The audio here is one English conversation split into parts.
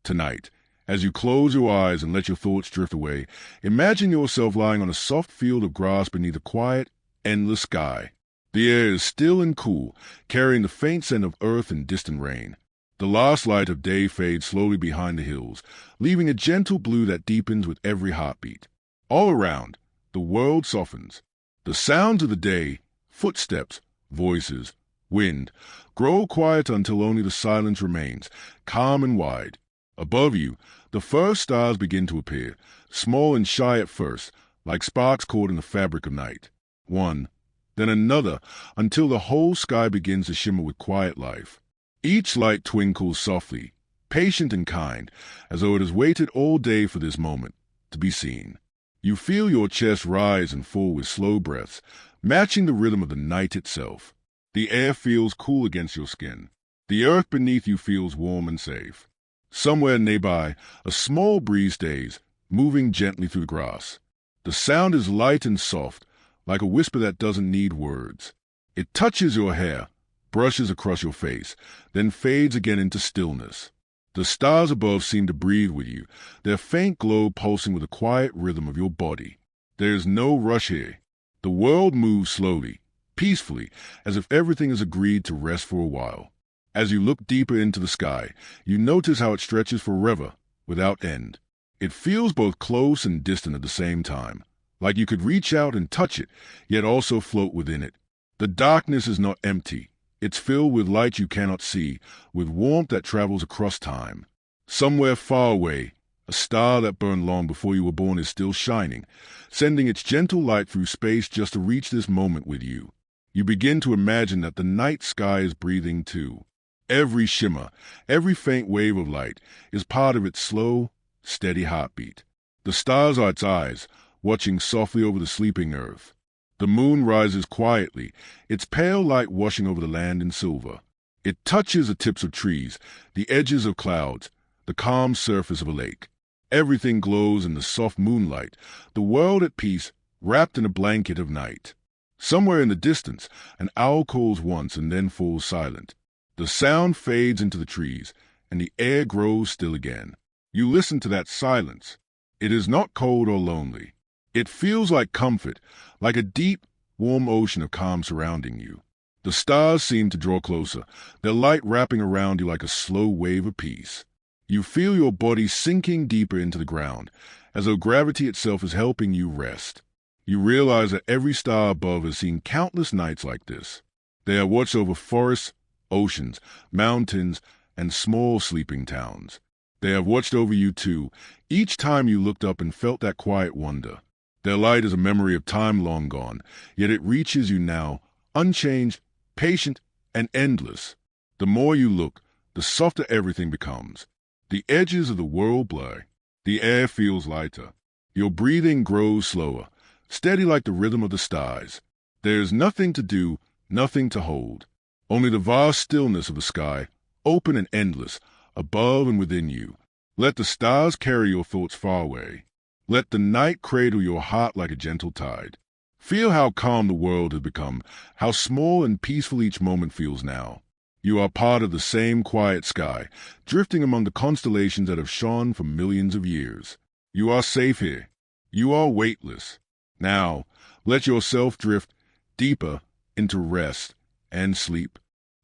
Tonight, as you close your eyes and let your thoughts drift away, imagine yourself lying on a soft field of grass beneath a quiet, endless sky. The air is still and cool, carrying the faint scent of earth and distant rain. The last light of day fades slowly behind the hills, leaving a gentle blue that deepens with every heartbeat. All around, the world softens. The sounds of the day, footsteps, voices, wind, grow quieter until only the silence remains, calm and wide. Above you, the first stars begin to appear, small and shy at first, like sparks caught in the fabric of night. One, then another, until the whole sky begins to shimmer with quiet life. Each light twinkles softly, patient and kind, as though it has waited all day for this moment to be seen. You feel your chest rise and fall with slow breaths, matching the rhythm of the night itself. The air feels cool against your skin. The earth beneath you feels warm and safe. Somewhere nearby, a small breeze stays, moving gently through the grass. The sound is light and soft, like a whisper that doesn't need words. It touches your hair, brushes across your face, then fades again into stillness. The stars above seem to breathe with you, their faint glow pulsing with the quiet rhythm of your body. There is no rush here. The world moves slowly, peacefully, as if everything has agreed to rest for a while. As you look deeper into the sky, you notice how it stretches forever, without end. It feels both close and distant at the same time, like you could reach out and touch it, yet also float within it. The darkness is not empty. It's filled with light you cannot see, with warmth that travels across time. Somewhere far away, a star that burned long before you were born is still shining, sending its gentle light through space just to reach this moment with you. You begin to imagine that the night sky is breathing too. Every shimmer, every faint wave of light is part of its slow, steady heartbeat. The stars are its eyes, watching softly over the sleeping earth. The moon rises quietly, its pale light washing over the land in silver. It touches the tips of trees, the edges of clouds, the calm surface of a lake. Everything glows in the soft moonlight, the world at peace, wrapped in a blanket of night. Somewhere in the distance, an owl calls once and then falls silent. The sound fades into the trees, and the air grows still again. You listen to that silence. It is not cold or lonely. It feels like comfort, like a deep, warm ocean of calm surrounding you. The stars seem to draw closer, their light wrapping around you like a slow wave of peace. You feel your body sinking deeper into the ground, as though gravity itself is helping you rest. You realize that every star above has seen countless nights like this. They have watched over forests, oceans, mountains, and small sleeping towns. They have watched over you too, each time you looked up and felt that quiet wonder. Their light is a memory of time long gone, yet it reaches you now, unchanged, patient, and endless. The more you look, the softer everything becomes. The edges of the world blur. The air feels lighter. Your breathing grows slower, steady like the rhythm of the stars. There is nothing to do, nothing to hold. Only the vast stillness of the sky, open and endless, above and within you. Let the stars carry your thoughts far away. Let the night cradle your heart like a gentle tide. Feel how calm the world has become, how small and peaceful each moment feels now. You are part of the same quiet sky, drifting among the constellations that have shone for millions of years. You are safe here. You are weightless. Now, let yourself drift deeper into rest and sleep.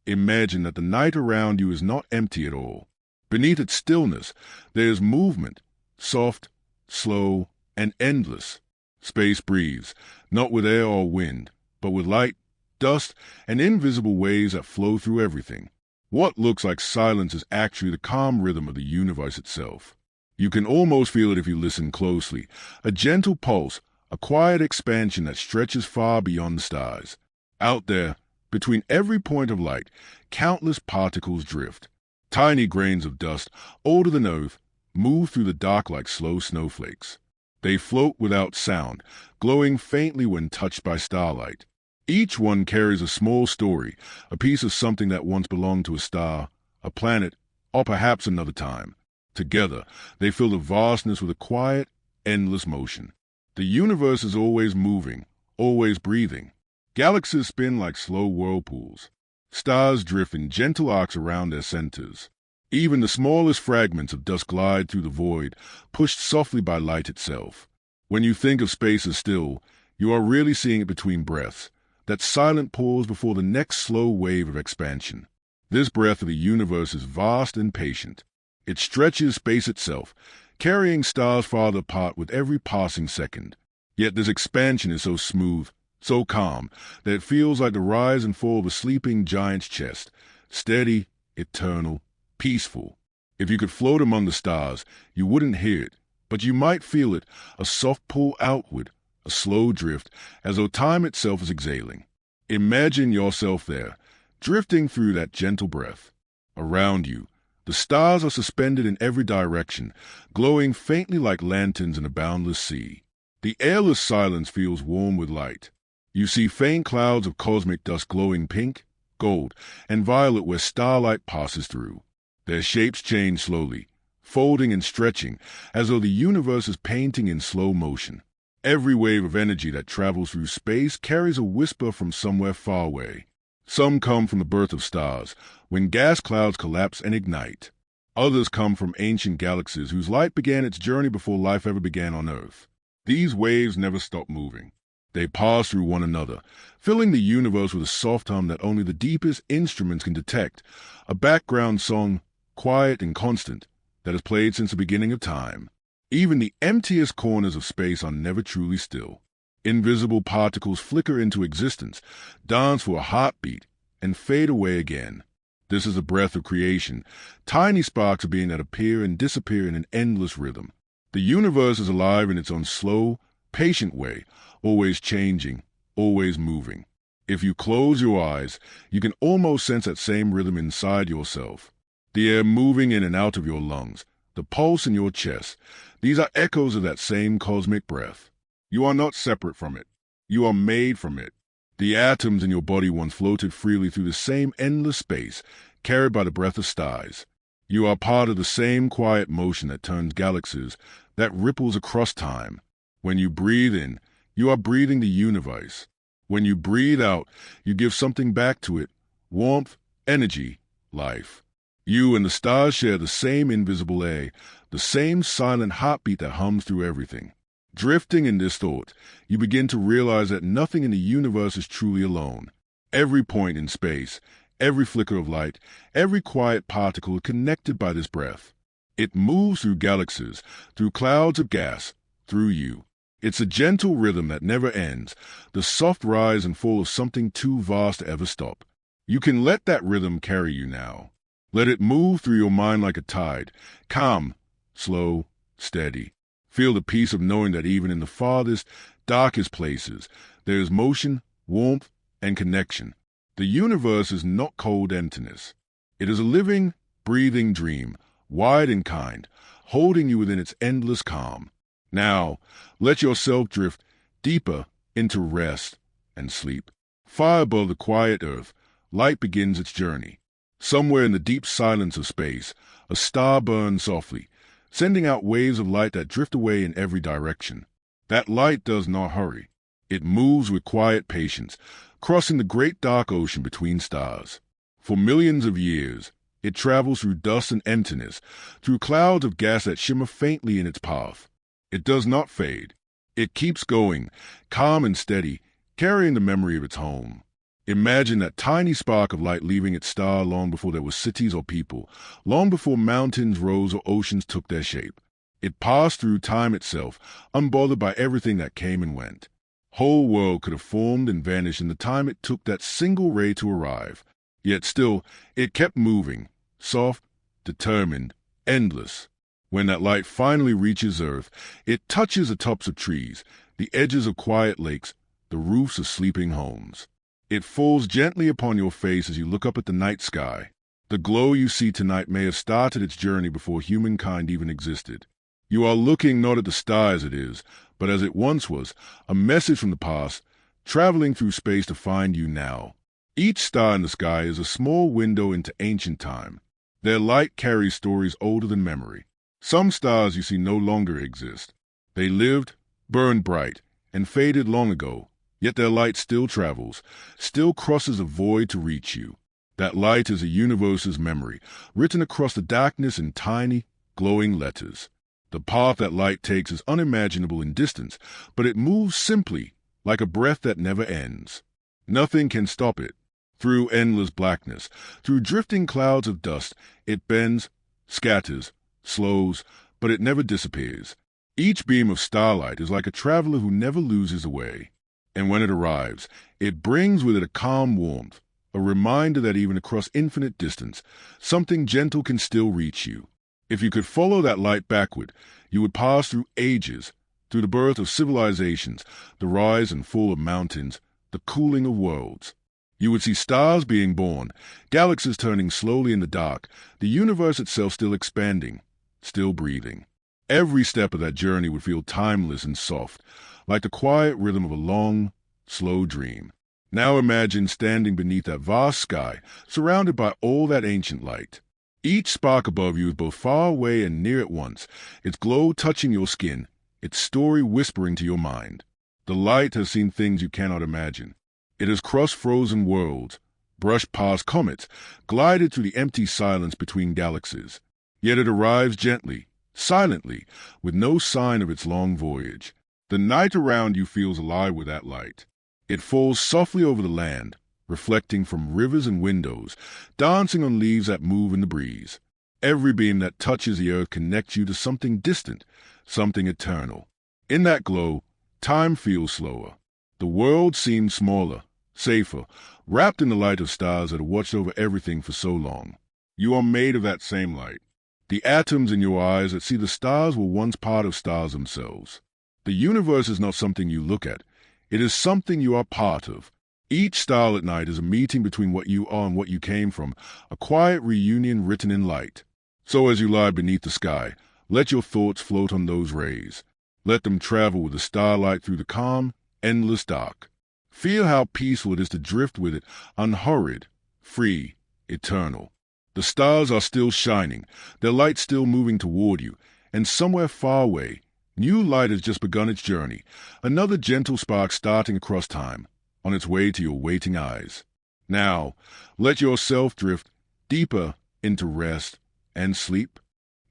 Imagine that the night around you is not empty at all. Beneath its stillness, there is movement, soft, slow, and endless. Space breathes, not with air or wind, but with light, dust, and invisible waves that flow through everything. What looks like silence is actually the calm rhythm of the universe itself. You can almost feel it if you listen closely, a gentle pulse, a quiet expansion that stretches far beyond the stars. Out there, between every point of light, countless particles drift. Tiny grains of dust, older than Earth, move through the dark like slow snowflakes. They float without sound, glowing faintly when touched by starlight. Each one carries a small story, a piece of something that once belonged to a star, a planet, or perhaps another time. Together, they fill the vastness with a quiet, endless motion. The universe is always moving, always breathing. Galaxies spin like slow whirlpools. Stars drift in gentle arcs around their centers. Even the smallest fragments of dust glide through the void, pushed softly by light itself. When you think of space as still, you are really seeing it between breaths, that silent pause before the next slow wave of expansion. This breath of the universe is vast and patient. It stretches space itself, carrying stars farther apart with every passing second. Yet this expansion is so smooth, so calm, that it feels like the rise and fall of a sleeping giant's chest, steady, eternal, peaceful. If you could float among the stars, you wouldn't hear it, but you might feel it, a soft pull outward, a slow drift, as though time itself is exhaling. Imagine yourself there, drifting through that gentle breath. Around you, the stars are suspended in every direction, glowing faintly like lanterns in a boundless sea. The airless silence feels warm with light. You see faint clouds of cosmic dust glowing pink, gold, and violet where starlight passes through. Their shapes change slowly, folding and stretching, as though the universe is painting in slow motion. Every wave of energy that travels through space carries a whisper from somewhere far away. Some come from the birth of stars, when gas clouds collapse and ignite. Others come from ancient galaxies whose light began its journey before life ever began on Earth. These waves never stop moving. They pass through one another, filling the universe with a soft hum that only the deepest instruments can detect, a background song, quiet and constant, that has played since the beginning of time. Even the emptiest corners of space are never truly still. Invisible particles flicker into existence, dance for a heartbeat, and fade away again. This is the breath of creation, tiny sparks of being that appear and disappear in an endless rhythm. The universe is alive in its own slow, patient way, always changing, always moving. If you close your eyes, you can almost sense that same rhythm inside yourself. The air moving in and out of your lungs, the pulse in your chest, these are echoes of that same cosmic breath. You are not separate from it. You are made from it. The atoms in your body once floated freely through the same endless space, carried by the breath of stars. You are part of the same quiet motion that turns galaxies, that ripples across time. When you breathe in, you are breathing the universe. When you breathe out, you give something back to it, warmth, energy, life. You and the stars share the same invisible air, the same silent heartbeat that hums through everything. Drifting in this thought, you begin to realize that nothing in the universe is truly alone. Every point in space, every flicker of light, every quiet particle is connected by this breath. It moves through galaxies, through clouds of gas, through you. It's a gentle rhythm that never ends, the soft rise and fall of something too vast to ever stop. You can let that rhythm carry you now. Let it move through your mind like a tide, calm, slow, steady. Feel the peace of knowing that even in the farthest, darkest places, there is motion, warmth, and connection. The universe is not cold emptiness. It is a living, breathing dream, wide and kind, holding you within its endless calm. Now, let yourself drift deeper into rest and sleep. Far above the quiet earth, light begins its journey. Somewhere in the deep silence of space, a star burns softly, sending out waves of light that drift away in every direction. That light does not hurry. It moves with quiet patience, crossing the great dark ocean between stars. For millions of years, it travels through dust and emptiness, through clouds of gas that shimmer faintly in its path. It does not fade. It keeps going, calm and steady, carrying the memory of its home. Imagine that tiny spark of light leaving its star long before there were cities or people, long before mountains rose or oceans took their shape. It passed through time itself, unbothered by everything that came and went. Whole world could have formed and vanished in the time it took that single ray to arrive. Yet still, it kept moving, soft, determined, endless. When that light finally reaches Earth, it touches the tops of trees, the edges of quiet lakes, the roofs of sleeping homes. It falls gently upon your face as you look up at the night sky. The glow you see tonight may have started its journey before humankind even existed. You are looking not at the star as it is, but as it once was, a message from the past, traveling through space to find you now. Each star in the sky is a small window into ancient time. Their light carries stories older than memory. Some stars you see no longer exist. They lived, burned bright, and faded long ago. Yet their light still travels, still crosses a void to reach you. That light is a universe's memory, written across the darkness in tiny, glowing letters. The path that light takes is unimaginable in distance, but it moves simply, like a breath that never ends. Nothing can stop it. Through endless blackness, through drifting clouds of dust, it bends, scatters, slows, but it never disappears. Each beam of starlight is like a traveler who never loses the way. And when it arrives, it brings with it a calm warmth, a reminder that even across infinite distance, something gentle can still reach you. If you could follow that light backward, you would pass through ages, through the birth of civilizations, the rise and fall of mountains, the cooling of worlds. You would see stars being born, galaxies turning slowly in the dark, the universe itself still expanding, still breathing. Every step of that journey would feel timeless and soft, like the quiet rhythm of a long, slow dream. Now imagine standing beneath that vast sky, surrounded by all that ancient light. Each spark above you is both far away and near at once, its glow touching your skin, its story whispering to your mind. The light has seen things you cannot imagine. It has crossed frozen worlds, brushed past comets, glided through the empty silence between galaxies. Yet it arrives gently, silently, with no sign of its long voyage. The night around you feels alive with that light. It falls softly over the land, reflecting from rivers and windows, dancing on leaves that move in the breeze. Every beam that touches the earth connects you to something distant, something eternal. In that glow, time feels slower. The world seems smaller, safer, wrapped in the light of stars that have watched over everything for so long. You are made of that same light. The atoms in your eyes that see the stars were once part of stars themselves. The universe is not something you look at. It is something you are part of. Each star at night is a meeting between what you are and what you came from, a quiet reunion written in light. So as you lie beneath the sky, let your thoughts float on those rays. Let them travel with the starlight through the calm, endless dark. Feel how peaceful it is to drift with it, unhurried, free, eternal. The stars are still shining, their light still moving toward you, and somewhere far away, new light has just begun its journey, another gentle spark starting across time, on its way to your waiting eyes. Now, let yourself drift deeper into rest and sleep.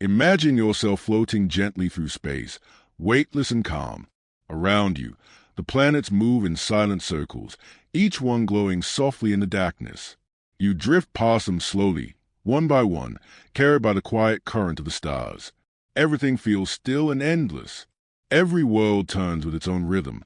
Imagine yourself floating gently through space, weightless and calm. Around you, the planets move in silent circles, each one glowing softly in the darkness. You drift past them slowly, one by one, carried by the quiet current of the stars. Everything feels still and endless. Every world turns with its own rhythm,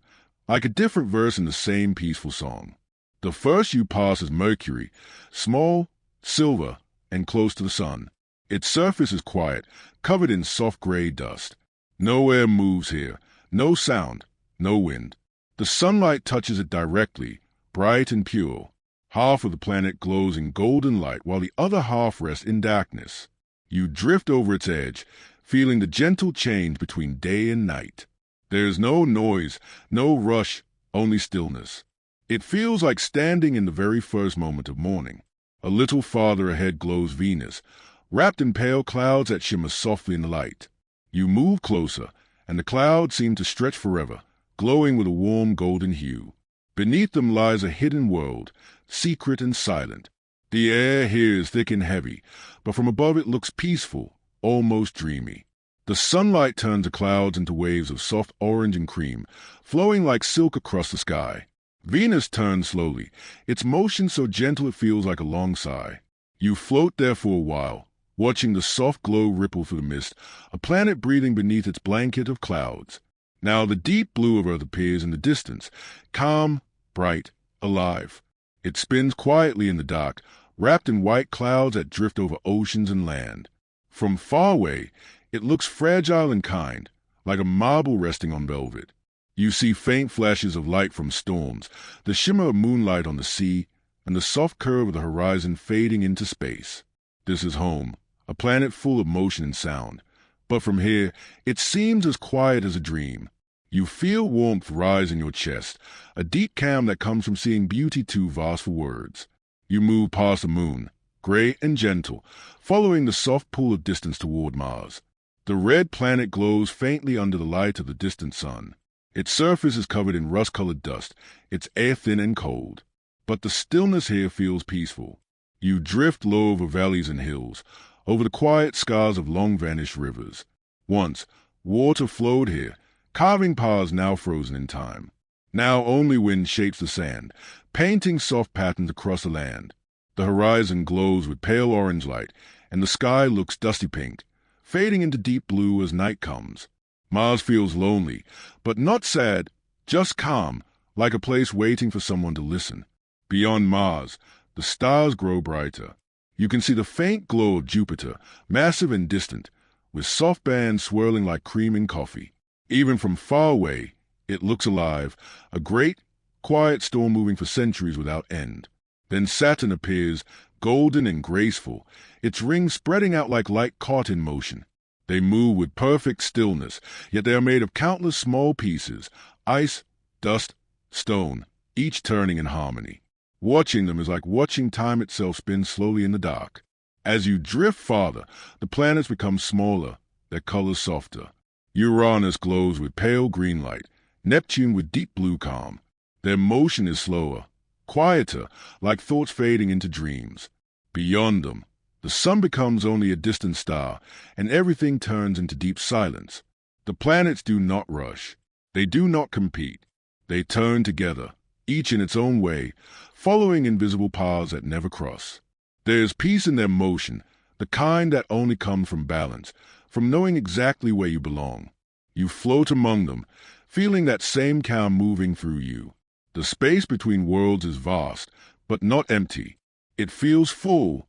like a different verse in the same peaceful song. The first you pass is Mercury, small, silver, and close to the sun. Its surface is quiet, covered in soft gray dust. No air moves here, no sound, no wind. The sunlight touches it directly, bright and pure. Half of the planet glows in golden light while the other half rests in darkness. You drift over its edge, feeling the gentle change between day and night. There is no noise, no rush, only stillness. It feels like standing in the very first moment of morning. A little farther ahead glows Venus, wrapped in pale clouds that shimmer softly in the light. You move closer, and the clouds seem to stretch forever, glowing with a warm golden hue. Beneath them lies a hidden world, secret and silent. The air here is thick and heavy, but from above it looks peaceful, almost dreamy. The sunlight turns the clouds into waves of soft orange and cream, flowing like silk across the sky. Venus turns slowly, its motion so gentle it feels like a long sigh. You float there for a while, watching the soft glow ripple through the mist, a planet breathing beneath its blanket of clouds. Now the deep blue of Earth appears in the distance, calm, bright, alive. It spins quietly in the dark, wrapped in white clouds that drift over oceans and land. From far away, it looks fragile and kind, like a marble resting on velvet. You see faint flashes of light from storms, the shimmer of moonlight on the sea, and the soft curve of the horizon fading into space. This is home, a planet full of motion and sound. But from here, it seems as quiet as a dream. You feel warmth rise in your chest, a deep calm that comes from seeing beauty too vast for words. You move past the moon, gray and gentle, following the soft pull of distance toward Mars. The red planet glows faintly under the light of the distant sun. Its surface is covered in rust-colored dust, its air thin and cold. But the stillness here feels peaceful. You drift low over valleys and hills, over the quiet scars of long-vanished rivers. Once, water flowed here, carving paths now frozen in time. Now only wind shapes the sand, painting soft patterns across the land. The horizon glows with pale orange light, and the sky looks dusty pink, fading into deep blue as night comes. Mars feels lonely, but not sad, just calm, like a place waiting for someone to listen. Beyond Mars, the stars grow brighter. You can see the faint glow of Jupiter, massive and distant, with soft bands swirling like cream in coffee. Even from far away, it looks alive, a great, quiet storm moving for centuries without end. Then Saturn appears, golden and graceful, its rings spreading out like light caught in motion. They move with perfect stillness, yet they are made of countless small pieces, ice, dust, stone, each turning in harmony. Watching them is like watching time itself spin slowly in the dark. As you drift farther, the planets become smaller, their colors softer. Uranus glows with pale green light, Neptune with deep blue calm. Their motion is slower, quieter, like thoughts fading into dreams. Beyond them, the sun becomes only a distant star, and everything turns into deep silence. The planets do not rush. They do not compete. They turn together, each in its own way, following invisible paths that never cross. There is peace in their motion, the kind that only comes from balance, from knowing exactly where you belong. You float among them, feeling that same calm moving through you. The space between worlds is vast, but not empty. It feels full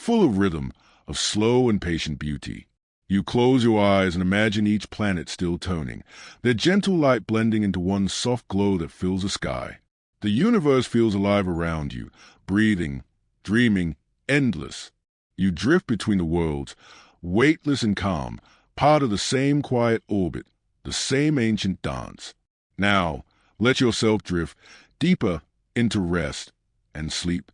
of rhythm, of slow and patient beauty. You close your eyes and imagine each planet still turning, their gentle light blending into one soft glow that fills the sky. The universe feels alive around you, breathing, dreaming, endless. You drift between the worlds, weightless and calm, part of the same quiet orbit, the same ancient dance. Now, let yourself drift deeper into rest and sleep.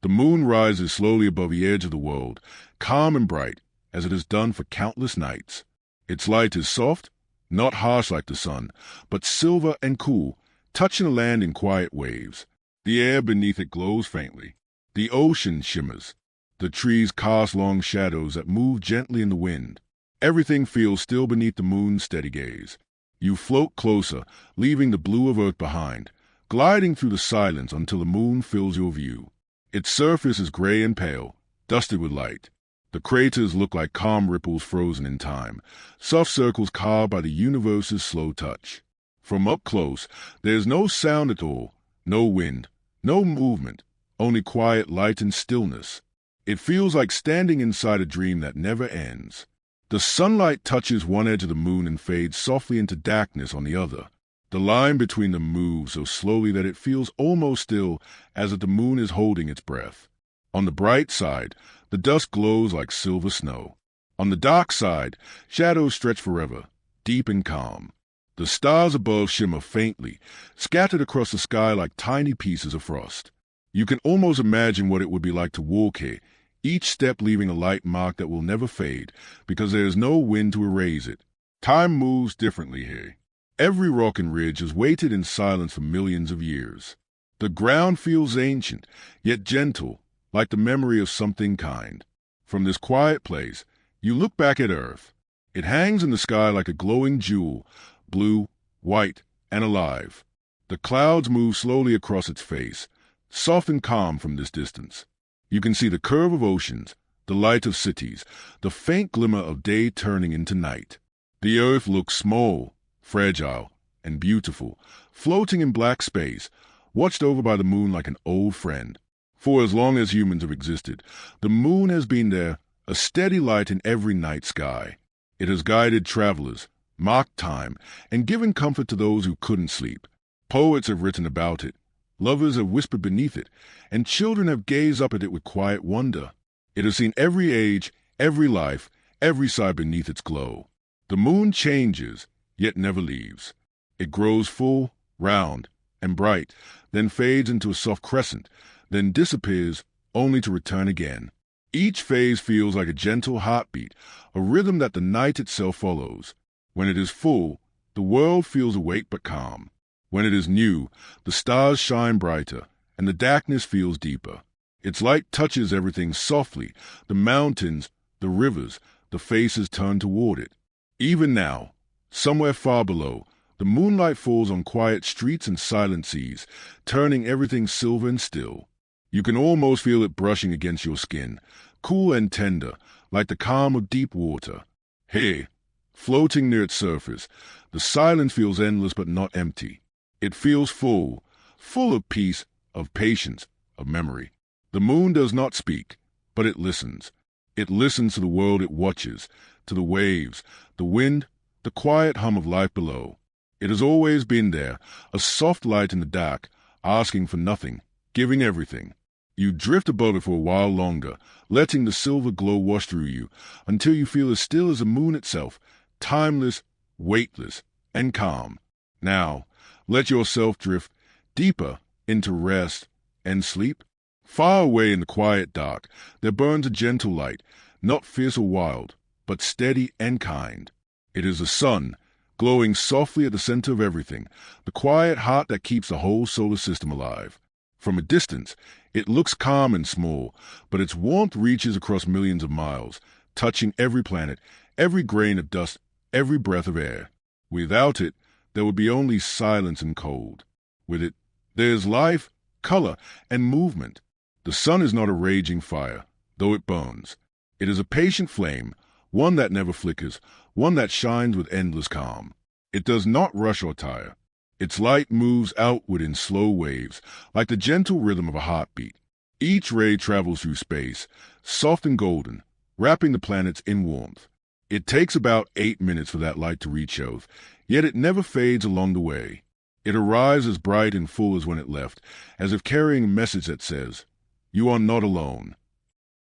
The moon rises slowly above the edge of the world, calm and bright, as it has done for countless nights. Its light is soft, not harsh like the sun, but silver and cool, touching the land in quiet waves. The air beneath it glows faintly. The ocean shimmers. The trees cast long shadows that move gently in the wind. Everything feels still beneath the moon's steady gaze. You float closer, leaving the blue of Earth behind, gliding through the silence until the moon fills your view. Its surface is gray and pale, dusted with light. The craters look like calm ripples frozen in time, soft circles carved by the universe's slow touch. From up close, there is no sound at all, no wind, no movement, only quiet light and stillness. It feels like standing inside a dream that never ends. The sunlight touches one edge of the moon and fades softly into darkness on the other. The line between them moves so slowly that it feels almost still, as if the moon is holding its breath. On the bright side, the dusk glows like silver snow. On the dark side, shadows stretch forever, deep and calm. The stars above shimmer faintly, scattered across the sky like tiny pieces of frost. You can almost imagine what it would be like to walk here, each step leaving a light mark that will never fade, because there is no wind to erase it. Time moves differently here. Every rock and ridge has waited in silence for millions of years. The ground feels ancient, yet gentle, like the memory of something kind. From this quiet place, you look back at Earth. It hangs in the sky like a glowing jewel, blue, white, and alive. The clouds move slowly across its face, soft and calm from this distance. You can see the curve of oceans, the light of cities, the faint glimmer of day turning into night. The Earth looks small, fragile, and beautiful, floating in black space, watched over by the moon like an old friend. For as long as humans have existed, the moon has been there, a steady light in every night sky. It has guided travelers, marked time, and given comfort to those who couldn't sleep. Poets have written about it, lovers have whispered beneath it, and children have gazed up at it with quiet wonder. It has seen every age, every life, every side beneath its glow. The moon changes, yet never leaves. It grows full, round, and bright, then fades into a soft crescent, then disappears, only to return again. Each phase feels like a gentle heartbeat, a rhythm that the night itself follows. When it is full, the world feels awake but calm. When it is new, the stars shine brighter, and the darkness feels deeper. Its light touches everything softly, the mountains, the rivers, the faces turn toward it. Even now, somewhere far below, the moonlight falls on quiet streets and silent seas, turning everything silver and still. You can almost feel it brushing against your skin, cool and tender, like the calm of deep water. Hey, floating near its surface, the silence feels endless but not empty. It feels full, full of peace, of patience, of memory. The moon does not speak, but it listens. It listens to the world it watches, to the waves, the wind, the quiet hum of life below. It has always been there, a soft light in the dark, asking for nothing, giving everything. You drift above it for a while longer, letting the silver glow wash through you, until you feel as still as the moon itself, timeless, weightless, and calm. Now, let yourself drift deeper into rest and sleep. Far away in the quiet dark, there burns a gentle light, not fierce or wild, but steady and kind. It is the sun, glowing softly at the center of everything, the quiet heart that keeps the whole solar system alive. From a distance, it looks calm and small, but its warmth reaches across millions of miles, touching every planet, every grain of dust, every breath of air. Without it, there would be only silence and cold. With it, there is life, color, and movement. The sun is not a raging fire, though it burns. It is a patient flame, one that never flickers, one that shines with endless calm. It does not rush or tire. Its light moves outward in slow waves, like the gentle rhythm of a heartbeat. Each ray travels through space, soft and golden, wrapping the planets in warmth. It takes about 8 minutes for that light to reach Earth, yet it never fades along the way. It arrives as bright and full as when it left, as if carrying a message that says, "You are not alone."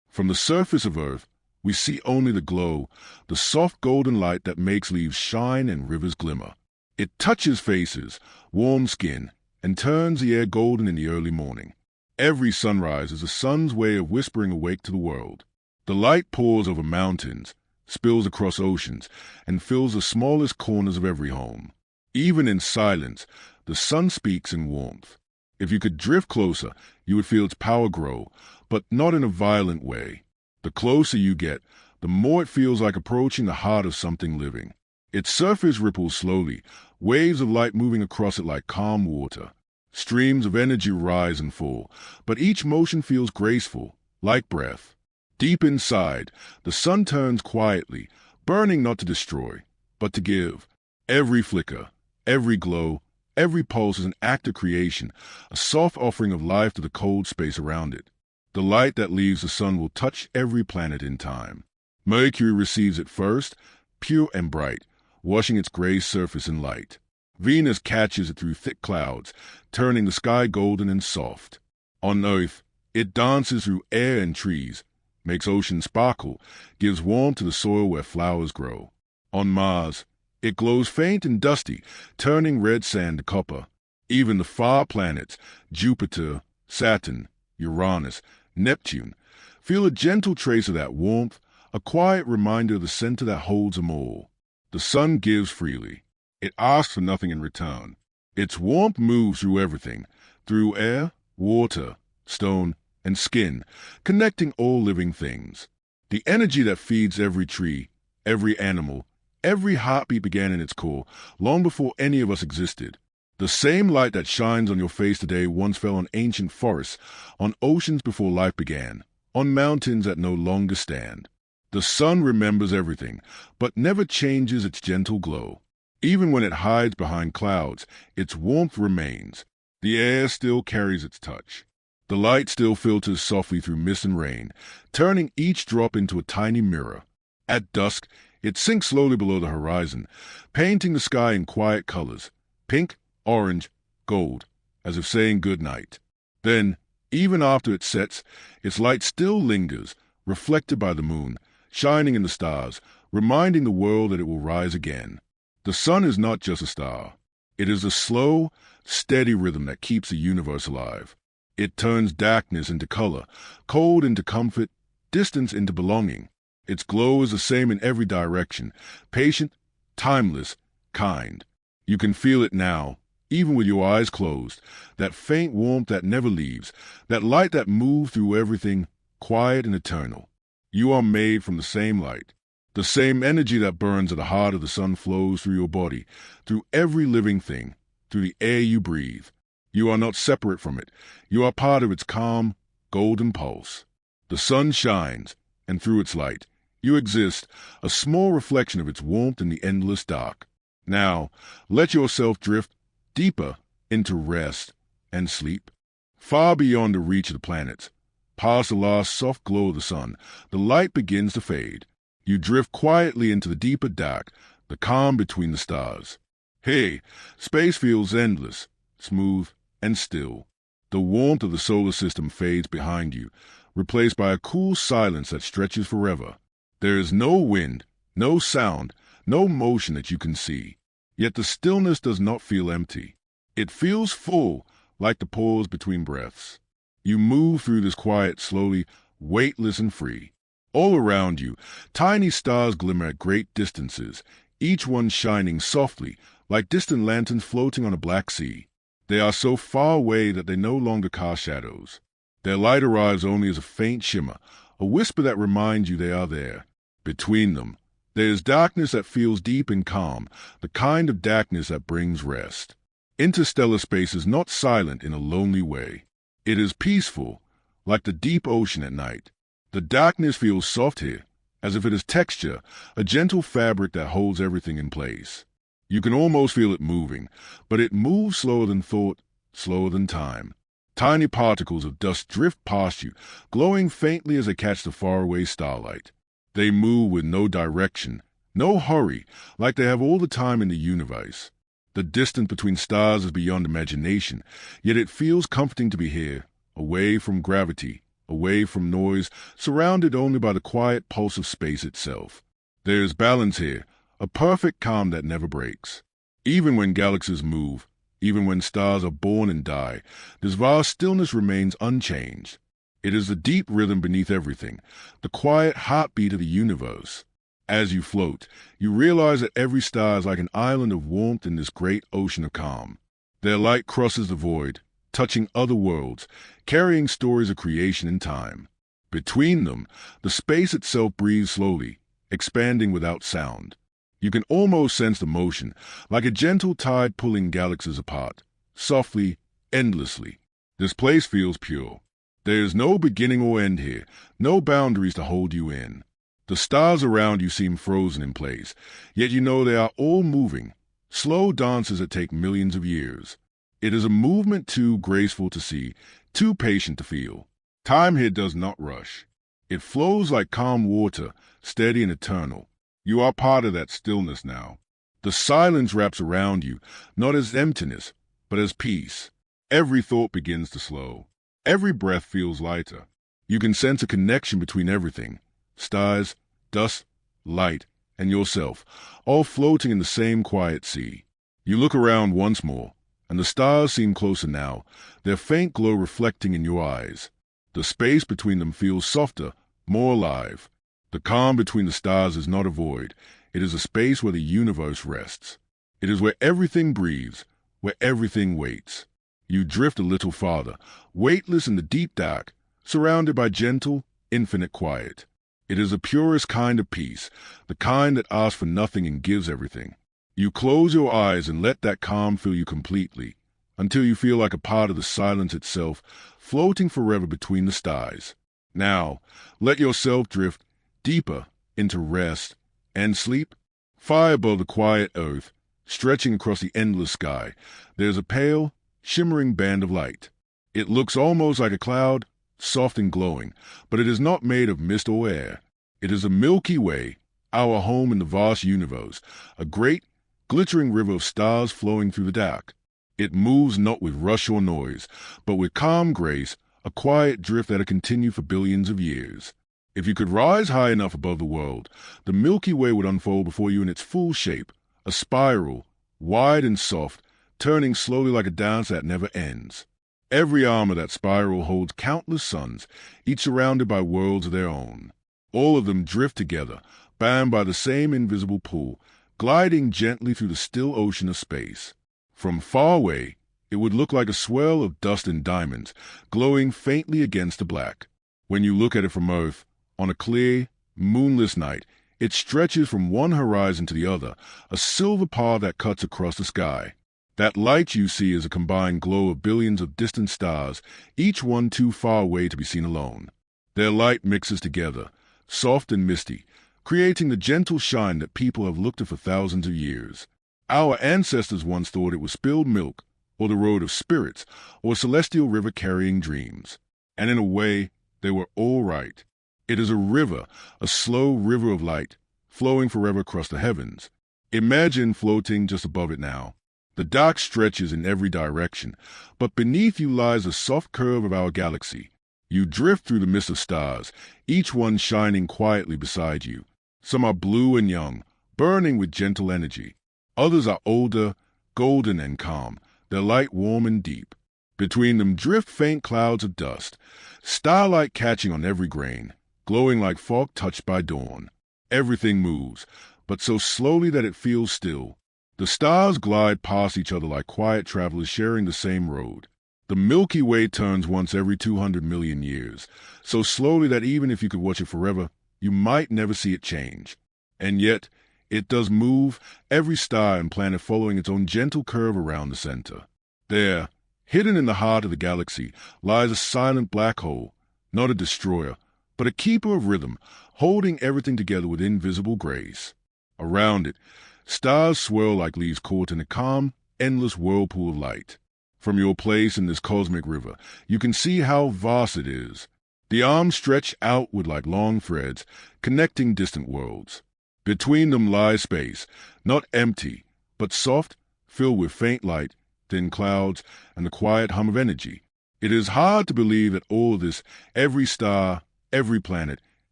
From the surface of Earth, we see only the glow, the soft golden light that makes leaves shine and rivers glimmer. It touches faces, warms skin, and turns the air golden in the early morning. Every sunrise is the sun's way of whispering awake to the world. The light pours over mountains, spills across oceans, and fills the smallest corners of every home. Even in silence, the sun speaks in warmth. If you could drift closer, you would feel its power grow, but not in a violent way. The closer you get, the more it feels like approaching the heart of something living. Its surface ripples slowly, waves of light moving across it like calm water. Streams of energy rise and fall, but each motion feels graceful, like breath. Deep inside, the sun turns quietly, burning not to destroy, but to give. Every flicker, every glow, every pulse is an act of creation, a soft offering of life to the cold space around it. The light that leaves the sun will touch every planet in time. Mercury receives it first, pure and bright, washing its gray surface in light. Venus catches it through thick clouds, turning the sky golden and soft. On Earth, it dances through air and trees, makes oceans sparkle, gives warmth to the soil where flowers grow. On Mars, it glows faint and dusty, turning red sand to copper. Even the far planets, Jupiter, Saturn, Uranus, Neptune, feel a gentle trace of that warmth, a quiet reminder of the center that holds them all. The sun gives freely. It asks for nothing in return. Its warmth moves through everything, through air, water, stone, and skin, connecting all living things. The energy that feeds every tree, every animal, every heartbeat began in its core, long before any of us existed. The same light that shines on your face today once fell on ancient forests, on oceans before life began, on mountains that no longer stand. The sun remembers everything, but never changes its gentle glow. Even when it hides behind clouds, its warmth remains. The air still carries its touch. The light still filters softly through mist and rain, turning each drop into a tiny mirror. At dusk, it sinks slowly below the horizon, painting the sky in quiet colors, pink, orange, gold, as if saying good night. Then, even after it sets, its light still lingers, reflected by the moon, shining in the stars, reminding the world that it will rise again. The sun is not just a star. It is the slow, steady rhythm that keeps the universe alive. It turns darkness into color, cold into comfort, distance into belonging. Its glow is the same in every direction, patient, timeless, kind. You can feel it now, even with your eyes closed, that faint warmth that never leaves, that light that moves through everything, quiet and eternal. You are made from the same light. The same energy that burns at the heart of the sun flows through your body, through every living thing, through the air you breathe. You are not separate from it. You are part of its calm, golden pulse. The sun shines, and through its light, you exist, a small reflection of its warmth in the endless dark. Now, let yourself drift deeper into rest and sleep, far beyond the reach of the planets. Past the last soft glow of the sun, the light begins to fade. You drift quietly into the deeper dark, the calm between the stars. Hey, space feels endless, smooth, and still. The warmth of the solar system fades behind you, replaced by a cool silence that stretches forever. There is no wind, no sound, no motion that you can see. Yet the stillness does not feel empty. It feels full, like the pause between breaths. You move through this quiet slowly, weightless and free. All around you, tiny stars glimmer at great distances, each one shining softly, like distant lanterns floating on a black sea. They are so far away that they no longer cast shadows. Their light arrives only as a faint shimmer, a whisper that reminds you they are there. Between them, there is darkness that feels deep and calm, the kind of darkness that brings rest. Interstellar space is not silent in a lonely way. It is peaceful, like the deep ocean at night. The darkness feels soft here, as if it is texture, a gentle fabric that holds everything in place. You can almost feel it moving, but it moves slower than thought, slower than time. Tiny particles of dust drift past you, glowing faintly as they catch the faraway starlight. They move with no direction, no hurry, like they have all the time in the universe. The distance between stars is beyond imagination, yet it feels comforting to be here, away from gravity, away from noise, surrounded only by the quiet pulse of space itself. There is balance here, a perfect calm that never breaks. Even when galaxies move, even when stars are born and die, this vast stillness remains unchanged. It is the deep rhythm beneath everything, the quiet heartbeat of the universe. As you float, you realize that every star is like an island of warmth in this great ocean of calm. Their light crosses the void, touching other worlds, carrying stories of creation and time. Between them, the space itself breathes slowly, expanding without sound. You can almost sense the motion, like a gentle tide pulling galaxies apart, softly, endlessly. This place feels pure. There is no beginning or end here, no boundaries to hold you in. The stars around you seem frozen in place, yet you know they are all moving, slow dances that take millions of years. It is a movement too graceful to see, too patient to feel. Time here does not rush. It flows like calm water, steady and eternal. You are part of that stillness now. The silence wraps around you, not as emptiness, but as peace. Every thought begins to slow. Every breath feels lighter. You can sense a connection between everything. Stars, dust, light, and yourself, all floating in the same quiet sea. You look around once more, and the stars seem closer now, their faint glow reflecting in your eyes. The space between them feels softer, more alive. The calm between the stars is not a void. It is a space where the universe rests. It is where everything breathes, where everything waits. You drift a little farther, weightless in the deep dark, surrounded by gentle, infinite quiet. It is the purest kind of peace, the kind that asks for nothing and gives everything. You close your eyes and let that calm fill you completely, until you feel like a part of the silence itself, floating forever between the stars. Now, let yourself drift deeper into rest and sleep. Far above the quiet earth, stretching across the endless sky, there's a pale, shimmering band of light. It looks almost like a cloud, soft and glowing, but it is not made of mist or air. It is the Milky Way, our home in the vast universe, a great, glittering river of stars flowing through the dark. It moves not with rush or noise, but with calm grace, a quiet drift that'll continue for billions of years. If you could rise high enough above the world, the Milky Way would unfold before you in its full shape, a spiral, wide and soft, turning slowly like a dance that never ends. Every arm of that spiral holds countless suns, each surrounded by worlds of their own. All of them drift together, bound by the same invisible pull, gliding gently through the still ocean of space. From far away, it would look like a swirl of dust and diamonds, glowing faintly against the black. When you look at it from Earth, on a clear, moonless night, it stretches from one horizon to the other, a silver path that cuts across the sky. That light you see is a combined glow of billions of distant stars, each one too far away to be seen alone. Their light mixes together, soft and misty, creating the gentle shine that people have looked at for thousands of years. Our ancestors once thought it was spilled milk, or the road of spirits, or a celestial river carrying dreams. And in a way, they were all right. It is a river, a slow river of light, flowing forever across the heavens. Imagine floating just above it now. The dark stretches in every direction, but beneath you lies the soft curve of our galaxy. You drift through the mist of stars, each one shining quietly beside you. Some are blue and young, burning with gentle energy. Others are older, golden and calm, their light warm and deep. Between them drift faint clouds of dust, starlight catching on every grain, glowing like fog touched by dawn. Everything moves, but so slowly that it feels still. The stars glide past each other like quiet travelers sharing the same road. The Milky Way turns once every 200 million years, so slowly that even if you could watch it forever, you might never see it change. And yet, it does move, every star and planet following its own gentle curve around the center. There, hidden in the heart of the galaxy, lies a silent black hole, not a destroyer, but a keeper of rhythm, holding everything together with invisible grace. Around it, stars swirl like leaves caught in a calm, endless whirlpool of light. From your place in this cosmic river, you can see how vast it is. The arms stretch outward like long threads, connecting distant worlds. Between them lies space, not empty, but soft, filled with faint light, thin clouds, and the quiet hum of energy. It is hard to believe that all this, every star, every planet,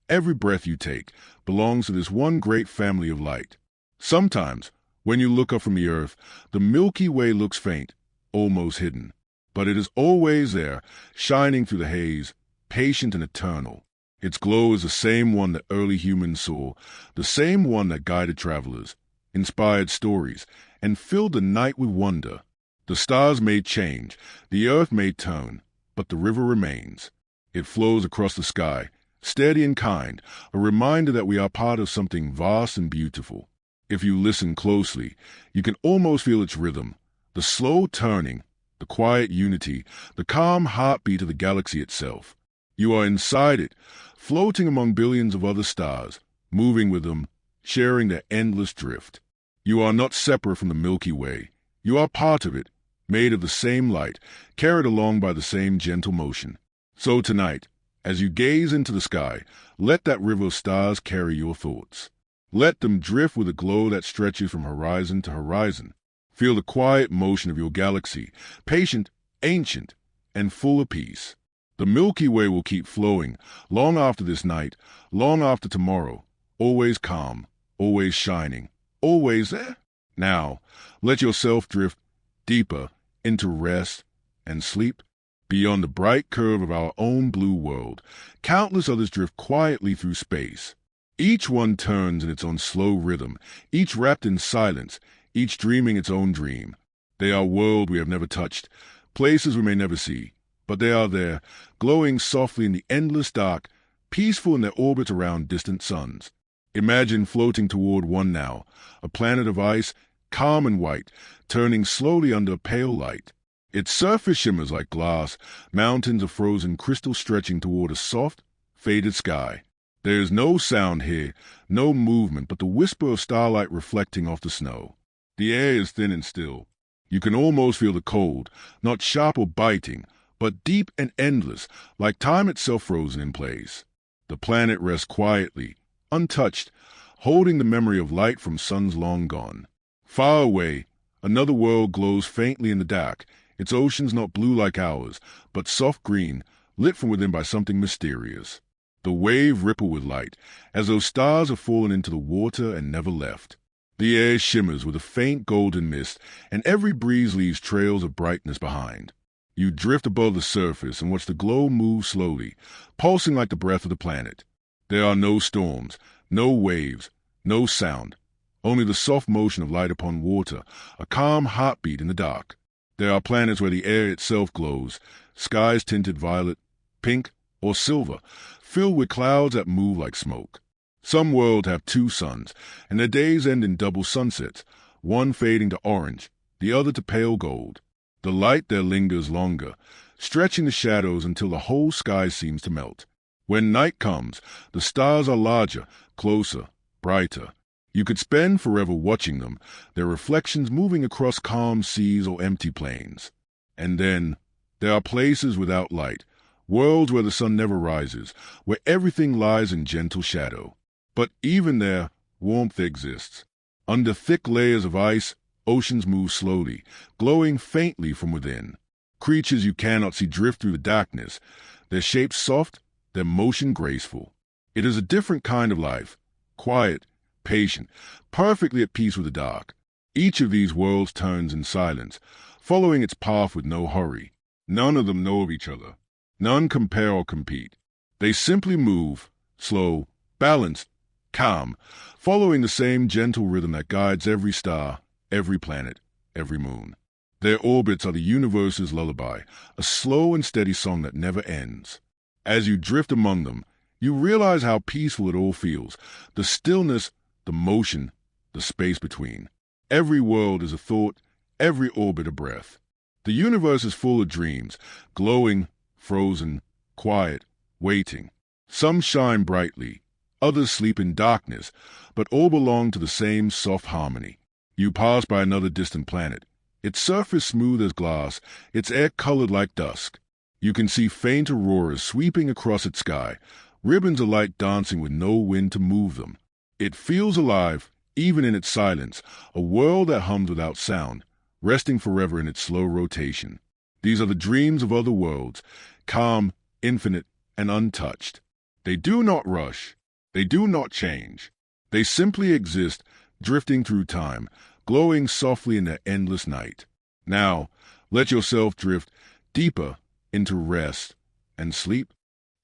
every breath you take, belongs to this one great family of light. Sometimes, when you look up from the Earth, the Milky Way looks faint, almost hidden. But it is always there, shining through the haze, patient and eternal. Its glow is the same one that early humans saw, the same one that guided travelers, inspired stories, and filled the night with wonder. The stars may change, the earth may turn, but the river remains. It flows across the sky, steady and kind, a reminder that we are part of something vast and beautiful. If you listen closely, you can almost feel its rhythm, the slow turning, the quiet unity, the calm heartbeat of the galaxy itself. You are inside it, floating among billions of other stars, moving with them, sharing their endless drift. You are not separate from the Milky Way. You are part of it, made of the same light, carried along by the same gentle motion. So tonight, as you gaze into the sky, let that river of stars carry your thoughts. Let them drift with a glow that stretches from horizon to horizon. Feel the quiet motion of your galaxy, patient, ancient, and full of peace. The Milky Way will keep flowing, long after this night, long after tomorrow, always calm, always shining, always there. Now, let yourself drift deeper into rest and sleep. Beyond the bright curve of our own blue world, countless others drift quietly through space. Each one turns in its own slow rhythm, each wrapped in silence, each dreaming its own dream. They are worlds we have never touched, places we may never see, but they are there, glowing softly in the endless dark, peaceful in their orbits around distant suns. Imagine floating toward one now, a planet of ice, calm and white, turning slowly under a pale light. Its surface shimmers like glass, mountains of frozen crystal stretching toward a soft, faded sky. There is no sound here, no movement, but the whisper of starlight reflecting off the snow. The air is thin and still. You can almost feel the cold, not sharp or biting, but deep and endless, like time itself frozen in place. The planet rests quietly, untouched, holding the memory of light from suns long gone. Far away, another world glows faintly in the dark, its oceans not blue like ours, but soft green, lit from within by something mysterious. The wave ripple with light, as though stars have fallen into the water and never left. The air shimmers with a faint golden mist, and every breeze leaves trails of brightness behind. You drift above the surface and watch the glow move slowly, pulsing like the breath of the planet. There are no storms, no waves, no sound, only the soft motion of light upon water, a calm heartbeat in the dark. There are planets where the air itself glows, skies tinted violet, pink, or silver, filled with clouds that move like smoke. Some worlds have two suns, and their days end in double sunsets, one fading to orange, the other to pale gold. The light there lingers longer, stretching the shadows until the whole sky seems to melt. When night comes, the stars are larger, closer, brighter. You could spend forever watching them, their reflections moving across calm seas or empty plains. And then, there are places without light, worlds where the sun never rises, where everything lies in gentle shadow. But even there, warmth exists. Under thick layers of ice, oceans move slowly, glowing faintly from within. Creatures you cannot see drift through the darkness, their shapes soft, their motion graceful. It is a different kind of life, quiet, patient, perfectly at peace with the dark. Each of these worlds turns in silence, following its path with no hurry. None of them know of each other. None compare or compete. They simply move, slow, balanced, calm, following the same gentle rhythm that guides every star, every planet, every moon. Their orbits are the universe's lullaby, a slow and steady song that never ends. As you drift among them, you realize how peaceful it all feels, the stillness, the motion, the space between. Every world is a thought, every orbit a breath. The universe is full of dreams, glowing, frozen, quiet, waiting. Some shine brightly, others sleep in darkness, but all belong to the same soft harmony. You pass by another distant planet, its surface smooth as glass, its air colored like dusk. You can see faint auroras sweeping across its sky, ribbons of light dancing with no wind to move them. It feels alive, even in its silence, a world that hums without sound, resting forever in its slow rotation. These are the dreams of other worlds, calm, infinite, and untouched. They do not rush. They do not change. They simply exist, drifting through time, glowing softly in the endless night. Now, let yourself drift deeper into rest and sleep.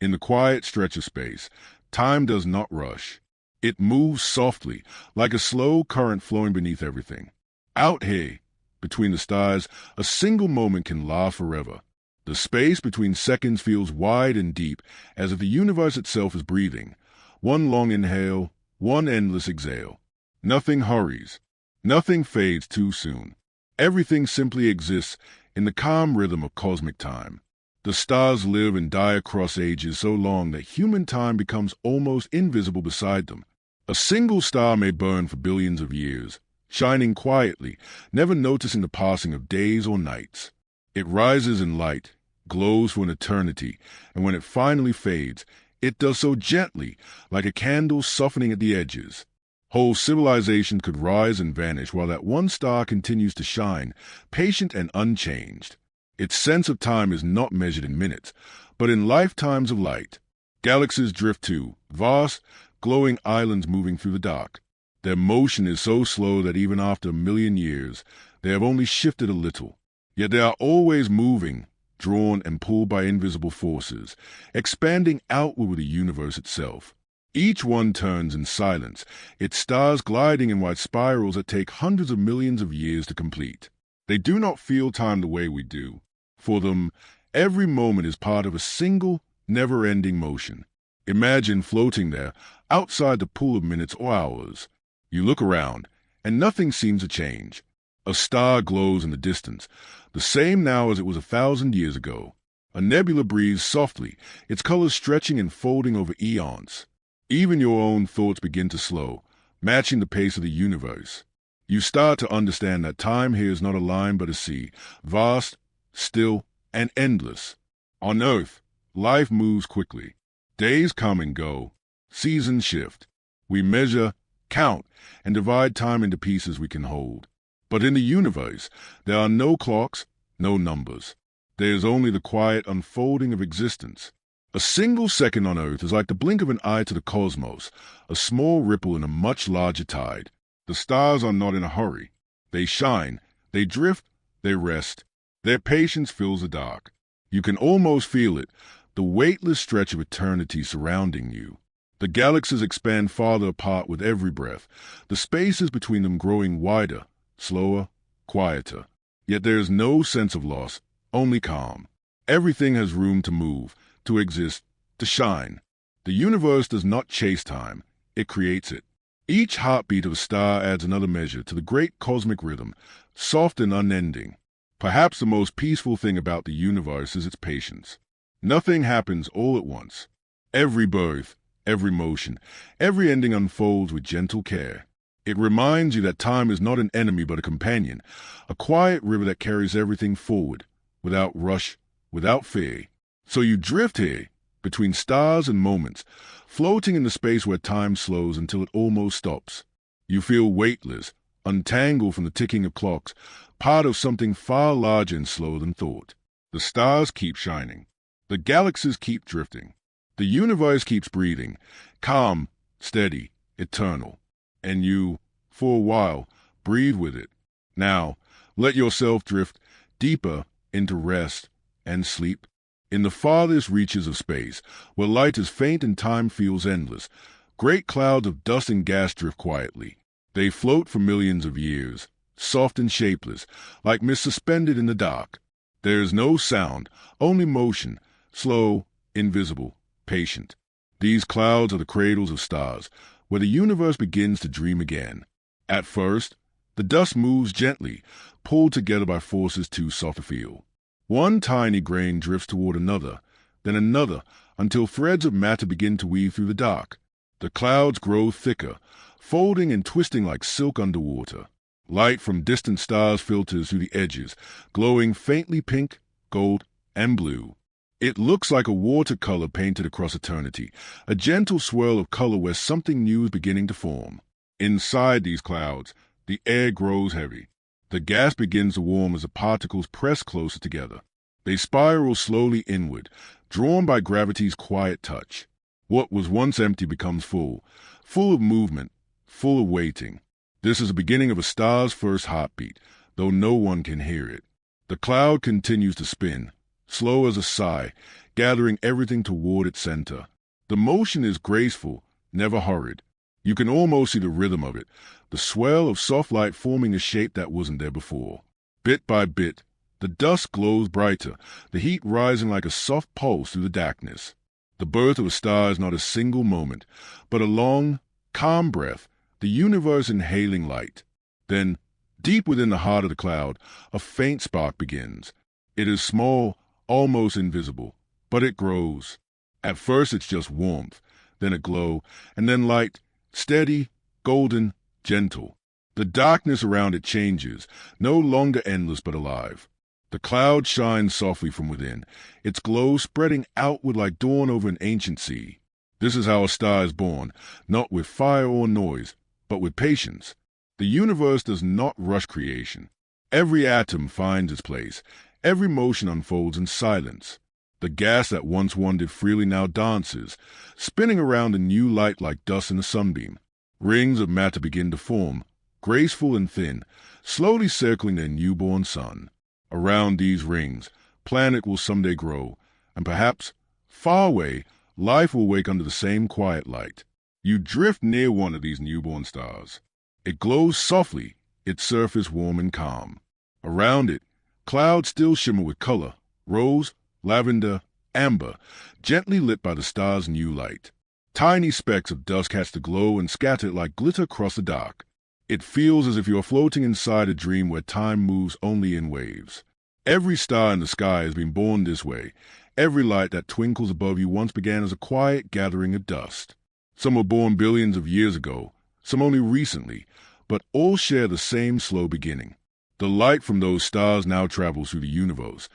In the quiet stretch of space, time does not rush. It moves softly, like a slow current flowing beneath everything. Out here, between the stars, a single moment can last forever. The space between seconds feels wide and deep, as if the universe itself is breathing. One long inhale, one endless exhale. Nothing hurries. Nothing fades too soon. Everything simply exists in the calm rhythm of cosmic time. The stars live and die across ages so long that human time becomes almost invisible beside them. A single star may burn for billions of years, shining quietly, never noticing the passing of days or nights. It rises in light, glows for an eternity, and when it finally fades, it does so gently, like a candle softening at the edges. Whole civilizations could rise and vanish while that one star continues to shine, patient and unchanged. Its sense of time is not measured in minutes, but in lifetimes of light. Galaxies drift too, vast, glowing islands moving through the dark. Their motion is so slow that even after a million years, they have only shifted a little. Yet they are always moving, drawn and pulled by invisible forces, expanding outward with the universe itself. Each one turns in silence, its stars gliding in wide spirals that take hundreds of millions of years to complete. They do not feel time the way we do. For them, every moment is part of a single, never-ending motion. Imagine floating there, outside the pool of minutes or hours. You look around, and nothing seems to change. A star glows in the distance, the same now as it was 1,000 years ago. A nebula breathes softly, its colors stretching and folding over eons. Even your own thoughts begin to slow, matching the pace of the universe. You start to understand that time here is not a line but a sea, vast, still, and endless. On Earth, life moves quickly. Days come and go. Seasons shift. We measure, count, and divide time into pieces we can hold. But in the universe, there are no clocks, no numbers. There is only the quiet unfolding of existence. A single second on Earth is like the blink of an eye to the cosmos, a small ripple in a much larger tide. The stars are not in a hurry. They shine, they drift, they rest. Their patience fills the dark. You can almost feel it, the weightless stretch of eternity surrounding you. The galaxies expand farther apart with every breath, the spaces between them growing wider, slower, quieter. Yet there is no sense of loss, only calm. Everything has room to move, to exist, to shine. The universe does not chase time, it creates it. Each heartbeat of a star adds another measure to the great cosmic rhythm, soft and unending. Perhaps the most peaceful thing about the universe is its patience. Nothing happens all at once. Every birth, every motion, every ending unfolds with gentle care. It reminds you that time is not an enemy but a companion, a quiet river that carries everything forward, without rush, without fear. So you drift here, between stars and moments, floating in the space where time slows until it almost stops. You feel weightless, untangled from the ticking of clocks, part of something far larger and slower than thought. The stars keep shining. The galaxies keep drifting. The universe keeps breathing, calm, steady, eternal. And you, for a while, breathe with it. Now, let yourself drift deeper into rest and sleep. In the farthest reaches of space, where light is faint and time feels endless, great clouds of dust and gas drift quietly. They float for millions of years, soft and shapeless, like mist suspended in the dark. There is no sound, only motion, slow, invisible, patient. These clouds are the cradles of stars, where the universe begins to dream again. At first, the dust moves gently, pulled together by forces too soft to feel. One tiny grain drifts toward another, then another, until threads of matter begin to weave through the dark. The clouds grow thicker, folding and twisting like silk underwater. Light from distant stars filters through the edges, glowing faintly pink, gold, and blue. It looks like a watercolor painted across eternity, a gentle swirl of color where something new is beginning to form. Inside these clouds, the air grows heavy. The gas begins to warm as the particles press closer together. They spiral slowly inward, drawn by gravity's quiet touch. What was once empty becomes full, full of movement, full of waiting. This is the beginning of a star's first heartbeat, though no one can hear it. The cloud continues to spin, slow as a sigh, gathering everything toward its center. The motion is graceful, never hurried. You can almost see the rhythm of it, the swell of soft light forming a shape that wasn't there before. Bit by bit, the dust glows brighter, the heat rising like a soft pulse through the darkness. The birth of a star is not a single moment, but a long, calm breath, the universe inhaling light. Then, deep within the heart of the cloud, a faint spark begins. It is small, almost invisible, but it grows. At first it's just warmth, then a glow, and then light, steady, golden, gentle. The darkness around it changes, no longer endless but alive. The cloud shines softly from within, its glow spreading outward like dawn over an ancient sea. This is how a star is born, not with fire or noise, but with patience. The universe does not rush creation. Every atom finds its place, every motion unfolds in silence. The gas that once wandered freely now dances, spinning around in new light like dust in a sunbeam. Rings of matter begin to form, graceful and thin, slowly circling their newborn sun. Around these rings, planet will someday grow, and perhaps, far away, life will wake under the same quiet light. You drift near one of these newborn stars. It glows softly, its surface warm and calm. Around it, clouds still shimmer with color, rose, lavender, amber, gently lit by the star's new light. Tiny specks of dust catch the glow and scatter it like glitter across the dark. It feels as if you are floating inside a dream where time moves only in waves. Every star in the sky has been born this way. Every light that twinkles above you once began as a quiet gathering of dust. Some were born billions of years ago, some only recently, but all share the same slow beginning. The light from those stars now travels through the universe,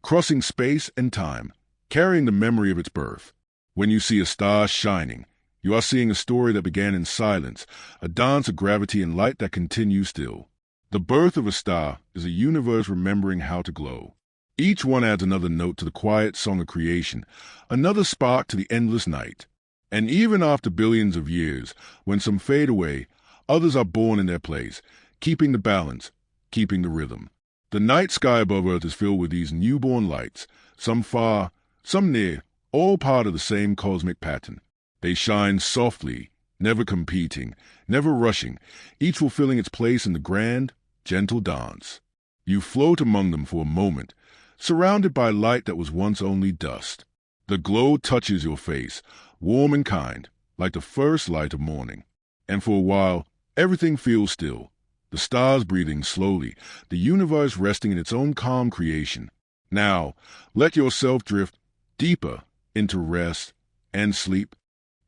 crossing space and time, carrying the memory of its birth. When you see a star shining, you are seeing a story that began in silence, a dance of gravity and light that continues still. The birth of a star is a universe remembering how to glow. Each one adds another note to the quiet song of creation, another spark to the endless night. And even after billions of years, when some fade away, others are born in their place, keeping the balance, keeping the rhythm. The night sky above Earth is filled with these newborn lights, some far, some near, all part of the same cosmic pattern. They shine softly, never competing, never rushing, each fulfilling its place in the grand, gentle dance. You float among them for a moment, surrounded by light that was once only dust. The glow touches your face, warm and kind, like the first light of morning. And for a while, everything feels still, the stars breathing slowly, the universe resting in its own calm creation. Now, let yourself drift deeper into rest and sleep.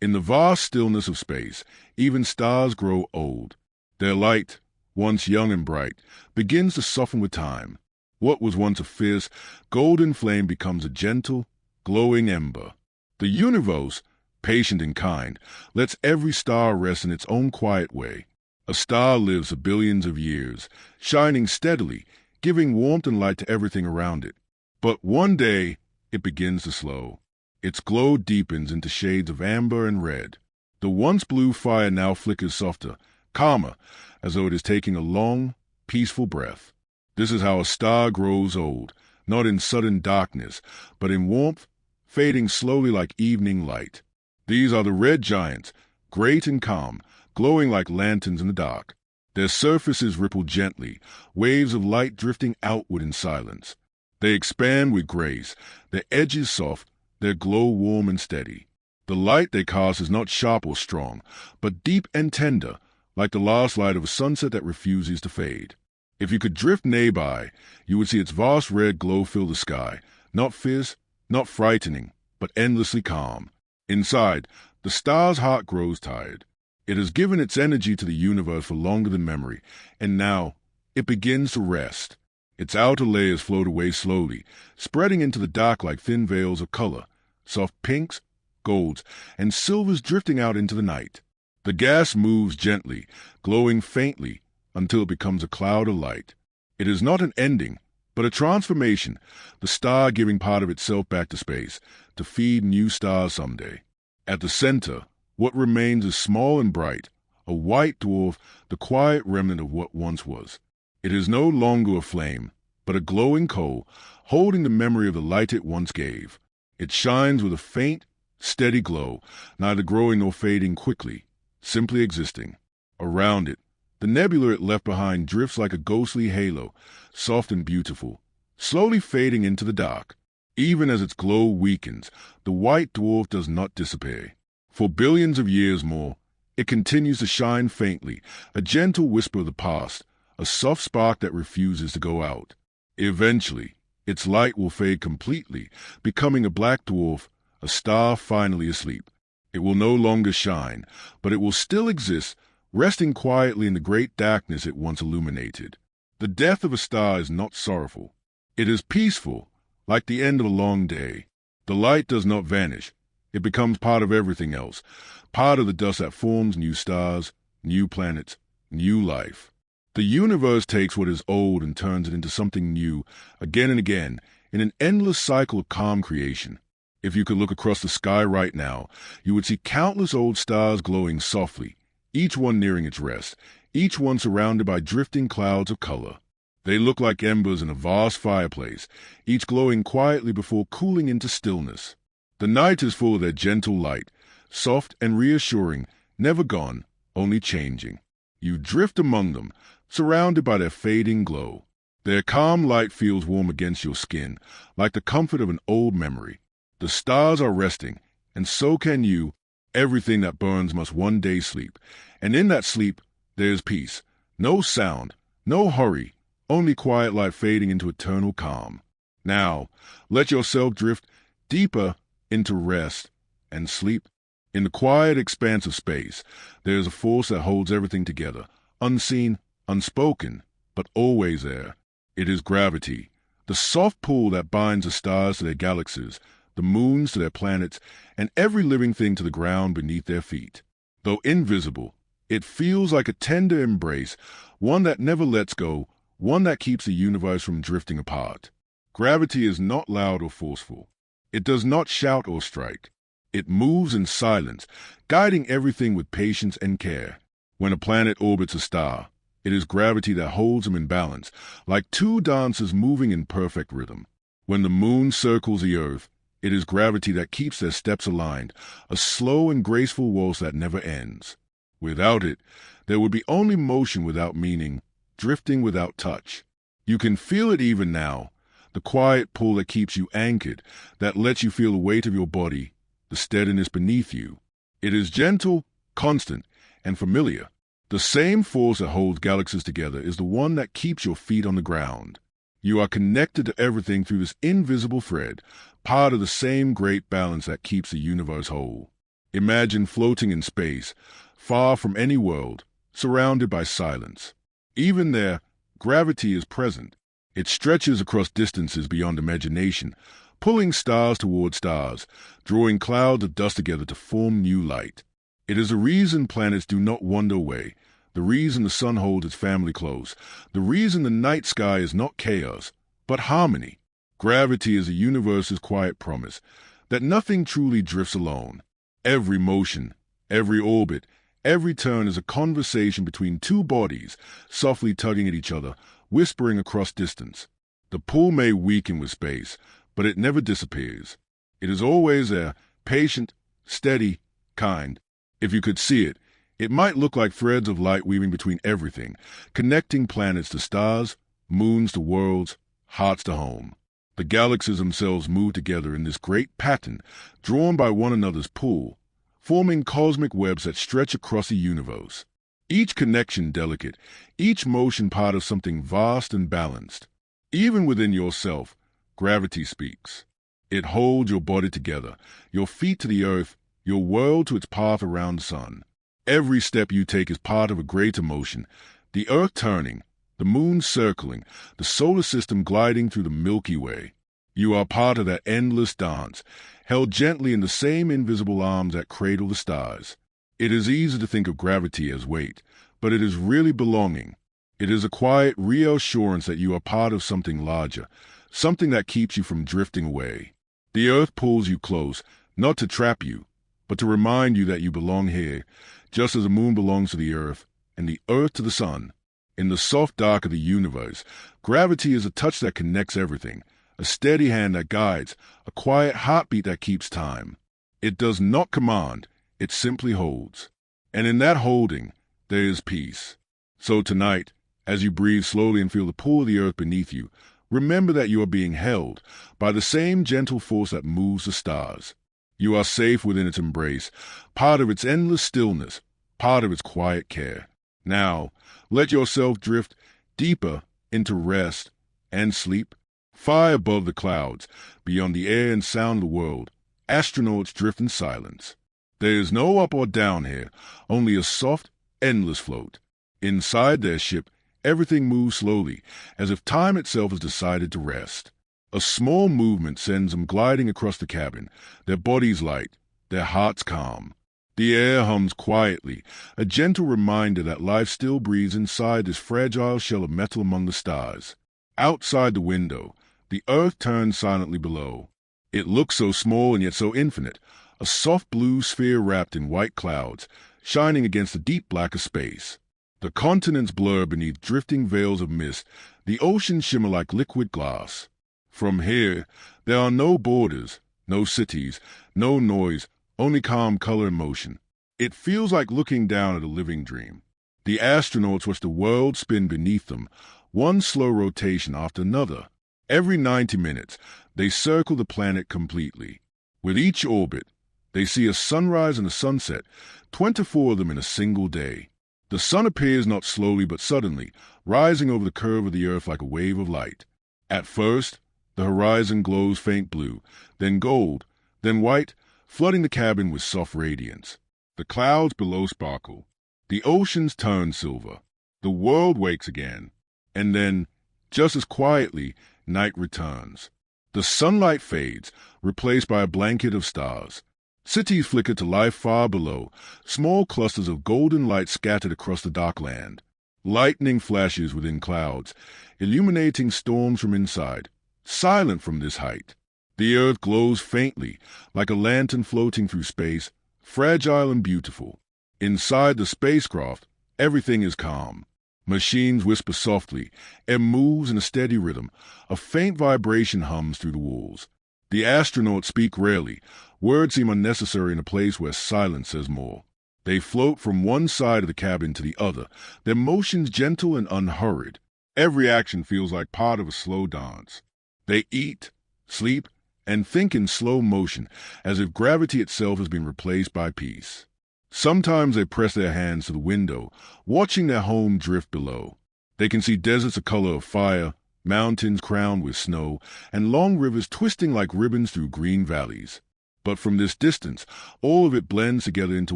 In the vast stillness of space, even stars grow old. Their light, once young and bright, begins to soften with time. What was once a fierce, golden flame becomes a gentle, glowing ember. The universe, patient and kind, lets every star rest in its own quiet way. A star lives for billions of years, shining steadily, giving warmth and light to everything around it. But one day, it begins to slow. Its glow deepens into shades of amber and red. The once blue fire now flickers softer, calmer, as though it is taking a long, peaceful breath. This is how a star grows old, not in sudden darkness, but in warmth, fading slowly like evening light. These are the red giants, great and calm, glowing like lanterns in the dark. Their surfaces ripple gently, waves of light drifting outward in silence. They expand with grace, their edges soft, their glow warm and steady. The light they cast is not sharp or strong, but deep and tender, like the last light of a sunset that refuses to fade. If you could drift nearby, you would see its vast red glow fill the sky, not fierce, not frightening, but endlessly calm. Inside, the star's heart grows tired. It has given its energy to the universe for longer than memory, and now it begins to rest. Its outer layers float away slowly, spreading into the dark like thin veils of color, soft pinks, golds, and silvers drifting out into the night. The gas moves gently, glowing faintly, until it becomes a cloud of light. It is not an ending, but a transformation, the star giving part of itself back to space, to feed new stars someday. At the center, what remains is small and bright, a white dwarf, the quiet remnant of what once was. It is no longer a flame, but a glowing coal, holding the memory of the light it once gave. It shines with a faint, steady glow, neither growing nor fading quickly, simply existing. Around it, the nebula it left behind drifts like a ghostly halo, soft and beautiful, slowly fading into the dark. Even as its glow weakens, the white dwarf does not disappear. For billions of years more, it continues to shine faintly, a gentle whisper of the past, a soft spark that refuses to go out. Eventually, its light will fade completely, becoming a black dwarf, a star finally asleep. It will no longer shine, but it will still exist, resting quietly in the great darkness it once illuminated. The death of a star is not sorrowful. It is peaceful, like the end of a long day. The light does not vanish. It becomes part of everything else, part of the dust that forms new stars, new planets, new life. The universe takes what is old and turns it into something new, again and again, in an endless cycle of calm creation. If you could look across the sky right now, you would see countless old stars glowing softly, each one nearing its rest, each one surrounded by drifting clouds of color. They look like embers in a vast fireplace, each glowing quietly before cooling into stillness. The night is full of their gentle light, soft and reassuring, never gone, only changing. You drift among them, surrounded by their fading glow. Their calm light feels warm against your skin, like the comfort of an old memory. The stars are resting, and so can you. Everything that burns must one day sleep, and in that sleep there is peace. No sound, no hurry, only quiet light fading into eternal calm. Now, let yourself drift deeper into rest and sleep. In the quiet expanse of space, there is a force that holds everything together, unseen, unspoken, but always there. It is gravity, the soft pull that binds the stars to their galaxies, the moons to their planets, and every living thing to the ground beneath their feet. Though invisible, it feels like a tender embrace, one that never lets go, one that keeps the universe from drifting apart. Gravity is not loud or forceful. It does not shout or strike. It moves in silence, guiding everything with patience and care. When a planet orbits a star, it is gravity that holds them in balance, like two dancers moving in perfect rhythm. When the moon circles the earth, It is gravity that keeps their steps aligned, a slow and graceful waltz that never ends. Without it, there would be only motion without meaning, drifting without touch. You can feel it even now, the quiet pull that keeps you anchored, that lets you feel the weight of your body, the steadiness beneath you. It is gentle, constant, and familiar. The same force that holds galaxies together is the one that keeps your feet on the ground. You are connected to everything through this invisible thread, part of the same great balance that keeps the universe whole. Imagine floating in space, far from any world, surrounded by silence. Even there, gravity is present. It stretches across distances beyond imagination, pulling stars toward stars, drawing clouds of dust together to form new light. It is the reason planets do not wander away, the reason the sun holds its family close, the reason the night sky is not chaos, but harmony. Gravity is the universe's quiet promise that nothing truly drifts alone. Every motion, every orbit, every turn is a conversation between two bodies, softly tugging at each other, whispering across distance. The pull may weaken with space, but it never disappears. It is always there, patient, steady, kind. If you could see it, it might look like threads of light weaving between everything, connecting planets to stars, moons to worlds, hearts to home. The galaxies themselves move together in this great pattern, drawn by one another's pull, forming cosmic webs that stretch across the universe. Each connection delicate, each motion part of something vast and balanced. Even within yourself, gravity speaks. It holds your body together, your feet to the earth, your world to its path around the sun. Every step you take is part of a greater motion, the earth turning, the moon circling, the solar system gliding through the Milky Way. You are part of that endless dance, held gently in the same invisible arms that cradle the stars. It is easy to think of gravity as weight, but it is really belonging. It is a quiet reassurance that you are part of something larger, something that keeps you from drifting away. The earth pulls you close, not to trap you, but to remind you that you belong here, just as the moon belongs to the earth, and the earth to the sun. In the soft dark of the universe, gravity is a touch that connects everything, a steady hand that guides, a quiet heartbeat that keeps time. It does not command, it simply holds. And in that holding, there is peace. So tonight, as you breathe slowly and feel the pull of the earth beneath you, remember that you are being held by the same gentle force that moves the stars. You are safe within its embrace, part of its endless stillness, part of its quiet care. Now, let yourself drift deeper into rest and sleep. Far above the clouds, beyond the air and sound of the world, astronauts drift in silence. There is no up or down here, only a soft, endless float. Inside their ship, everything moves slowly, as if time itself has decided to rest. A small movement sends them gliding across the cabin, their bodies light, their hearts calm. The air hums quietly, a gentle reminder that life still breathes inside this fragile shell of metal among the stars. Outside the window, the earth turns silently below. It looks so small and yet so infinite, a soft blue sphere wrapped in white clouds, shining against the deep black of space. The continents blur beneath drifting veils of mist, the oceans shimmer like liquid glass. From here, there are no borders, no cities, no noise, only calm color and motion. It feels like looking down at a living dream. The astronauts watch the world spin beneath them, one slow rotation after another. Every 90 minutes, they circle the planet completely. With each orbit, they see a sunrise and a sunset, 24 of them in a single day. The sun appears not slowly but suddenly, rising over the curve of the earth like a wave of light. At first, the horizon glows faint blue, then gold, then white, flooding the cabin with soft radiance. The clouds below sparkle. The oceans turn silver. The world wakes again. And then, just as quietly, night returns. The sunlight fades, replaced by a blanket of stars. Cities flicker to life far below, small clusters of golden light scattered across the dark land. Lightning flashes within clouds, illuminating storms from inside. Silent from this height. The earth glows faintly, like a lantern floating through space, fragile and beautiful. Inside the spacecraft, everything is calm. Machines whisper softly, air moves in a steady rhythm, a faint vibration hums through the walls. The astronauts speak rarely. Words seem unnecessary in a place where silence says more. They float from one side of the cabin to the other, their motions gentle and unhurried. Every action feels like part of a slow dance. They eat, sleep, and think in slow motion, as if gravity itself has been replaced by peace. Sometimes they press their hands to the window, watching their home drift below. They can see deserts the color of fire, mountains crowned with snow, and long rivers twisting like ribbons through green valleys. But from this distance, all of it blends together into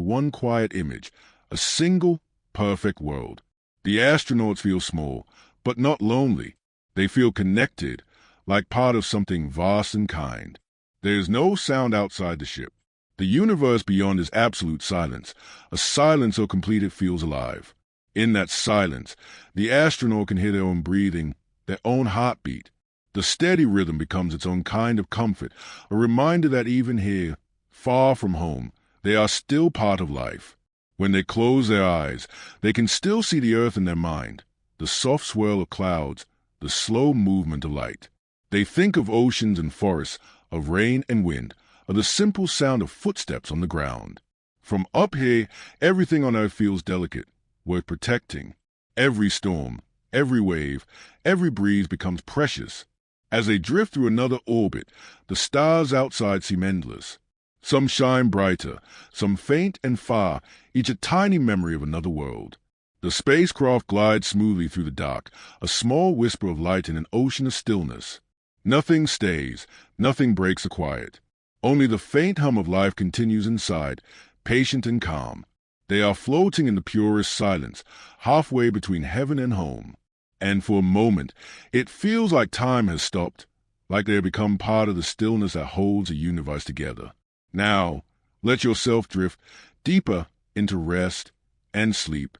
one quiet image, a single, perfect world. The astronauts feel small, but not lonely. They feel connected, like part of something vast and kind. There is no sound outside the ship. The universe beyond is absolute silence, a silence so complete it feels alive. In that silence, the astronaut can hear their own breathing, their own heartbeat. The steady rhythm becomes its own kind of comfort, a reminder that even here, far from home, they are still part of life. When they close their eyes, they can still see the earth in their mind, the soft swirl of clouds, the slow movement of light. They think of oceans and forests, of rain and wind, of the simple sound of footsteps on the ground. From up here, everything on earth feels delicate, worth protecting. Every storm, every wave, every breeze becomes precious. As they drift through another orbit, the stars outside seem endless. Some shine brighter, some faint and far, each a tiny memory of another world. The spacecraft glides smoothly through the dark, a small whisper of light in an ocean of stillness. Nothing stays, nothing breaks the quiet. Only the faint hum of life continues inside, patient and calm. They are floating in the purest silence, halfway between heaven and home. And for a moment, it feels like time has stopped, like they have become part of the stillness that holds the universe together. Now, let yourself drift deeper into rest and sleep.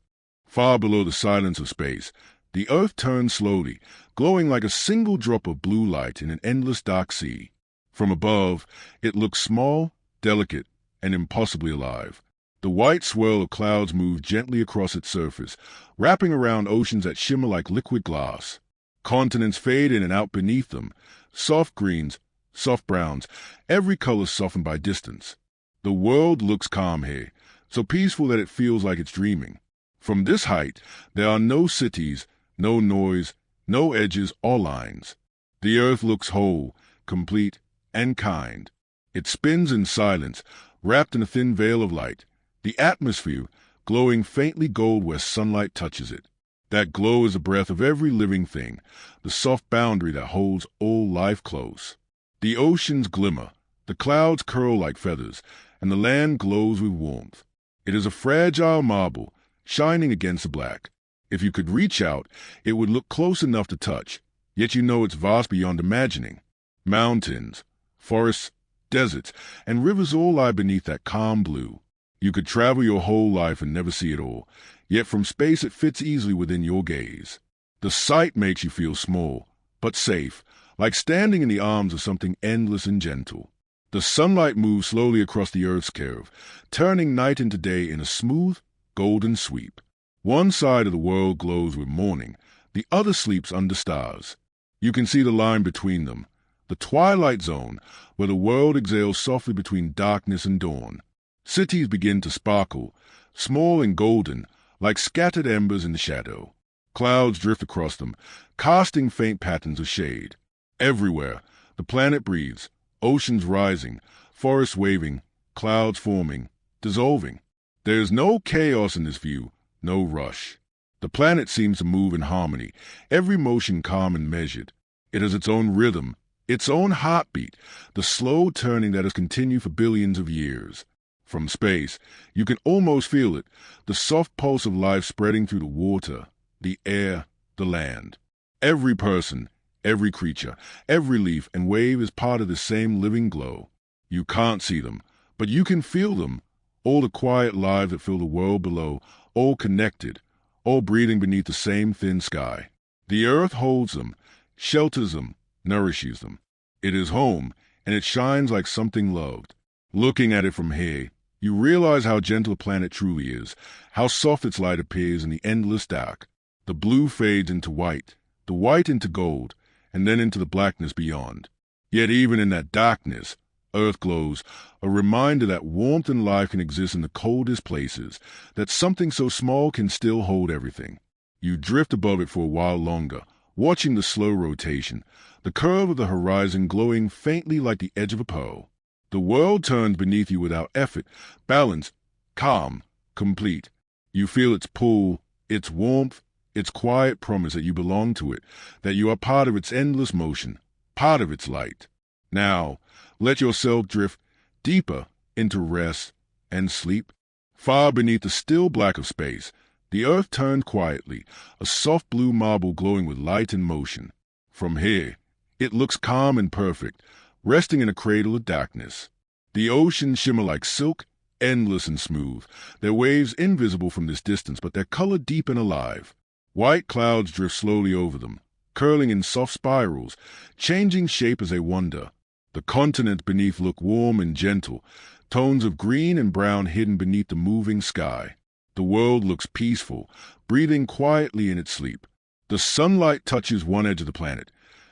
Far below the silence of space, the earth turns slowly, glowing like a single drop of blue light in an endless dark sea. From above, it looks small, delicate, and impossibly alive. The white swirl of clouds moves gently across its surface, wrapping around oceans that shimmer like liquid glass. Continents fade in and out beneath them, soft greens, soft browns, every color softened by distance. The world looks calm here, so peaceful that it feels like it's dreaming. From this height, there are no cities, no noise, no edges or lines. The earth looks whole, complete, and kind. It spins in silence, wrapped in a thin veil of light, the atmosphere glowing faintly gold where sunlight touches it. That glow is the breath of every living thing, the soft boundary that holds all life close. The oceans glimmer, the clouds curl like feathers, and the land glows with warmth. It is a fragile marble, shining against the black. If you could reach out, it would look close enough to touch, yet you know it's vast beyond imagining. Mountains, forests, deserts, and rivers all lie beneath that calm blue. You could travel your whole life and never see it all, yet from space it fits easily within your gaze. The sight makes you feel small, but safe, like standing in the arms of something endless and gentle. The sunlight moves slowly across the earth's curve, turning night into day in a smooth, golden sweep. One side of the world glows with morning, the other sleeps under stars. You can see the line between them, the twilight zone, where the world exhales softly between darkness and dawn. Cities begin to sparkle, small and golden, like scattered embers in the shadow. Clouds drift across them, casting faint patterns of shade. Everywhere, the planet breathes, oceans rising, forests waving, clouds forming, dissolving. There is no chaos in this view, no rush. The planet seems to move in harmony, every motion calm and measured. It has its own rhythm, its own heartbeat, the slow turning that has continued for billions of years. From space, you can almost feel it, the soft pulse of life spreading through the water, the air, the land. Every person, every creature, every leaf and wave is part of the same living glow. You can't see them, but you can feel them, all the quiet lives that fill the world below, all connected, all breathing beneath the same thin sky. The earth holds them, shelters them, nourishes them. It is home, and it shines like something loved. Looking at it from here, you realize how gentle the planet truly is, how soft its light appears in the endless dark. The blue fades into white, the white into gold, and then into the blackness beyond. Yet even in that darkness, Earth glows, a reminder that warmth and life can exist in the coldest places, that something so small can still hold everything. You drift above it for a while longer, watching the slow rotation, the curve of the horizon glowing faintly like the edge of a pearl. The world turns beneath you without effort, balanced, calm, complete. You feel its pull, its warmth, its quiet promise that you belong to it, that you are part of its endless motion, part of its light. Now, let yourself drift deeper into rest and sleep. Far beneath the still black of space, the earth turned quietly, a soft blue marble glowing with light and motion. From here, it looks calm and perfect, resting in a cradle of darkness. The oceans shimmer like silk, endless and smooth, their waves invisible from this distance, but their color deep and alive. White clouds drift slowly over them, curling in soft spirals, changing shape as they wander. The continents beneath look warm and gentle, tones of green and brown hidden beneath the moving sky. The world looks peaceful, breathing quietly in its sleep. The sunlight touches one edge of the planet,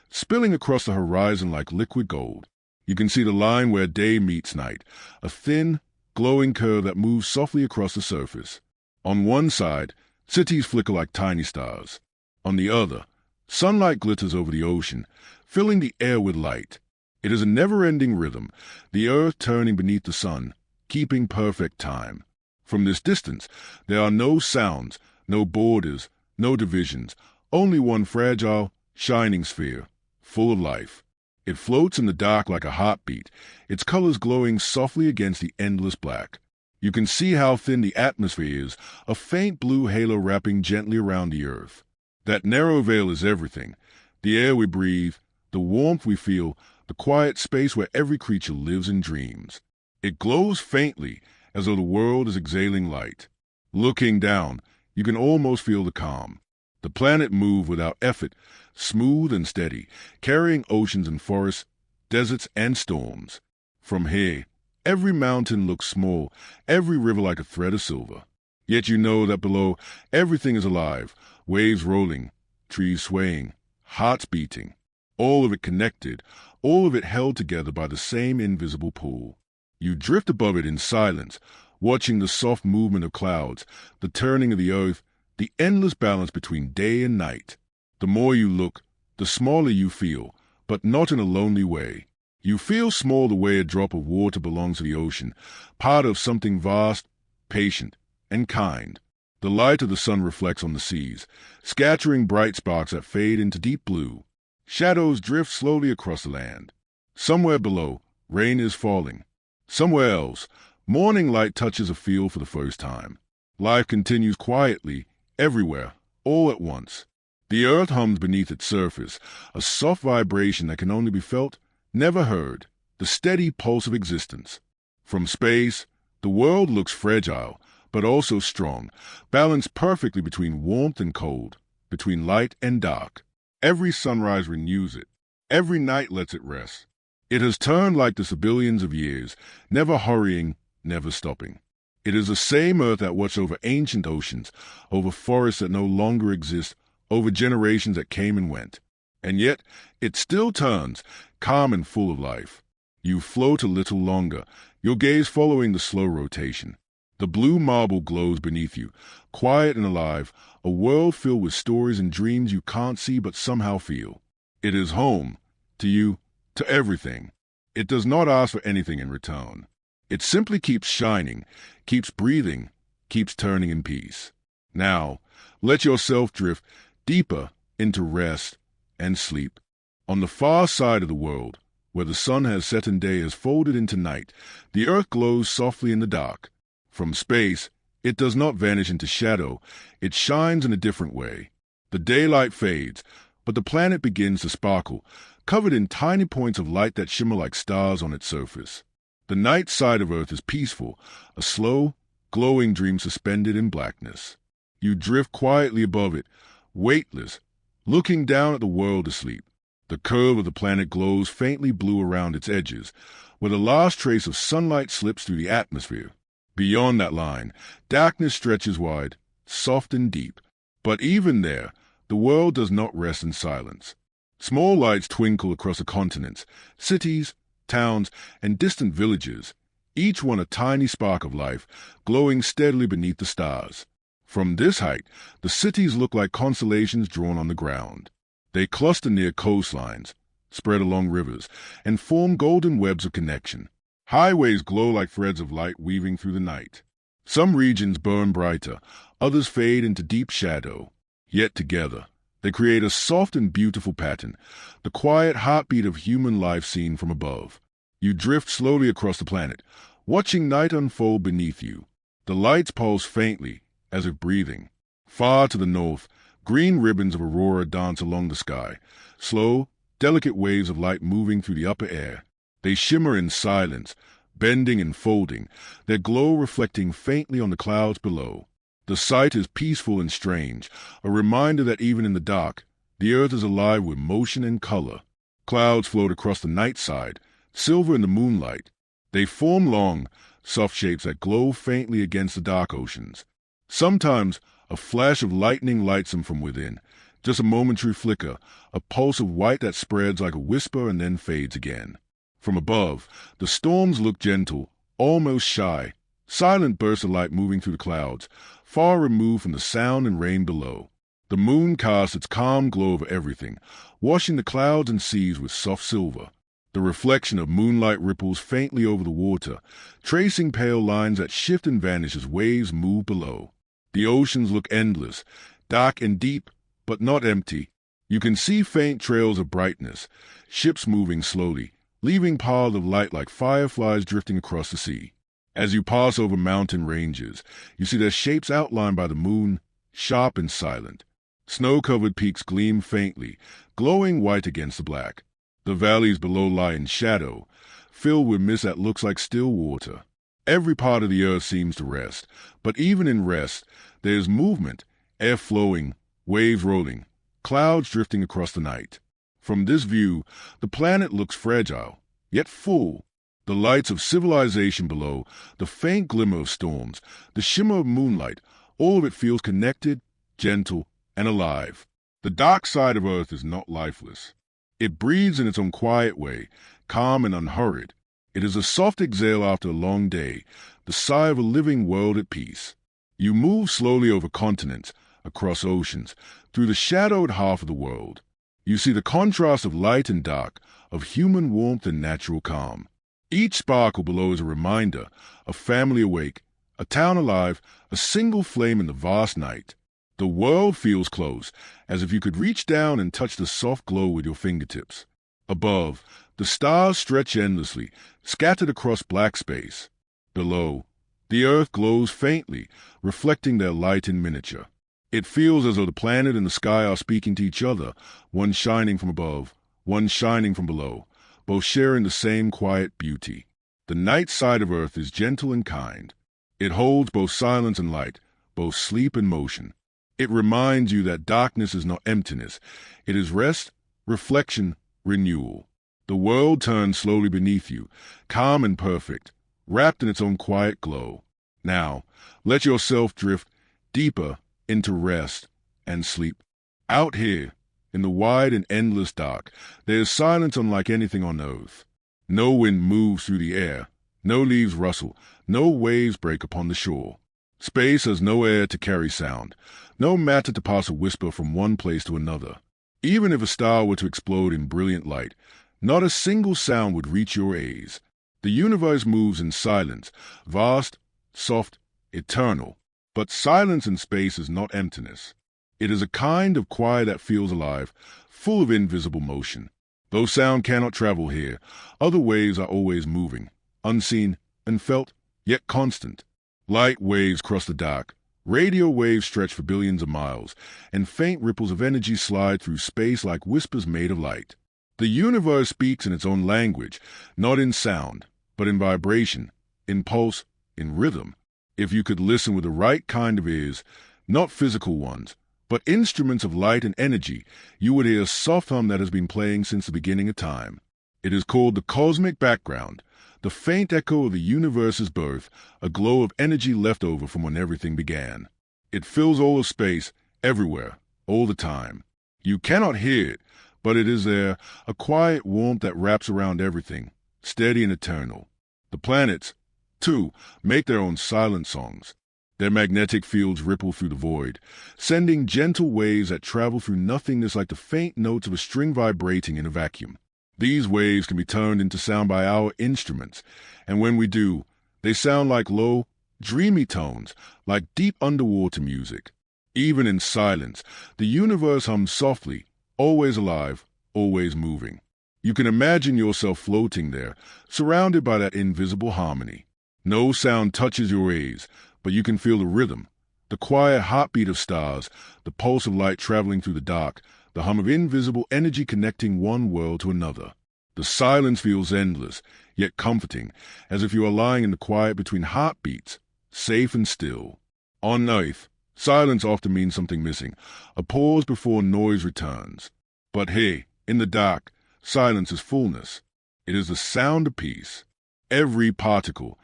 spilling across the horizon like liquid gold. You can see the line where day meets night, a thin, glowing curve that moves softly across the surface. On one side, cities flicker like tiny stars. On the other, sunlight glitters over the ocean, filling the air with light. It is a never-ending rhythm, the earth turning beneath the sun, keeping perfect time. From this distance, there are no sounds, no borders, no divisions, only one fragile, shining sphere, full of life. It floats in the dark like a heartbeat, its colors glowing softly against the endless black. You can see how thin the atmosphere is, a faint blue halo wrapping gently around the earth. That narrow veil is everything, the air we breathe, the warmth we feel, the quiet space where every creature lives and dreams. It glows faintly, as though the world is exhaling light. Looking down, you can almost feel the calm. The planet moves without effort, smooth and steady, carrying oceans and forests, deserts and storms. From here, every mountain looks small, every river like a thread of silver. Yet you know that below, everything is alive, waves rolling, trees swaying, hearts beating. All of it connected, all of it held together by the same invisible pull. You drift above it in silence, watching the soft movement of clouds, the turning of the earth, the endless balance between day and night. The more you look, the smaller you feel, but not in a lonely way. You feel small the way a drop of water belongs to the ocean, part of something vast, patient, and kind. The light of the sun reflects on the seas, scattering bright sparks that fade into deep blue. Shadows drift slowly across the land. Somewhere below, rain is falling. Somewhere else, morning light touches a field for the first time. Life continues quietly, everywhere, all at once. The earth hums beneath its surface, a soft vibration that can only be felt, never heard, the steady pulse of existence. From space, the world looks fragile, but also strong, balanced perfectly between warmth and cold, between light and dark. Every sunrise renews it. Every night lets it rest. It has turned like this for billions of years, never hurrying, never stopping. It is the same earth that watched over ancient oceans, over forests that no longer exist, over generations that came and went. And yet, it still turns, calm and full of life. You float a little longer, your gaze following the slow rotation. The blue marble glows beneath you, quiet and alive, a world filled with stories and dreams you can't see but somehow feel. It is home, to you, to everything. It does not ask for anything in return. It simply keeps shining, keeps breathing, keeps turning in peace. Now, let yourself drift deeper into rest and sleep. On the far side of the world, where the sun has set and day has folded into night, the earth glows softly in the dark. From space, it does not vanish into shadow, it shines in a different way. The daylight fades, but the planet begins to sparkle, covered in tiny points of light that shimmer like stars on its surface. The night side of Earth is peaceful, a slow, glowing dream suspended in blackness. You drift quietly above it, weightless, looking down at the world asleep. The curve of the planet glows faintly blue around its edges, where the last trace of sunlight slips through the atmosphere. Beyond that line, darkness stretches wide, soft and deep. But even there, the world does not rest in silence. Small lights twinkle across the continents, cities, towns, and distant villages, each one a tiny spark of life, glowing steadily beneath the stars. From this height, the cities look like constellations drawn on the ground. They cluster near coastlines, spread along rivers, and form golden webs of connection. Highways glow like threads of light weaving through the night. Some regions burn brighter, others fade into deep shadow. Yet together, they create a soft and beautiful pattern, the quiet heartbeat of human life seen from above. You drift slowly across the planet, watching night unfold beneath you. The lights pulse faintly, as if breathing. Far to the north, green ribbons of aurora dance along the sky, slow, delicate waves of light moving through the upper air. They shimmer in silence, bending and folding, their glow reflecting faintly on the clouds below. The sight is peaceful and strange, a reminder that even in the dark, the earth is alive with motion and color. Clouds float across the night side, silver in the moonlight. They form long, soft shapes that glow faintly against the dark oceans. Sometimes a flash of lightning lights them from within, just a momentary flicker, a pulse of white that spreads like a whisper and then fades again. From above, the storms look gentle, almost shy, silent bursts of light moving through the clouds, far removed from the sound and rain below. The moon casts its calm glow over everything, washing the clouds and seas with soft silver. The reflection of moonlight ripples faintly over the water, tracing pale lines that shift and vanish as waves move below. The oceans look endless, dark and deep, but not empty. You can see faint trails of brightness, ships moving slowly, leaving paths of light like fireflies drifting across the sea. As you pass over mountain ranges, you see their shapes outlined by the moon, sharp and silent. Snow-covered peaks gleam faintly, glowing white against the black. The valleys below lie in shadow, filled with mist that looks like still water. Every part of the earth seems to rest, but even in rest, there is movement, air flowing, waves rolling, clouds drifting across the night. From this view, the planet looks fragile, yet full. The lights of civilization below, the faint glimmer of storms, the shimmer of moonlight, all of it feels connected, gentle, and alive. The dark side of Earth is not lifeless. It breathes in its own quiet way, calm and unhurried. It is a soft exhale after a long day, the sigh of a living world at peace. You move slowly over continents, across oceans, through the shadowed half of the world. You see the contrast of light and dark, of human warmth and natural calm. Each sparkle below is a reminder, a family awake, a town alive, a single flame in the vast night. The world feels close, as if you could reach down and touch the soft glow with your fingertips. Above, the stars stretch endlessly, scattered across black space. Below, the earth glows faintly, reflecting their light in miniature. It feels as though the planet and the sky are speaking to each other, one shining from above, one shining from below, both sharing the same quiet beauty. The night side of Earth is gentle and kind. It holds both silence and light, both sleep and motion. It reminds you that darkness is not emptiness. It is rest, reflection, renewal. The world turns slowly beneath you, calm and perfect, wrapped in its own quiet glow. Now, let yourself drift deeper into rest and sleep. Out here, in the wide and endless dark, there is silence unlike anything on earth. No wind moves through the air, no leaves rustle, no waves break upon the shore. Space has no air to carry sound, no matter to pass a whisper from one place to another. Even if a star were to explode in brilliant light, not a single sound would reach your ears. The universe moves in silence, vast, soft, eternal. But silence in space is not emptiness. It is a kind of quiet that feels alive, full of invisible motion. Though sound cannot travel here, other waves are always moving, unseen and felt, yet constant. Light waves cross the dark, radio waves stretch for billions of miles, and faint ripples of energy slide through space like whispers made of light. The universe speaks in its own language, not in sound, but in vibration, in pulse, in rhythm. If you could listen with the right kind of ears, not physical ones, but instruments of light and energy, you would hear a soft hum that has been playing since the beginning of time. It is called the cosmic background, the faint echo of the universe's birth, a glow of energy left over from when everything began. It fills all of space, everywhere, all the time. You cannot hear it, But it is there, a quiet warmth that wraps around everything, steady and eternal. The planets, too, make their own silent songs. Their magnetic fields ripple through the void, sending gentle waves that travel through nothingness like the faint notes of a string vibrating in a vacuum. These waves can be turned into sound by our instruments, and when we do, they sound like low, dreamy tones, like deep underwater music. Even in silence, the universe hums softly, always alive, always moving. You can imagine yourself floating there, surrounded by that invisible harmony. No sound touches your ears, but you can feel the rhythm, the quiet heartbeat of stars, the pulse of light traveling through the dark, the hum of invisible energy connecting one world to another. The silence feels endless, yet comforting, as if you are lying in the quiet between heartbeats, safe and still. On Earth, silence often means something missing, a pause before noise returns. But here, in the dark, silence is fullness. It is the sound of peace. Every particle,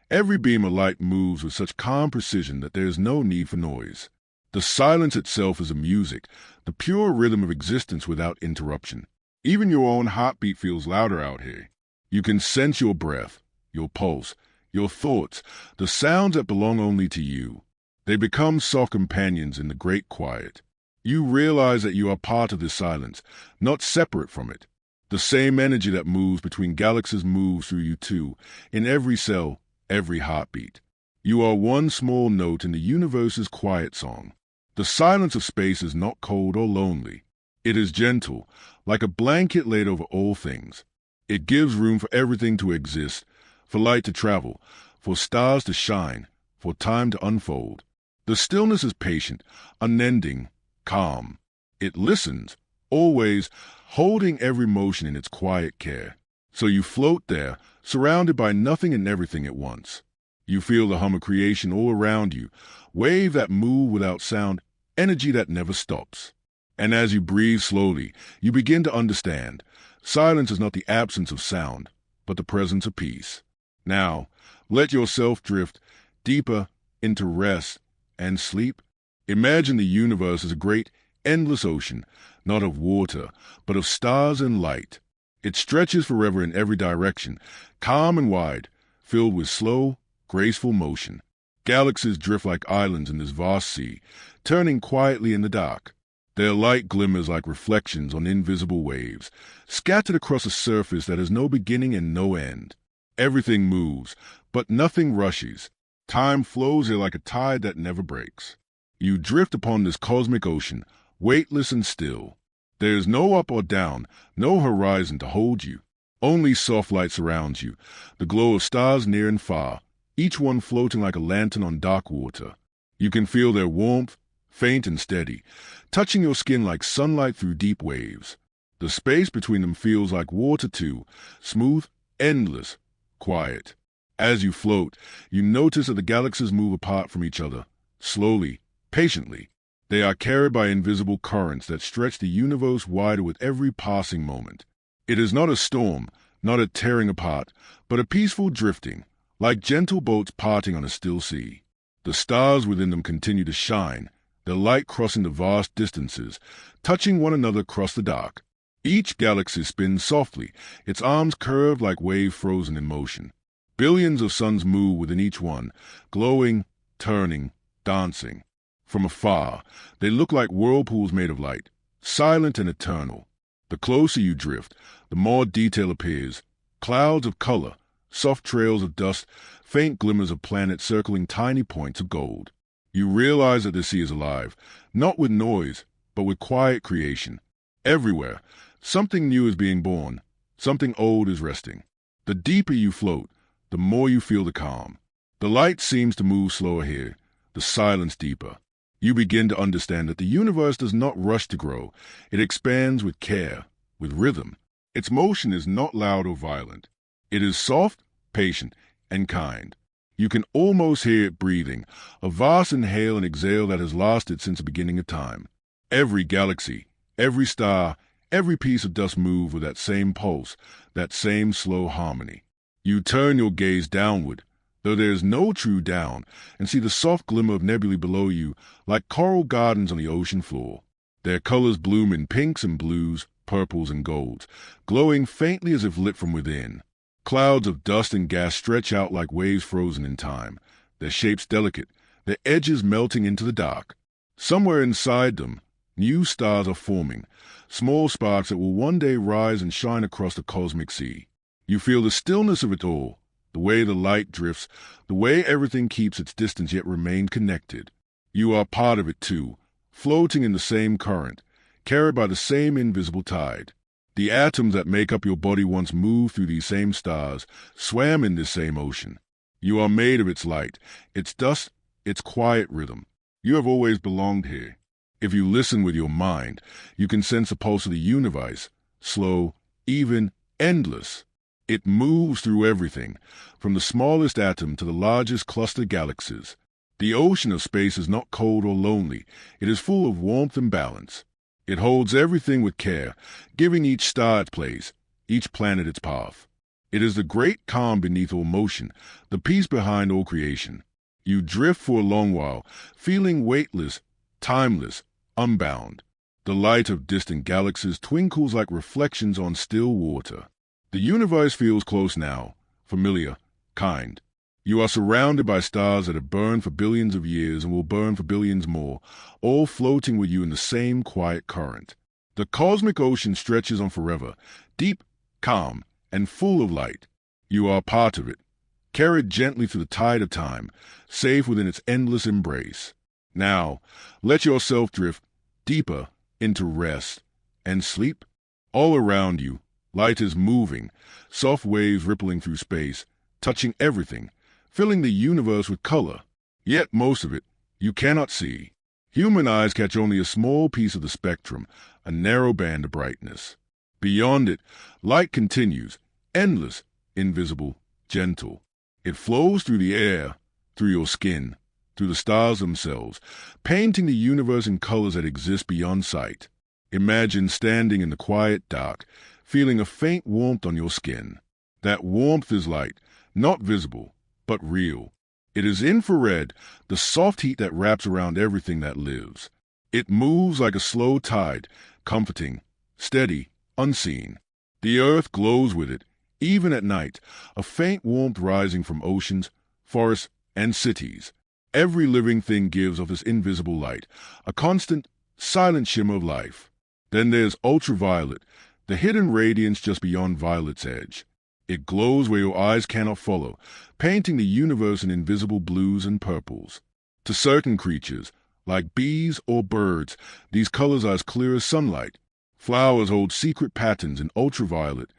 every beam of light moves with such calm precision that there is no need for noise. The silence itself is a music, the pure rhythm of existence without interruption. Even your own heartbeat feels louder out here. You can sense your breath, your pulse, your thoughts, the sounds that belong only to you. They become soft companions in the great quiet. You realize that you are part of this silence, not separate from it. The same energy that moves between galaxies moves through you too, in every cell, every heartbeat. You are one small note in the universe's quiet song. The silence of space is not cold or lonely. It is gentle, like a blanket laid over all things. It gives room for everything to exist, for light to travel, for stars to shine, for time to unfold. The stillness is patient, unending, calm. It listens, always, holding every motion in its quiet care. So you float there, surrounded by nothing and everything at once. You feel the hum of creation all around you, waves that move without sound, energy that never stops. And as you breathe slowly, you begin to understand. Silence is not the absence of sound, but the presence of peace. Now, let yourself drift deeper into rest and sleep. Imagine the universe as a great, endless ocean, not of water, but of stars and light. It stretches forever in every direction, calm and wide, filled with slow, graceful motion. Galaxies drift like islands in this vast sea, turning quietly in the dark. Their light glimmers like reflections on invisible waves, scattered across a surface that has no beginning and no end. Everything moves, but nothing rushes. Time flows here like a tide that never breaks. You drift upon this cosmic ocean, weightless and still. There is no up or down, no horizon to hold you. Only soft light surrounds you, the glow of stars near and far, each one floating like a lantern on dark water. You can feel their warmth, faint and steady, touching your skin like sunlight through deep waves. The space between them feels like water too, smooth, endless, quiet. As you float, you notice that the galaxies move apart from each other, slowly, patiently. They are carried by invisible currents that stretch the universe wider with every passing moment. It is not a storm, not a tearing apart, but a peaceful drifting, like gentle boats parting on a still sea. The stars within them continue to shine, their light crossing the vast distances, touching one another across the dark. Each galaxy spins softly, its arms curved like waves frozen in motion. Billions of suns move within each one, glowing, turning, dancing. From afar, they look like whirlpools made of light, silent and eternal. The closer you drift, the more detail appears. Clouds of color, soft trails of dust, faint glimmers of planets circling tiny points of gold. You realize that the sea is alive, not with noise, but with quiet creation. Everywhere, something new is being born, something old is resting. The deeper you float, the more you feel the calm. The light seems to move slower here, the silence deeper. You begin to understand that the universe does not rush to grow. It expands with care, with rhythm. Its motion is not loud or violent. It is soft, patient, and kind. You can almost hear it breathing, a vast inhale and exhale that has lasted since the beginning of time. Every galaxy, every star, every piece of dust move with that same pulse, that same slow harmony. You turn your gaze downward, though there is no true down, and see the soft glimmer of nebulae below you like coral gardens on the ocean floor. Their colors bloom in pinks and blues, purples, and golds, glowing faintly as if lit from within. Clouds of dust and gas stretch out like waves frozen in time, their shapes delicate, their edges melting into the dark. Somewhere inside them, new stars are forming, small sparks that will one day rise and shine across the cosmic sea. You feel the stillness of it all, the way the light drifts, the way everything keeps its distance yet remain connected. You are part of it too, floating in the same current, carried by the same invisible tide. The atoms that make up your body once moved through these same stars, swam in this same ocean. You are made of its light, its dust, its quiet rhythm. You have always belonged here. If you listen with your mind, you can sense the pulse of the universe, slow, even, endless. It moves through everything, from the smallest atom to the largest clustered galaxies. The ocean of space is not cold or lonely. It is full of warmth and balance. It holds everything with care, giving each star its place, each planet its path. It is the great calm beneath all motion, the peace behind all creation. You drift for a long while, feeling weightless, timeless, unbound. The light of distant galaxies twinkles like reflections on still water. The universe feels close now, familiar, kind. You are surrounded by stars that have burned for billions of years and will burn for billions more, all floating with you in the same quiet current. The cosmic ocean stretches on forever, deep, calm, and full of light. You are part of it, carried gently through the tide of time, safe within its endless embrace. Now, let yourself drift deeper into rest and sleep. All around you, light is moving, soft waves rippling through space, touching everything, filling the universe with color. Yet most of it you cannot see. Human eyes catch only a small piece of the spectrum, a narrow band of brightness. Beyond it, light continues, endless, invisible, gentle. It flows through the air, through your skin, through the stars themselves, painting the universe in colors that exist beyond sight. Imagine standing in the quiet dark, feeling a faint warmth on your skin. That warmth is light, not visible, but real. It is infrared, the soft heat that wraps around everything that lives. It moves like a slow tide, comforting, steady, unseen. The earth glows with it, even at night, a faint warmth rising from oceans, forests, and cities. Every living thing gives of this invisible light, a constant, silent shimmer of life. Then there's ultraviolet, the hidden radiance just beyond violet's edge. It glows where your eyes cannot follow, painting the universe in invisible blues and purples. To certain creatures, like bees or birds, these colors are as clear as sunlight. Flowers hold secret patterns in ultraviolet,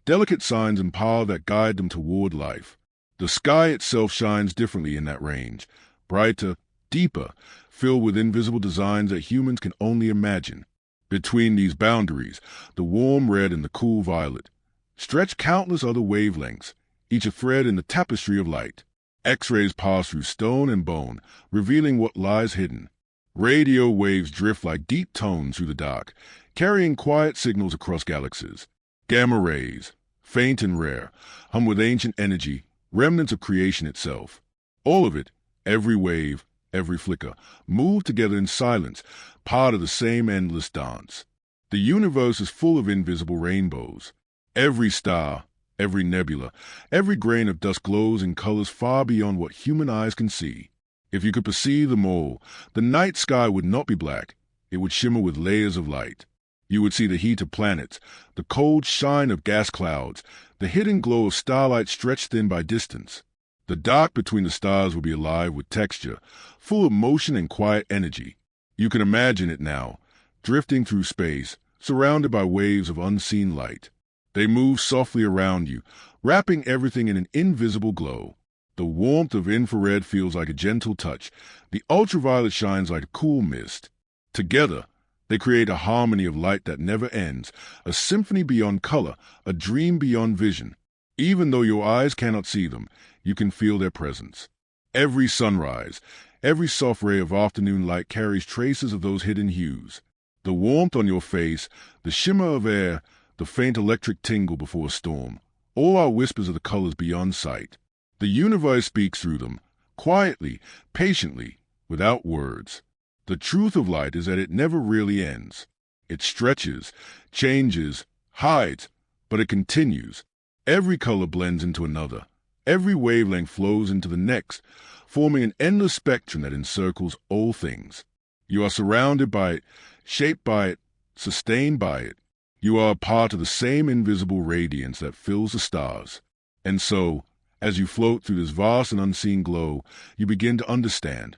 delicate signs and power that guide them toward life. The sky itself shines differently in that range, brighter, deeper, filled with invisible designs that humans can only imagine. Between these boundaries, the warm red and the cool violet, stretch countless other wavelengths, each a thread in the tapestry of light. X-rays pass through stone and bone, revealing what lies hidden. Radio waves drift like deep tones through the dark, carrying quiet signals across galaxies. Gamma rays, faint and rare, hum with ancient energy, remnants of creation itself. All of it, every wave, every flicker, move together in silence, part of the same endless dance. The universe is full of invisible rainbows. Every star, every nebula, every grain of dust glows in colors far beyond what human eyes can see. If you could perceive them all, the night sky would not be black. It would shimmer with layers of light. You would see the heat of planets, the cold shine of gas clouds, the hidden glow of starlight stretched thin by distance. The dark between the stars would be alive with texture, full of motion and quiet energy. You can imagine it now, drifting through space, surrounded by waves of unseen light. They move softly around you, wrapping everything in an invisible glow. The warmth of infrared feels like a gentle touch. The ultraviolet shines like a cool mist. Together, they create a harmony of light that never ends, a symphony beyond color, a dream beyond vision. Even though your eyes cannot see them, you can feel their presence. Every sunrise, every soft ray of afternoon light carries traces of those hidden hues. The warmth on your face, the shimmer of air, the faint electric tingle before a storm, all are whispers of the colors beyond sight. The universe speaks through them, quietly, patiently, without words. The truth of light is that it never really ends. It stretches, changes, hides, but it continues. Every color blends into another. Every wavelength flows into the next, forming an endless spectrum that encircles all things. You are surrounded by it, shaped by it, sustained by it. You are a part of the same invisible radiance that fills the stars. And so, as you float through this vast and unseen glow, you begin to understand.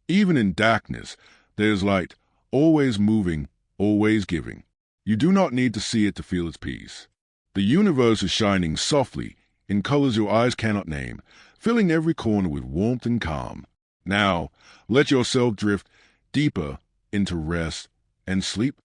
Even in darkness, there is light, always moving, always giving. You do not need to see it to feel its peace. The universe is shining softly, in colors your eyes cannot name, filling every corner with warmth and calm. Now, let yourself drift deeper into rest and sleep.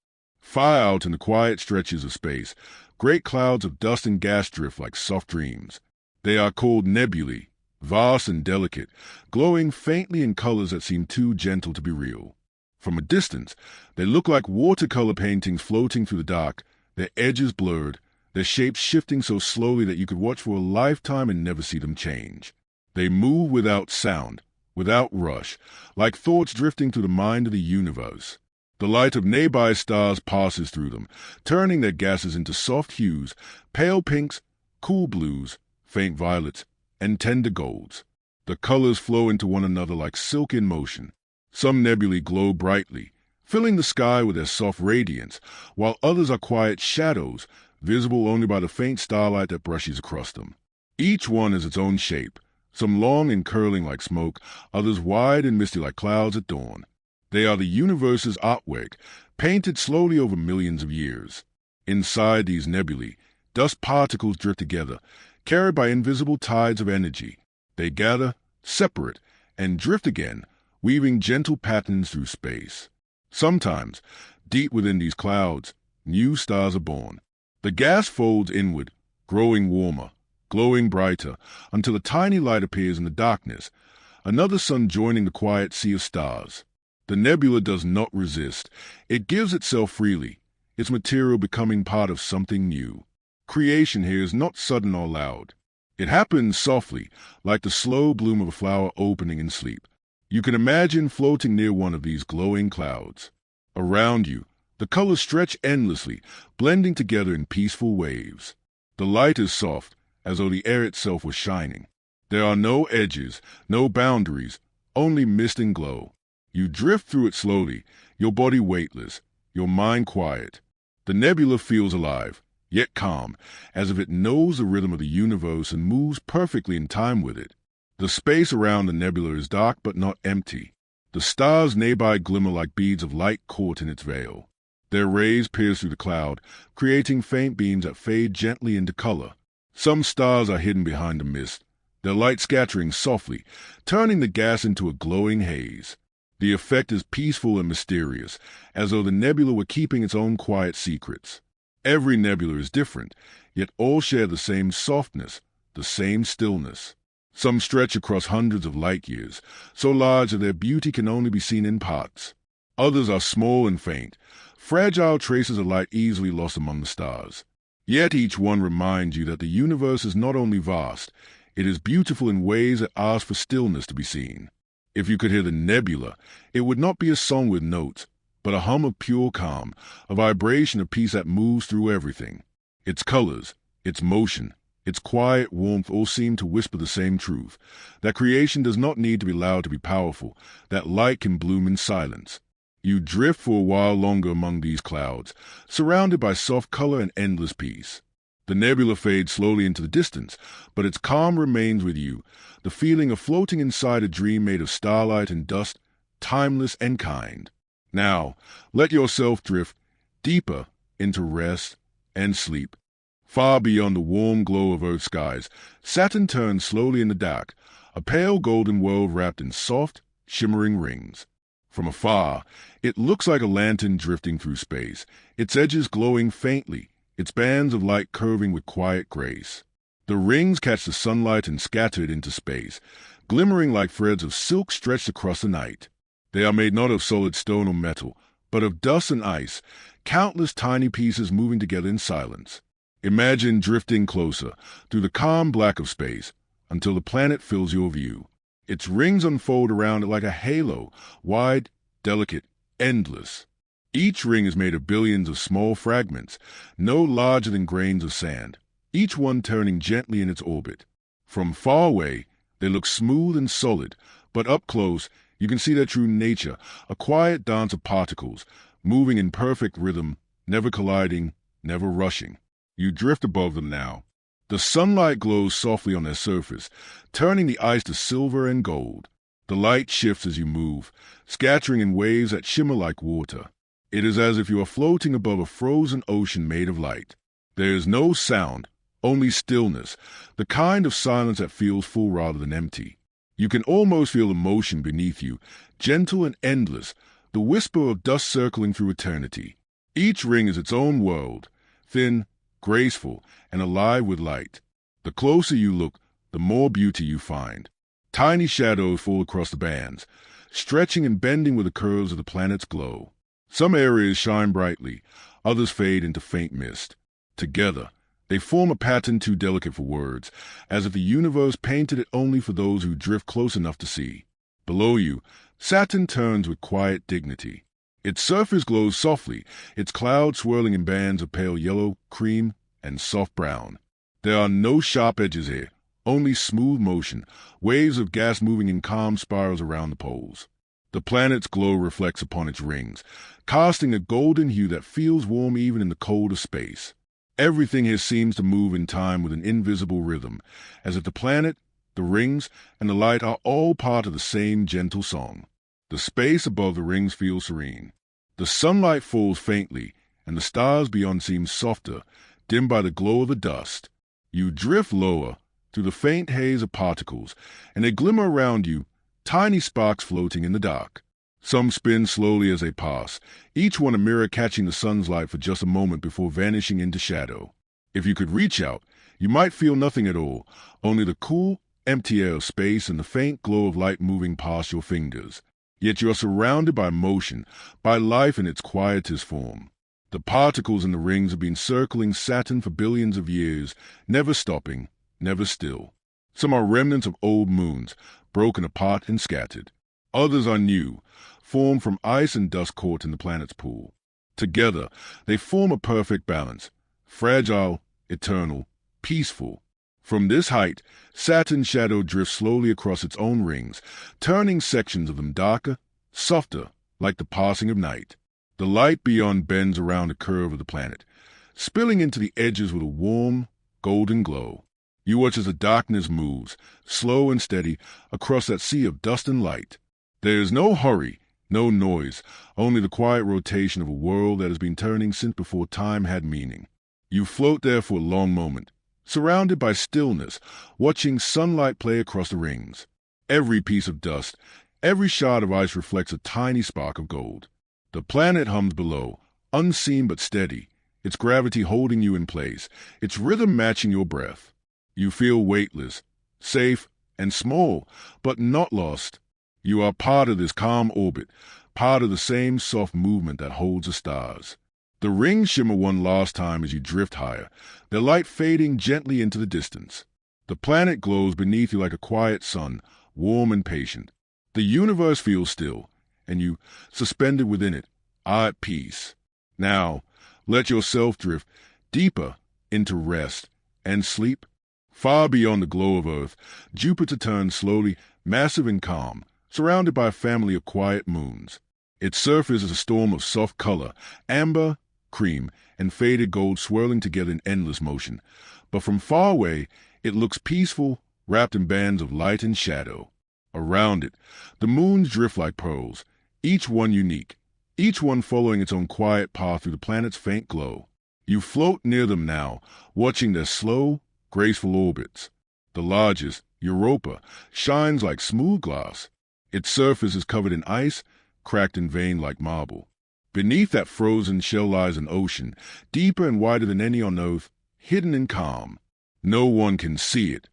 Far out in the quiet stretches of space, great clouds of dust and gas drift like soft dreams. They are called nebulae, vast and delicate, glowing faintly in colors that seem too gentle to be real. From a distance, they look like watercolor paintings floating through the dark, their edges blurred, their shapes shifting so slowly that you could watch for a lifetime and never see them change. They move without sound, without rush, like thoughts drifting through the mind of the universe. The light of nearby stars passes through them, turning their gases into soft hues, pale pinks, cool blues, faint violets, and tender golds. The colors flow into one another like silk in motion. Some nebulae glow brightly, filling the sky with their soft radiance, while others are quiet shadows, visible only by the faint starlight that brushes across them. Each one has its own shape, some long and curling like smoke, others wide and misty like clouds at dawn. They are the universe's artwork, painted slowly over millions of years. Inside these nebulae, dust particles drift together, carried by invisible tides of energy. They gather, separate, and drift again, weaving gentle patterns through space. Sometimes, deep within these clouds, new stars are born. The gas folds inward, growing warmer, glowing brighter, until a tiny light appears in the darkness, another sun joining the quiet sea of stars. The nebula does not resist. It gives itself freely, its material becoming part of something new. Creation here is not sudden or loud. It happens softly, like the slow bloom of a flower opening in sleep. You can imagine floating near one of these glowing clouds. Around you, the colors stretch endlessly, blending together in peaceful waves. The light is soft, as though the air itself was shining. There are no edges, no boundaries, only mist and glow. You drift through it slowly, your body weightless, your mind quiet. The nebula feels alive, yet calm, as if it knows the rhythm of the universe and moves perfectly in time with it. The space around the nebula is dark but not empty. The stars nearby glimmer like beads of light caught in its veil. Their rays pierce through the cloud, creating faint beams that fade gently into color. Some stars are hidden behind the mist, their light scattering softly, turning the gas into a glowing haze. The effect is peaceful and mysterious, as though the nebula were keeping its own quiet secrets. Every nebula is different, yet all share the same softness, the same stillness. Some stretch across hundreds of light years, so large that their beauty can only be seen in parts. Others are small and faint, fragile traces of light easily lost among the stars. Yet each one reminds you that the universe is not only vast, it is beautiful in ways that ask for stillness to be seen. If you could hear the nebula, it would not be a song with notes, but a hum of pure calm, a vibration of peace that moves through everything. Its colors, its motion, its quiet warmth all seem to whisper the same truth, that creation does not need to be loud to be powerful, that light can bloom in silence. You drift for a while longer among these clouds, surrounded by soft color and endless peace. The nebula fades slowly into the distance, but its calm remains with you, the feeling of floating inside a dream made of starlight and dust, timeless and kind. Now, let yourself drift deeper into rest and sleep. Far beyond the warm glow of Earth's skies, Saturn turns slowly in the dark, a pale golden world wrapped in soft, shimmering rings. From afar, it looks like a lantern drifting through space, its edges glowing faintly, its bands of light curving with quiet grace. The rings catch the sunlight and scatter it into space, glimmering like threads of silk stretched across the night. They are made not of solid stone or metal, but of dust and ice, countless tiny pieces moving together in silence. Imagine drifting closer, through the calm black of space, until the planet fills your view. Its rings unfold around it like a halo, wide, delicate, endless. Each ring is made of billions of small fragments, no larger than grains of sand, each one turning gently in its orbit. From far away, they look smooth and solid, but up close, you can see their true nature, a quiet dance of particles, moving in perfect rhythm, never colliding, never rushing. You drift above them now. The sunlight glows softly on their surface, turning the ice to silver and gold. The light shifts as you move, scattering in waves that shimmer like water. It is as if you are floating above a frozen ocean made of light. There is no sound, only stillness, the kind of silence that feels full rather than empty. You can almost feel the motion beneath you, gentle and endless, the whisper of dust circling through eternity. Each ring is its own world, thin, graceful, and alive with light. The closer you look, the more beauty you find. Tiny shadows fall across the bands, stretching and bending with the curves of the planet's glow. Some areas shine brightly, others fade into faint mist. Together, they form a pattern too delicate for words, as if the universe painted it only for those who drift close enough to see. Below you, Saturn turns with quiet dignity. Its surface glows softly, its clouds swirling in bands of pale yellow, cream, and soft brown. There are no sharp edges here, only smooth motion, waves of gas moving in calm spirals around the poles. The planet's glow reflects upon its rings, casting a golden hue that feels warm even in the cold of space. Everything here seems to move in time with an invisible rhythm, as if the planet, the rings, and the light are all part of the same gentle song. The space above the rings feels serene. The sunlight falls faintly, and the stars beyond seem softer, dimmed by the glow of the dust. You drift lower, through the faint haze of particles, and they glimmer around you, tiny sparks floating in the dark. Some spin slowly as they pass, each one a mirror catching the sun's light for just a moment before vanishing into shadow. If you could reach out, you might feel nothing at all, only the cool, empty air of space and the faint glow of light moving past your fingers. Yet you are surrounded by motion, by life in its quietest form. The particles in the rings have been circling Saturn for billions of years, never stopping, never still. Some are remnants of old moons, broken apart and scattered. Others are new, formed from ice and dust caught in the planet's pool. Together, they form a perfect balance, fragile, eternal, peaceful. From this height, Saturn's shadow drifts slowly across its own rings, turning sections of them darker, softer, like the passing of night. The light beyond bends around the curve of the planet, spilling into the edges with a warm, golden glow. You watch as the darkness moves, slow and steady, across that sea of dust and light. There is no hurry, no noise, only the quiet rotation of a world that has been turning since before time had meaning. You float there for a long moment, surrounded by stillness, watching sunlight play across the rings. Every piece of dust, every shard of ice reflects a tiny spark of gold. The planet hums below, unseen but steady, its gravity holding you in place, its rhythm matching your breath. You feel weightless, safe, and small, but not lost. You are part of this calm orbit, part of the same soft movement that holds the stars. The rings shimmer one last time as you drift higher, their light fading gently into the distance. The planet glows beneath you like a quiet sun, warm and patient. The universe feels still, and you, suspended within it, are at peace. Now, let yourself drift deeper into rest and sleep. Far beyond the glow of Earth, Jupiter turns slowly, massive and calm, surrounded by a family of quiet moons. Its surface is a storm of soft color, amber, cream, and faded gold swirling together in endless motion. But from far away, it looks peaceful, wrapped in bands of light and shadow. Around it, the moons drift like pearls, each one unique, each one following its own quiet path through the planet's faint glow. You float near them now, watching their slow, graceful orbits. The largest, Europa, shines like smooth glass. Its surface is covered in ice, cracked and veined like marble. Beneath that frozen shell lies an ocean, deeper and wider than any on Earth, hidden and calm. No one can see it,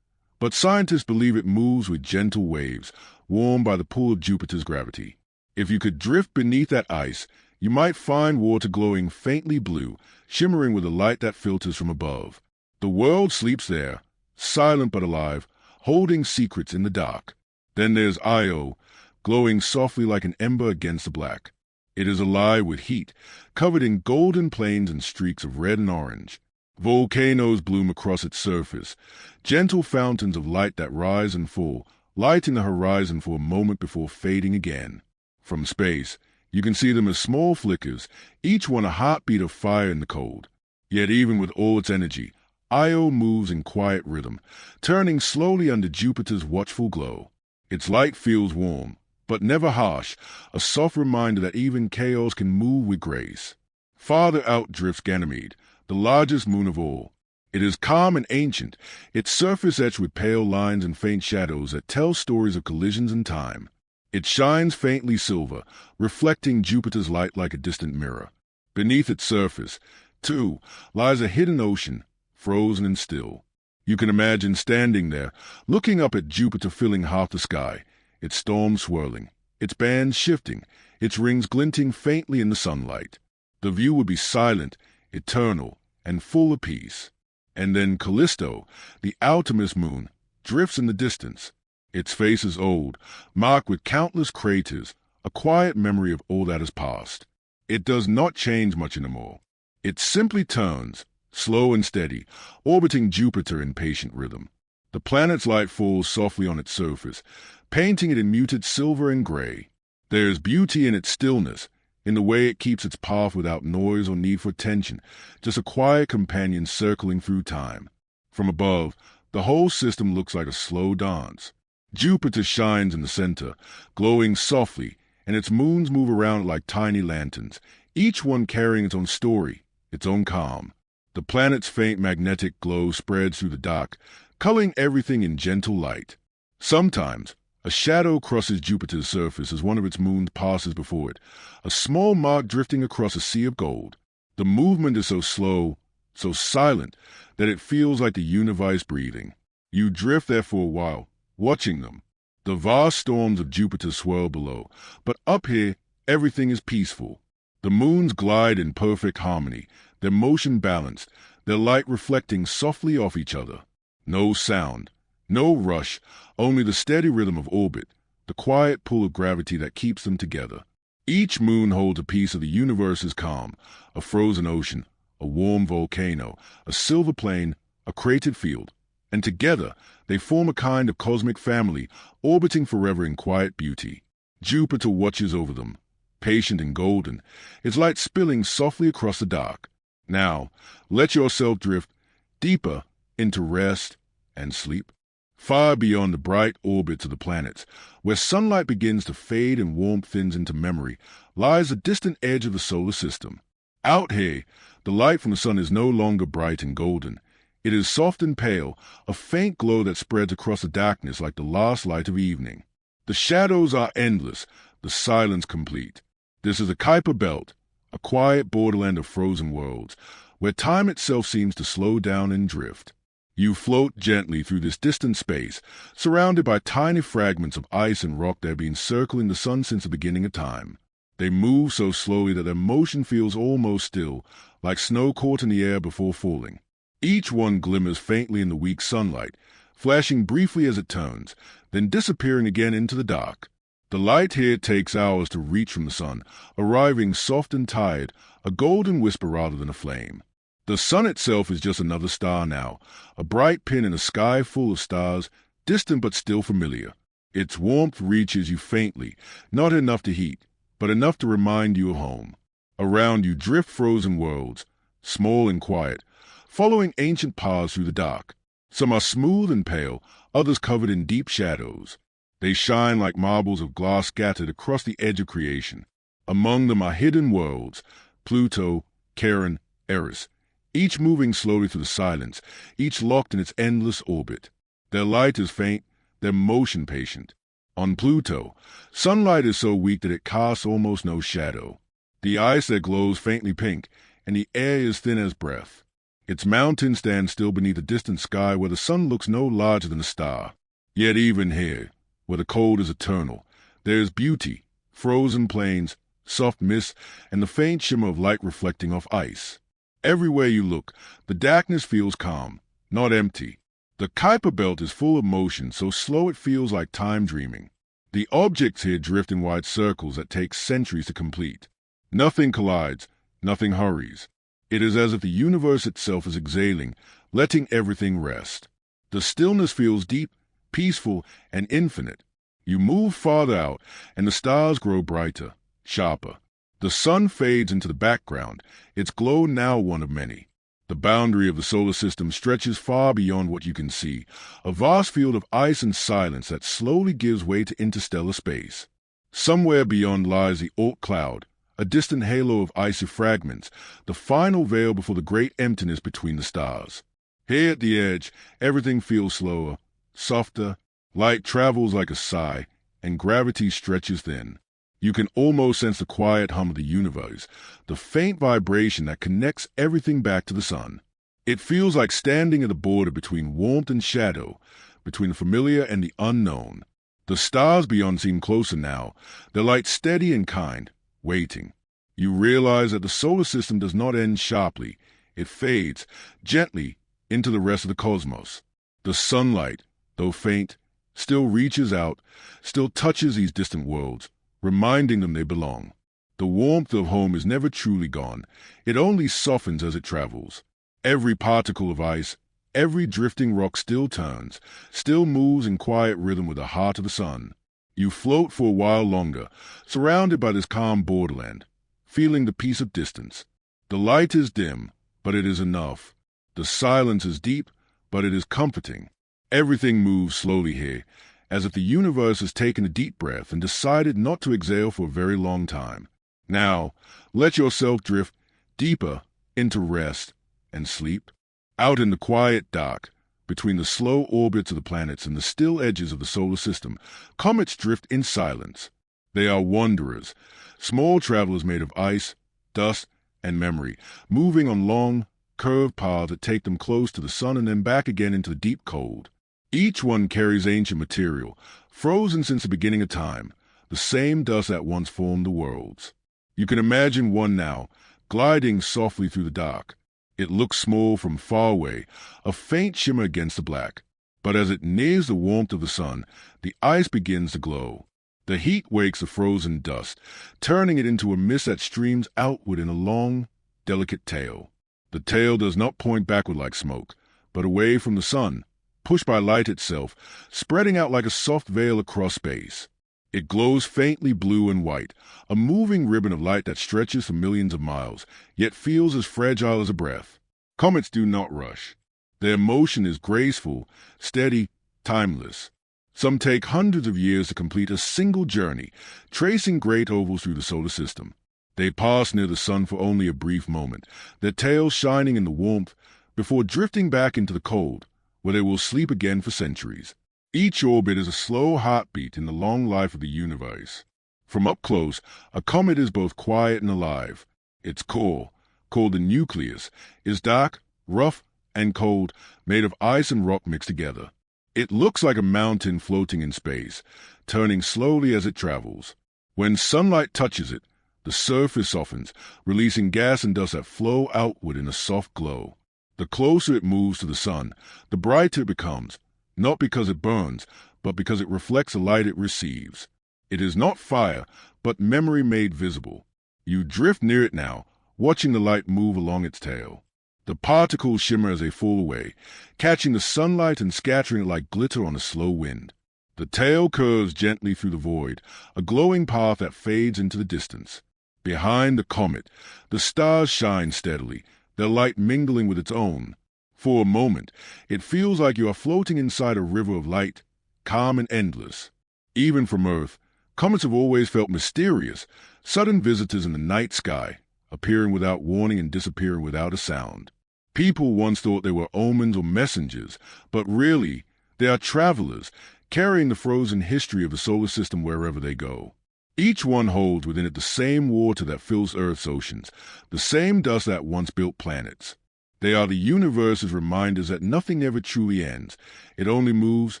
but scientists believe it moves with gentle waves, warmed by the pull of Jupiter's gravity. If you could drift beneath that ice, you might find water glowing faintly blue, shimmering with the light that filters from above. The world sleeps there, silent but alive, holding secrets in the dark. Then there's Io, glowing softly like an ember against the black. It is alive with heat, covered in golden plains and streaks of red and orange. Volcanoes bloom across its surface, gentle fountains of light that rise and fall, lighting the horizon for a moment before fading again. From space, you can see them as small flickers, each one a heartbeat of fire in the cold. Yet even with all its energy, Io moves in quiet rhythm, turning slowly under Jupiter's watchful glow. Its light feels warm, but never harsh, a soft reminder that even chaos can move with grace. Farther out drifts Ganymede, the largest moon of all. It is calm and ancient, its surface etched with pale lines and faint shadows that tell stories of collisions in time. It shines faintly silver, reflecting Jupiter's light like a distant mirror. Beneath its surface, too, lies a hidden ocean, frozen and still. You can imagine standing there, looking up at Jupiter filling half the sky, its storms swirling, its bands shifting, its rings glinting faintly in the sunlight. The view would be silent, eternal, and full of peace. And then Callisto, the outermost moon, drifts in the distance. Its face is old, marked with countless craters, a quiet memory of all that has passed. It does not change much anymore. It simply turns, slow and steady, orbiting Jupiter in patient rhythm. The planet's light falls softly on its surface, painting it in muted silver and gray. There is beauty in its stillness, in the way it keeps its path without noise or need for attention, just a quiet companion circling through time. From above, the whole system looks like a slow dance. Jupiter shines in the center, glowing softly, and its moons move around like tiny lanterns, each one carrying its own story, its own calm. The planet's faint magnetic glow spreads through the dark, coloring everything in gentle light. Sometimes, a shadow crosses Jupiter's surface as one of its moons passes before it, a small mark drifting across a sea of gold. The movement is so slow, so silent, that it feels like the universe breathing. You drift there for a while, watching them. The vast storms of Jupiter swirl below, but up here, everything is peaceful. The moons glide in perfect harmony, their motion balanced, their light reflecting softly off each other. No sound, no rush, only the steady rhythm of orbit, the quiet pull of gravity that keeps them together. Each moon holds a piece of the universe's calm, a frozen ocean, a warm volcano, a silver plain, a cratered field, and together they form a kind of cosmic family, orbiting forever in quiet beauty. Jupiter watches over them, patient and golden, its light spilling softly across the dark. Now, let yourself drift deeper into rest and sleep. Far beyond the bright orbits of the planets, where sunlight begins to fade and warmth thins into memory, lies the distant edge of the solar system. Out here, the light from the sun is no longer bright and golden. It is soft and pale, a faint glow that spreads across the darkness like the last light of evening. The shadows are endless, the silence complete. This is the Kuiper Belt, a quiet borderland of frozen worlds, where time itself seems to slow down and drift. You float gently through this distant space, surrounded by tiny fragments of ice and rock that have been circling the sun since the beginning of time. They move so slowly that their motion feels almost still, like snow caught in the air before falling. Each one glimmers faintly in the weak sunlight, flashing briefly as it turns, then disappearing again into the dark. The light here takes hours to reach from the sun, arriving soft and tired, a golden whisper rather than a flame. The sun itself is just another star now, a bright pin in a sky full of stars, distant but still familiar. Its warmth reaches you faintly, not enough to heat, but enough to remind you of home. Around you drift frozen worlds, small and quiet, following ancient paths through the dark. Some are smooth and pale, others covered in deep shadows. They shine like marbles of glass scattered across the edge of creation. Among them are hidden worlds, Pluto, Charon, Eris, each moving slowly through the silence, each locked in its endless orbit. Their light is faint, their motion patient. On Pluto, sunlight is so weak that it casts almost no shadow. The ice there glows faintly pink, and the air is thin as breath. Its mountains stand still beneath a distant sky where the sun looks no larger than a star. Yet even here, where the cold is eternal, there is beauty, frozen plains, soft mists, and the faint shimmer of light reflecting off ice. Everywhere you look, the darkness feels calm, not empty. The Kuiper Belt is full of motion, so slow it feels like time dreaming. The objects here drift in wide circles that take centuries to complete. Nothing collides, nothing hurries. It is as if the universe itself is exhaling, letting everything rest. The stillness feels deep, peaceful, and infinite. You move farther out, and the stars grow brighter, sharper. The sun fades into the background, its glow now one of many. The boundary of the solar system stretches far beyond what you can see, a vast field of ice and silence that slowly gives way to interstellar space. Somewhere beyond lies the Oort cloud, a distant halo of icy fragments, the final veil before the great emptiness between the stars. Here at the edge, everything feels slower, softer, light travels like a sigh, and gravity stretches thin. You can almost sense the quiet hum of the universe, the faint vibration that connects everything back to the sun. It feels like standing at the border between warmth and shadow, between the familiar and the unknown. The stars beyond seem closer now, their light steady and kind, waiting. You realize that the solar system does not end sharply. It fades, gently, into the rest of the cosmos. The sunlight, though faint, still reaches out, still touches these distant worlds, reminding them they belong. The warmth of home is never truly gone. It only softens as it travels. Every particle of ice, every drifting rock still turns, still moves in quiet rhythm with the heart of the sun. You float for a while longer, surrounded by this calm borderland, feeling the peace of distance. The light is dim, but it is enough. The silence is deep, but it is comforting. Everything moves slowly here, as if the universe has taken a deep breath and decided not to exhale for a very long time. Now, let yourself drift deeper into rest and sleep. Out in the quiet dark, between the slow orbits of the planets and the still edges of the solar system, comets drift in silence. They are wanderers, small travelers made of ice, dust, and memory, moving on long, curved paths that take them close to the sun and then back again into the deep cold. Each one carries ancient material, frozen since the beginning of time, the same dust that once formed the worlds. You can imagine one now, gliding softly through the dark. It looks small from far away, a faint shimmer against the black. But as it nears the warmth of the sun, the ice begins to glow. The heat wakes the frozen dust, turning it into a mist that streams outward in a long, delicate tail. The tail does not point backward like smoke, but away from the sun, pushed by light itself, spreading out like a soft veil across space. It glows faintly blue and white, a moving ribbon of light that stretches for millions of miles, yet feels as fragile as a breath. Comets do not rush. Their motion is graceful, steady, timeless. Some take hundreds of years to complete a single journey, tracing great ovals through the solar system. They pass near the sun for only a brief moment, their tails shining in the warmth, before drifting back into the cold, where they will sleep again for centuries. Each orbit is a slow heartbeat in the long life of the universe. From up close, a comet is both quiet and alive. Its core, called the nucleus, is dark, rough, and cold, made of ice and rock mixed together. It looks like a mountain floating in space, turning slowly as it travels. When sunlight touches it, the surface softens, releasing gas and dust that flow outward in a soft glow. The closer it moves to the sun, the brighter it becomes, not because it burns, but because it reflects the light it receives. It is not fire, but memory made visible. You drift near it now, watching the light move along its tail. The particles shimmer as they fall away, catching the sunlight and scattering it like glitter on a slow wind. The tail curves gently through the void, a glowing path that fades into the distance. Behind the comet, the stars shine steadily, their light mingling with its own. For a moment, it feels like you are floating inside a river of light, calm and endless. Even from Earth, comets have always felt mysterious, sudden visitors in the night sky, appearing without warning and disappearing without a sound. People once thought they were omens or messengers, but really, they are travelers, carrying the frozen history of the solar system wherever they go. Each one holds within it the same water that fills Earth's oceans, the same dust that once built planets. They are the universe's reminders that nothing ever truly ends. It only moves,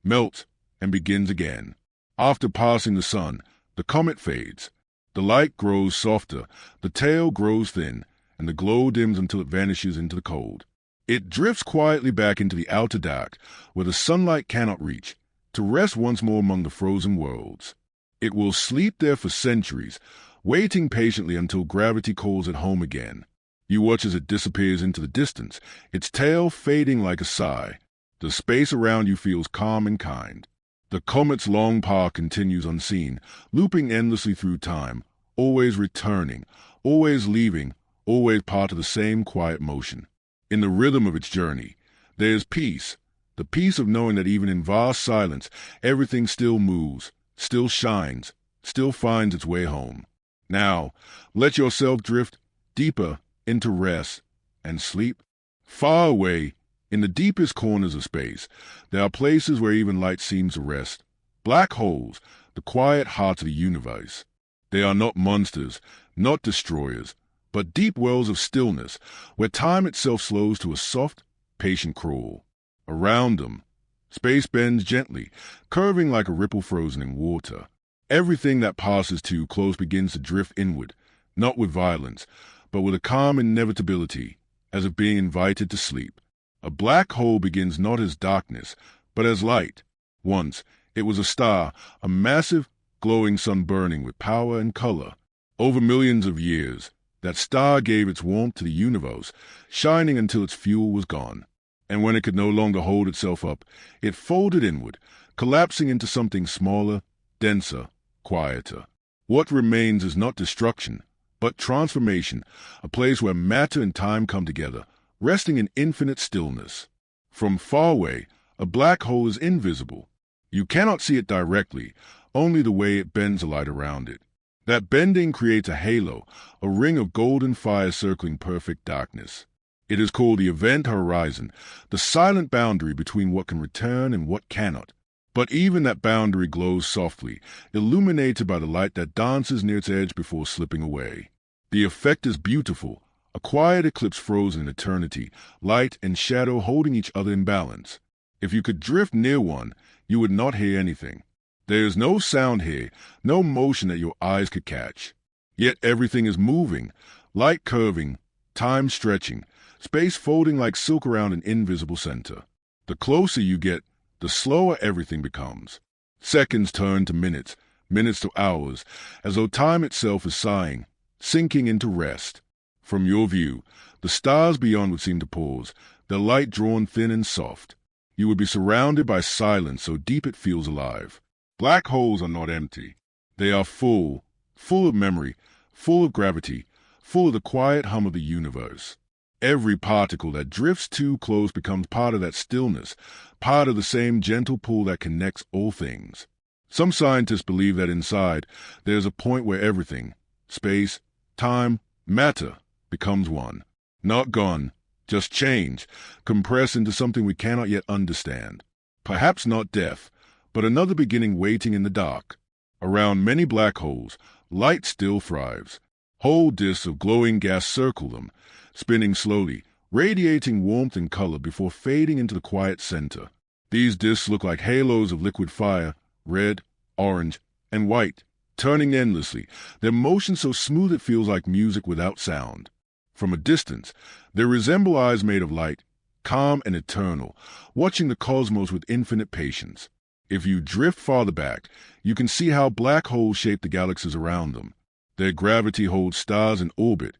melts, and begins again. After passing the sun, the comet fades. The light grows softer, the tail grows thin, and the glow dims until it vanishes into the cold. It drifts quietly back into the outer dark, where the sunlight cannot reach, to rest once more among the frozen worlds. It will sleep there for centuries, waiting patiently until gravity calls it home again. You watch as it disappears into the distance, its tail fading like a sigh. The space around you feels calm and kind. The comet's long path continues unseen, looping endlessly through time, always returning, always leaving, always part of the same quiet motion. In the rhythm of its journey, there is peace, the peace of knowing that even in vast silence, everything still moves, still shines, still finds its way home. Now, let yourself drift deeper into rest and sleep. Far away, in the deepest corners of space, there are places where even light seems to rest. Black holes, the quiet hearts of the universe. They are not monsters, not destroyers, but deep wells of stillness, where time itself slows to a soft, patient crawl. Around them, space bends gently, curving like a ripple frozen in water. Everything that passes too close begins to drift inward, not with violence, but with a calm inevitability, as if being invited to sleep. A black hole begins not as darkness, but as light. Once, it was a star, a massive, glowing sun burning with power and color. Over millions of years, that star gave its warmth to the universe, shining until its fuel was gone. And when it could no longer hold itself up, it folded inward, collapsing into something smaller, denser, quieter. What remains is not destruction, but transformation, a place where matter and time come together, resting in infinite stillness. From far away, a black hole is invisible. You cannot see it directly, only the way it bends the light around it. That bending creates a halo, a ring of golden fire circling perfect darkness. It is called the event horizon, the silent boundary between what can return and what cannot. But even that boundary glows softly, illuminated by the light that dances near its edge before slipping away. The effect is beautiful, a quiet eclipse frozen in eternity, light and shadow holding each other in balance. If you could drift near one, you would not hear anything. There is no sound here, no motion that your eyes could catch. Yet everything is moving, light curving, time stretching, space folding like silk around an invisible center. The closer you get, the slower everything becomes. Seconds turn to minutes, minutes to hours, as though time itself is sighing, sinking into rest. From your view, the stars beyond would seem to pause, their light drawn thin and soft. You would be surrounded by silence so deep it feels alive. Black holes are not empty. They are full of memory, full of gravity, full of the quiet hum of the universe. Every particle that drifts too close becomes part of that stillness, part of the same gentle pull that connects all things. Some scientists believe that inside, there is a point where everything, space, time, matter, becomes one. Not gone, just change, compressed into something we cannot yet understand. Perhaps not death, but another beginning waiting in the dark. Around many black holes, light still thrives. Whole disks of glowing gas circle them, spinning slowly, radiating warmth and color before fading into the quiet center. These disks look like halos of liquid fire, red, orange, and white, turning endlessly, their motion so smooth it feels like music without sound. From a distance, they resemble eyes made of light, calm and eternal, watching the cosmos with infinite patience. If you drift farther back, you can see how black holes shape the galaxies around them. Their gravity holds stars in orbit,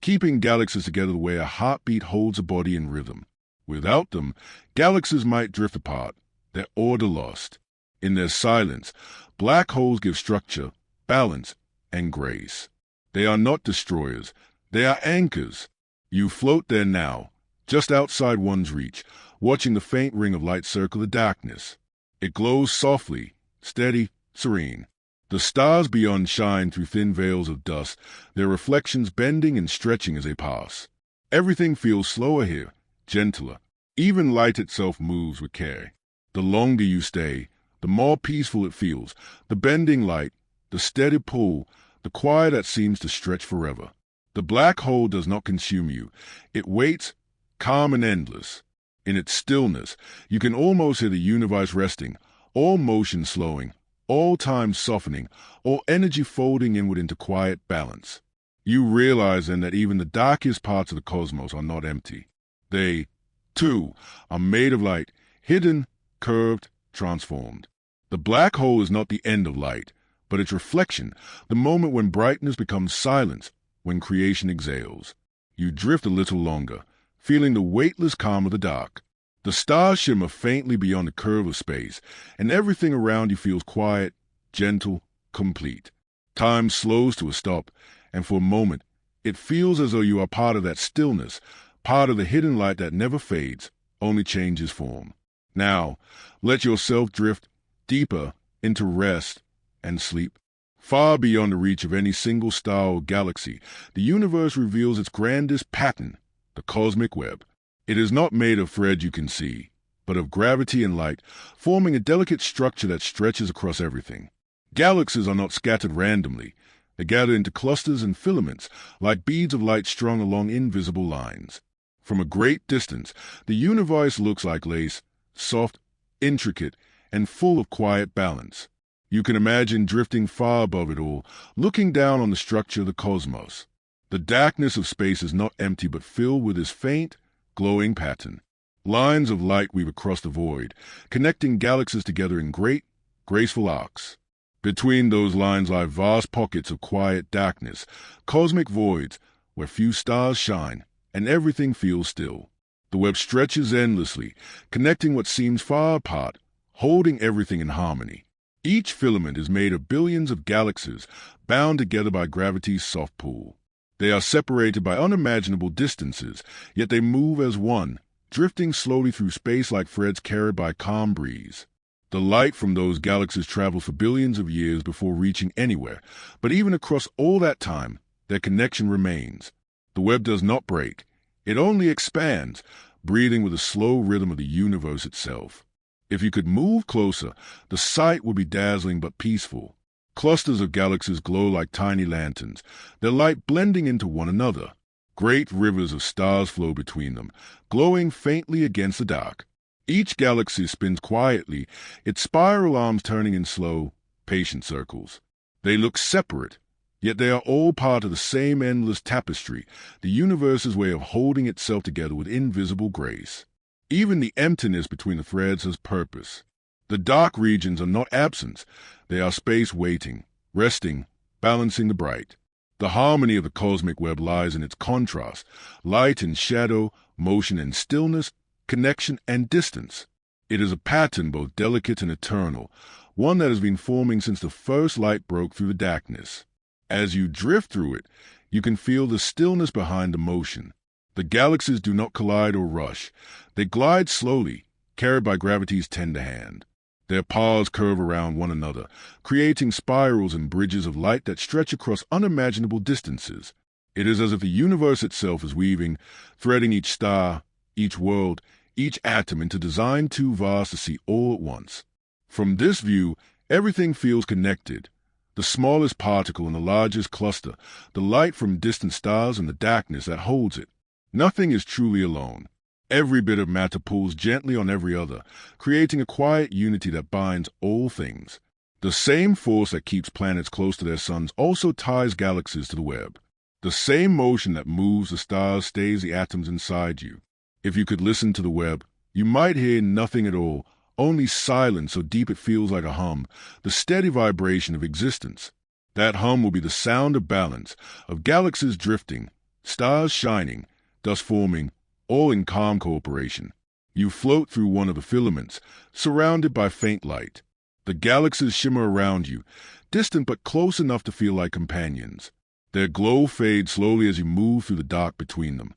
keeping galaxies together the way a heartbeat holds a body in rhythm. Without them, galaxies might drift apart, their order lost. In their silence, black holes give structure, balance, and grace. They are not destroyers, they are anchors. You float there now, just outside one's reach, watching the faint ring of light circle the darkness. It glows softly, steady, serene. The stars beyond shine through thin veils of dust, their reflections bending and stretching as they pass. Everything feels slower here, gentler. Even light itself moves with care. The longer you stay, the more peaceful it feels, the bending light, the steady pull, the quiet that seems to stretch forever. The black hole does not consume you. It waits, calm and endless. In its stillness, you can almost hear the universe resting, all motion slowing, all time softening, all energy folding inward into quiet balance. You realize then that even the darkest parts of the cosmos are not empty. They, too, are made of light, hidden, curved, transformed. The black hole is not the end of light, but but its reflection, the moment when brightness becomes silence, when creation exhales. You drift a little longer, feeling the weightless calm of the dark. The stars shimmer faintly beyond the curve of space, and everything around you feels quiet, gentle, complete. Time slows to a stop, and for a moment, it feels as though you are part of that stillness, part of the hidden light that never fades, only changes form. Now, let yourself drift deeper into rest and sleep. Far beyond the reach of any single star or galaxy, the universe reveals its grandest pattern, the cosmic web. It is not made of threads you can see, but of gravity and light, forming a delicate structure that stretches across everything. Galaxies are not scattered randomly. They gather into clusters and filaments, like beads of light strung along invisible lines. From a great distance, the universe looks like lace, soft, intricate, and full of quiet balance. You can imagine drifting far above it all, looking down on the structure of the cosmos. The darkness of space is not empty but filled with this faint, glowing pattern. Lines of light weave across the void, connecting galaxies together in great, graceful arcs. Between those lines lie vast pockets of quiet darkness, cosmic voids where few stars shine and everything feels still. The web stretches endlessly, connecting what seems far apart, holding everything in harmony. Each filament is made of billions of galaxies, bound together by gravity's soft pull. They are separated by unimaginable distances, yet they move as one, drifting slowly through space like threads carried by a calm breeze. The light from those galaxies travels for billions of years before reaching anywhere, but even across all that time, their connection remains. The web does not break. It only expands, breathing with the slow rhythm of the universe itself. If you could move closer, the sight would be dazzling but peaceful. Clusters of galaxies glow like tiny lanterns, their light blending into one another. Great rivers of stars flow between them, glowing faintly against the dark. Each galaxy spins quietly, its spiral arms turning in slow, patient circles. They look separate, yet they are all part of the same endless tapestry, the universe's way of holding itself together with invisible grace. Even the emptiness between the threads has purpose. The dark regions are not absence. They are space waiting, resting, balancing the bright. The harmony of the cosmic web lies in its contrast, light and shadow, motion and stillness, connection and distance. It is a pattern both delicate and eternal, one that has been forming since the first light broke through the darkness. As you drift through it, you can feel the stillness behind the motion. The galaxies do not collide or rush. They glide slowly, carried by gravity's tender hand. Their paths curve around one another, creating spirals and bridges of light that stretch across unimaginable distances. It is as if the universe itself is weaving, threading each star, each world, each atom into design too vast to see all at once. From this view, everything feels connected. The smallest particle in the largest cluster, the light from distant stars and the darkness that holds it. Nothing is truly alone. Every bit of matter pulls gently on every other, creating a quiet unity that binds all things. The same force that keeps planets close to their suns also ties galaxies to the web. The same motion that moves the stars stays the atoms inside you. If you could listen to the web, you might hear nothing at all, only silence so deep it feels like a hum, the steady vibration of existence. That hum will be the sound of balance, of galaxies drifting, stars shining, dust forming, all in calm cooperation. You float through one of the filaments, surrounded by faint light. The galaxies shimmer around you, distant but close enough to feel like companions. Their glow fades slowly as you move through the dark between them.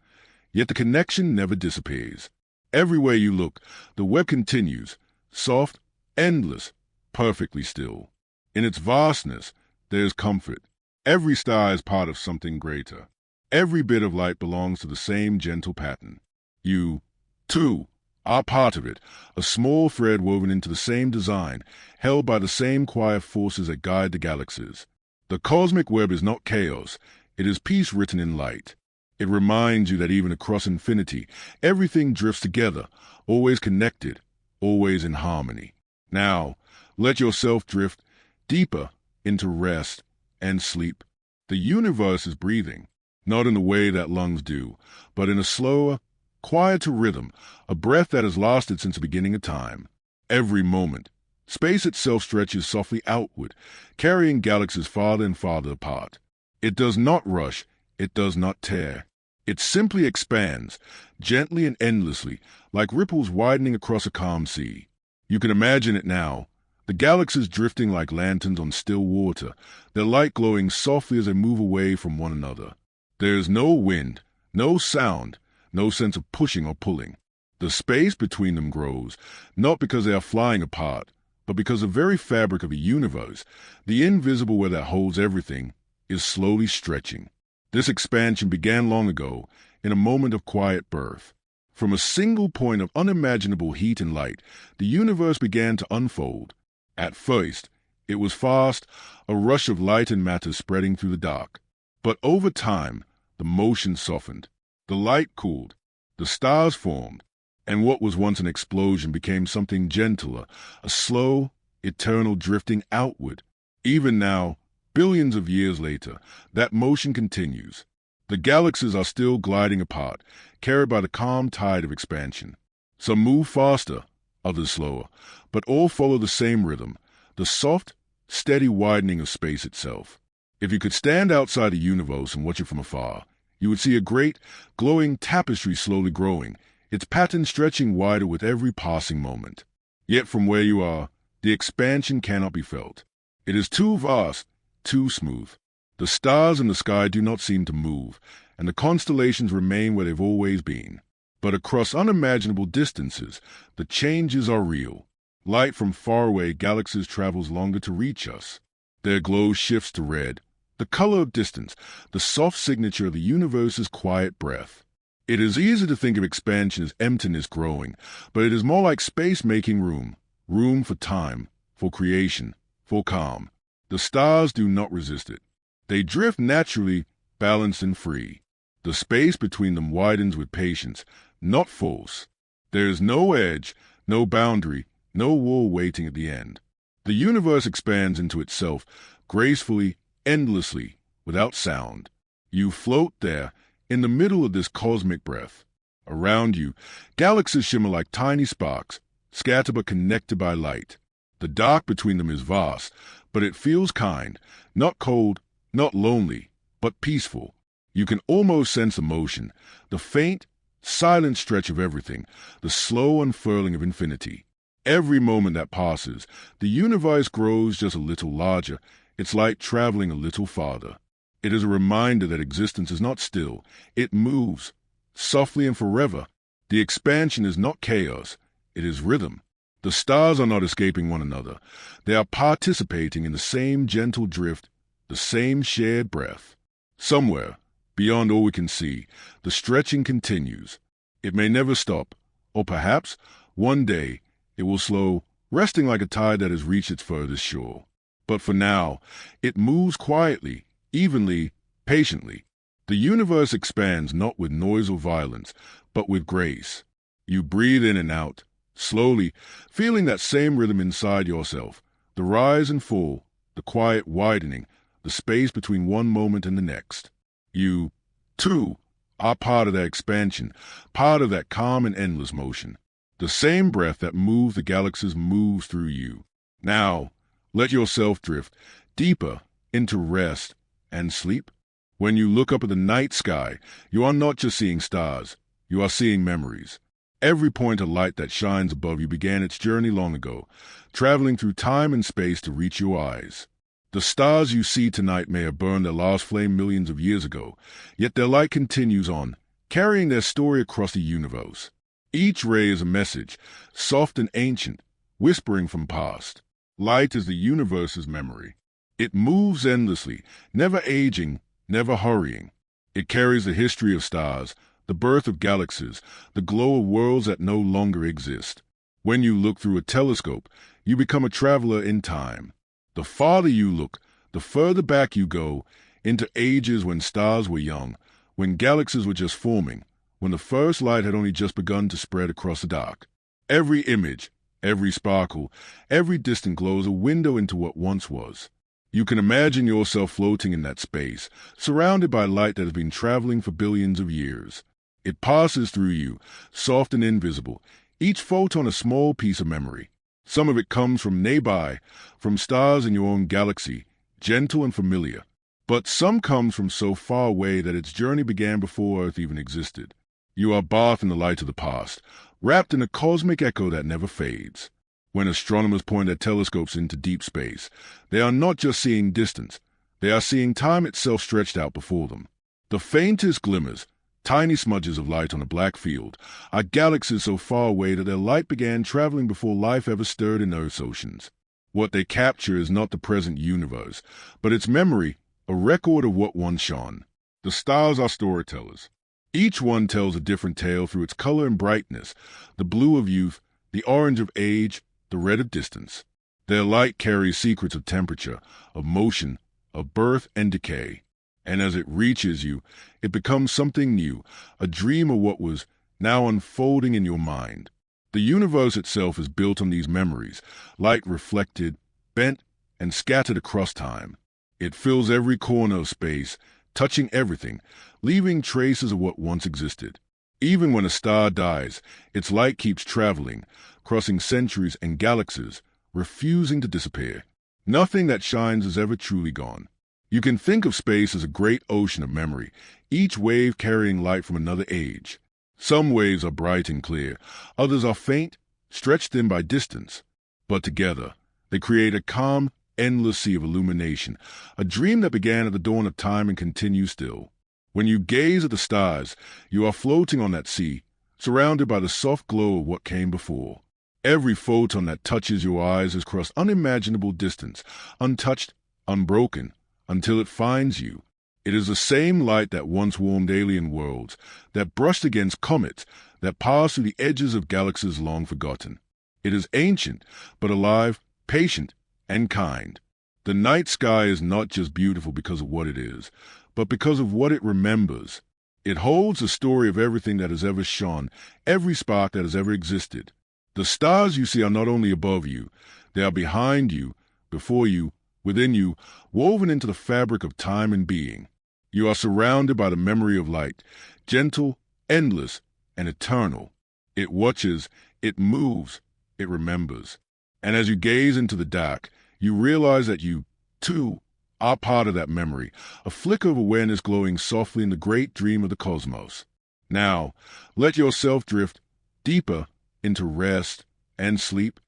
Yet the connection never disappears. Everywhere you look, the web continues, soft, endless, perfectly still. In its vastness, there is comfort. Every star is part of something greater. Every bit of light belongs to the same gentle pattern. You, too, are part of it, a small thread woven into the same design, held by the same quiet forces that guide the galaxies. The cosmic web is not chaos, it is peace written in light. It reminds you that even across infinity, everything drifts together, always connected, always in harmony. Now, let yourself drift deeper into rest and sleep. The universe is breathing, not in the way that lungs do, but in a slower, quieter rhythm, a breath that has lasted since the beginning of time. Every moment, Space itself stretches softly outward, carrying galaxies farther and farther apart. It does not rush, it does not tear. It simply expands, gently and endlessly, like ripples widening across a calm sea. You can imagine it now, the galaxies drifting like lanterns on still water, their light glowing softly as they move away from one another. There is no wind, no sound, no sense of pushing or pulling. The space between them grows, not because they are flying apart, but because the very fabric of the universe, the invisible web that holds everything, is slowly stretching. This expansion began long ago, in a moment of quiet birth. From a single point of unimaginable heat and light, the universe began to unfold. At first, it was fast, a rush of light and matter spreading through the dark. But over time, the motion softened, the light cooled, the stars formed, and what was once an explosion became something gentler, a slow, eternal drifting outward. Even now, billions of years later, that motion continues. The galaxies are still gliding apart, carried by the calm tide of expansion. Some move faster, others slower, but all follow the same rhythm, the soft, steady widening of space itself. If you could stand outside the universe and watch it from afar, you would see a great, glowing tapestry slowly growing, its pattern stretching wider with every passing moment. Yet from where you are, the expansion cannot be felt. It is too vast, too smooth. The stars in the sky do not seem to move, and the constellations remain where they've always been. But across unimaginable distances, the changes are real. Light from faraway galaxies travels longer to reach us. Their glow shifts to red, the color of distance, the soft signature of the universe's quiet breath. It is easy to think of expansion as emptiness growing, but it is more like space making room for time, for creation, for calm. The stars do not resist it. They drift naturally, balanced and free. The space between them widens with patience, not force. There is no edge, no boundary, no wall waiting at the end. The universe expands into itself, gracefully, endlessly, without sound. You float there, in the middle of this cosmic breath. Around you, galaxies shimmer like tiny sparks, scattered but connected by light. The dark between them is vast, but it feels kind, not cold, not lonely, but peaceful. You can almost sense the motion, the faint, silent stretch of everything, the slow unfurling of infinity. Every moment that passes, the universe grows just a little larger, its light traveling a little farther. It is a reminder that existence is not still. It moves, softly and forever. The expansion is not chaos. It is rhythm. The stars are not escaping one another. They are participating in the same gentle drift, the same shared breath. Somewhere, beyond all we can see, the stretching continues. It may never stop, or perhaps, one day, it will slow, resting like a tide that has reached its furthest shore. But for now, it moves quietly, evenly, patiently. The universe expands not with noise or violence, but with grace. You breathe in and out, slowly, feeling that same rhythm inside yourself, the rise and fall, the quiet widening, the space between one moment and the next. You, too, are part of that expansion, part of that calm and endless motion. The same breath that moves the galaxies moves through you. Now, let yourself drift deeper into rest and sleep. When you look up at the night sky, you are not just seeing stars, you are seeing memories. Every point of light that shines above you began its journey long ago, traveling through time and space to reach your eyes. The stars you see tonight may have burned their last flame millions of years ago, yet their light continues on, carrying their story across the universe. Each ray is a message, soft and ancient, whispering from past. Light is the universe's memory. It moves endlessly, never aging, never hurrying. It carries the history of stars, the birth of galaxies, the glow of worlds that no longer exist. When you look through a telescope, you become a traveler in time. The farther you look, the further back you go, into ages when stars were young, when galaxies were just forming, when the first light had only just begun to spread across the dark. Every image, every sparkle, every distant glow is a window into what once was. You can imagine yourself floating in that space, surrounded by light that has been traveling for billions of years. It passes through you, soft and invisible, each photon a small piece of memory. Some of it comes from nebulae, from stars in your own galaxy, gentle and familiar. But some comes from so far away that its journey began before Earth even existed. You are bathed in the light of the past, wrapped in a cosmic echo that never fades. When astronomers point their telescopes into deep space, they are not just seeing distance, they are seeing time itself stretched out before them. The faintest glimmers, tiny smudges of light on a black field, are galaxies so far away that their light began traveling before life ever stirred in Earth's oceans. What they capture is not the present universe, but its memory, a record of what once shone. The stars are storytellers. Each one tells a different tale through its color and brightness, the blue of youth, the orange of age, the red of distance. Their light carries secrets of temperature, of motion, of birth and decay. And as it reaches you, it becomes something new, a dream of what was now unfolding in your mind. The universe itself is built on these memories, light reflected, bent, and scattered across time. It fills every corner of space, touching everything, leaving traces of what once existed. Even when a star dies, its light keeps traveling, crossing centuries and galaxies, refusing to disappear. Nothing that shines is ever truly gone. You can think of space as a great ocean of memory, each wave carrying light from another age. Some waves are bright and clear, others are faint, stretched thin by distance. But together, they create a calm, endless sea of illumination, a dream that began at the dawn of time and continues still. When you gaze at the stars, you are floating on that sea, surrounded by the soft glow of what came before. Every photon that touches your eyes has crossed unimaginable distance, untouched, unbroken, until it finds you. It is the same light that once warmed alien worlds, that brushed against comets, that passed through the edges of galaxies long forgotten. It is ancient, but alive, patient, and kind. The night sky is not just beautiful because of what it is, but because of what it remembers. It holds the story of everything that has ever shone, every spark that has ever existed. The stars you see are not only above you, they are behind you, before you, within you, woven into the fabric of time and being. You are surrounded by the memory of light, gentle, endless, and eternal. It watches, it moves, it remembers. And as you gaze into the dark, you realize that you, too, are part of that memory, a flicker of awareness glowing softly in the great dream of the cosmos. Now, let yourself drift deeper into rest and sleep.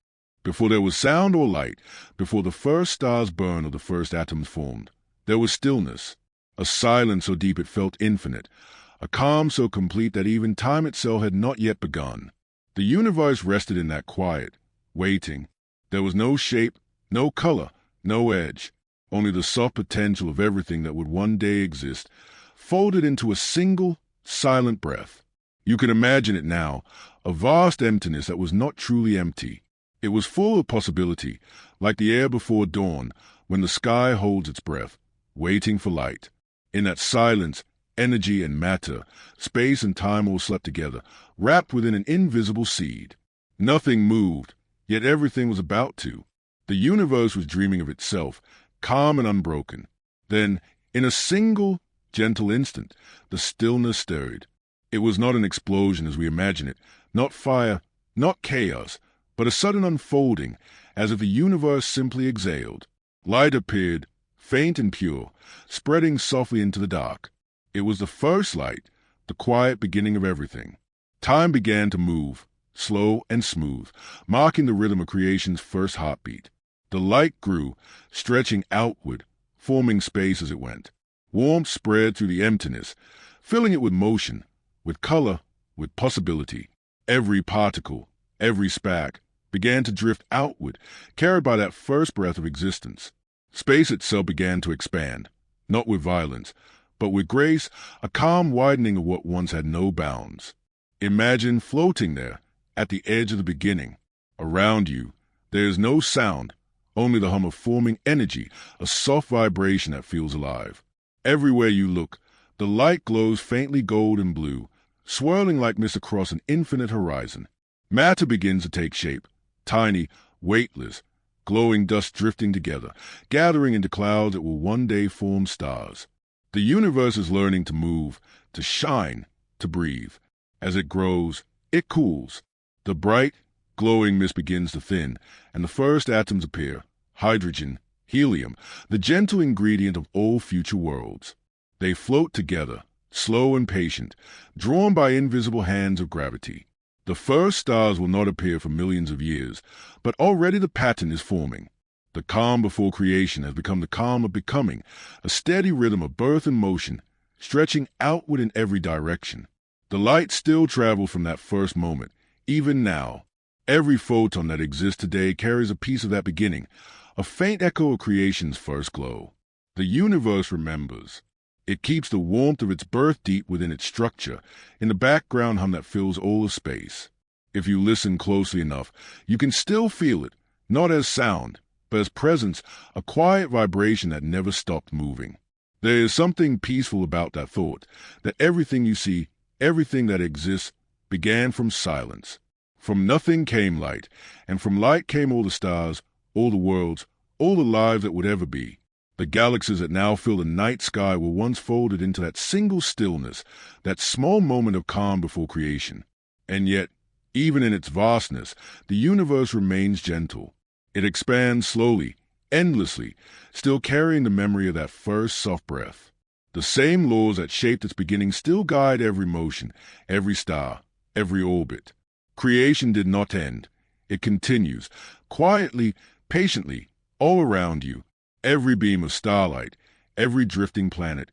Before there was sound or light, before the first stars burned or the first atoms formed, there was stillness, a silence so deep it felt infinite, a calm so complete that even time itself had not yet begun. The universe rested in that quiet, waiting. There was no shape, no color, no edge, only the soft potential of everything that would one day exist, folded into a single, silent breath. You can imagine it now, a vast emptiness that was not truly empty. It was full of possibility, like the air before dawn, when the sky holds its breath, waiting for light. In that silence, energy and matter, space and time all slept together, wrapped within an invisible seed. Nothing moved, yet everything was about to. The universe was dreaming of itself, calm and unbroken. Then, in a single, gentle instant, the stillness stirred. It was not an explosion as we imagine it, not fire, not chaos, but a sudden unfolding, as if the universe simply exhaled. Light appeared, faint and pure, spreading softly into the dark. It was the first light, the quiet beginning of everything. Time began to move, slow and smooth, marking the rhythm of creation's first heartbeat. The light grew, stretching outward, forming space as it went. Warmth spread through the emptiness, filling it with motion, with color, with possibility. Every particle, every spark, began to drift outward, carried by that first breath of existence. Space itself began to expand, not with violence, but with grace, a calm widening of what once had no bounds. Imagine floating there, at the edge of the beginning. Around you, there is no sound, only the hum of forming energy, a soft vibration that feels alive. Everywhere you look, the light glows faintly gold and blue, swirling like mist across an infinite horizon. Matter begins to take shape, tiny, weightless, glowing dust drifting together, gathering into clouds that will one day form stars. The universe is learning to move, to shine, to breathe. As it grows, it cools. The bright, glowing mist begins to thin, and the first atoms appear: hydrogen, helium, the gentle ingredient of all future worlds. They float together, slow and patient, drawn by invisible hands of gravity. The first stars will not appear for millions of years, but already the pattern is forming. The calm before creation has become the calm of becoming, a steady rhythm of birth and motion, stretching outward in every direction. The light still travels from that first moment, even now. Every photon that exists today carries a piece of that beginning, a faint echo of creation's first glow. The universe remembers. It keeps the warmth of its birth deep within its structure, in the background hum that fills all of space. If you listen closely enough, you can still feel it, not as sound, but as presence, a quiet vibration that never stopped moving. There is something peaceful about that thought, that everything you see, everything that exists, began from silence. From nothing came light, and from light came all the stars, all the worlds, all the lives that would ever be. The galaxies that now fill the night sky were once folded into that single stillness, that small moment of calm before creation. And yet, even in its vastness, the universe remains gentle. It expands slowly, endlessly, still carrying the memory of that first soft breath. The same laws that shaped its beginning still guide every motion, every star, every orbit. Creation did not end. It continues, quietly, patiently, all around you. Every beam of starlight, every drifting planet,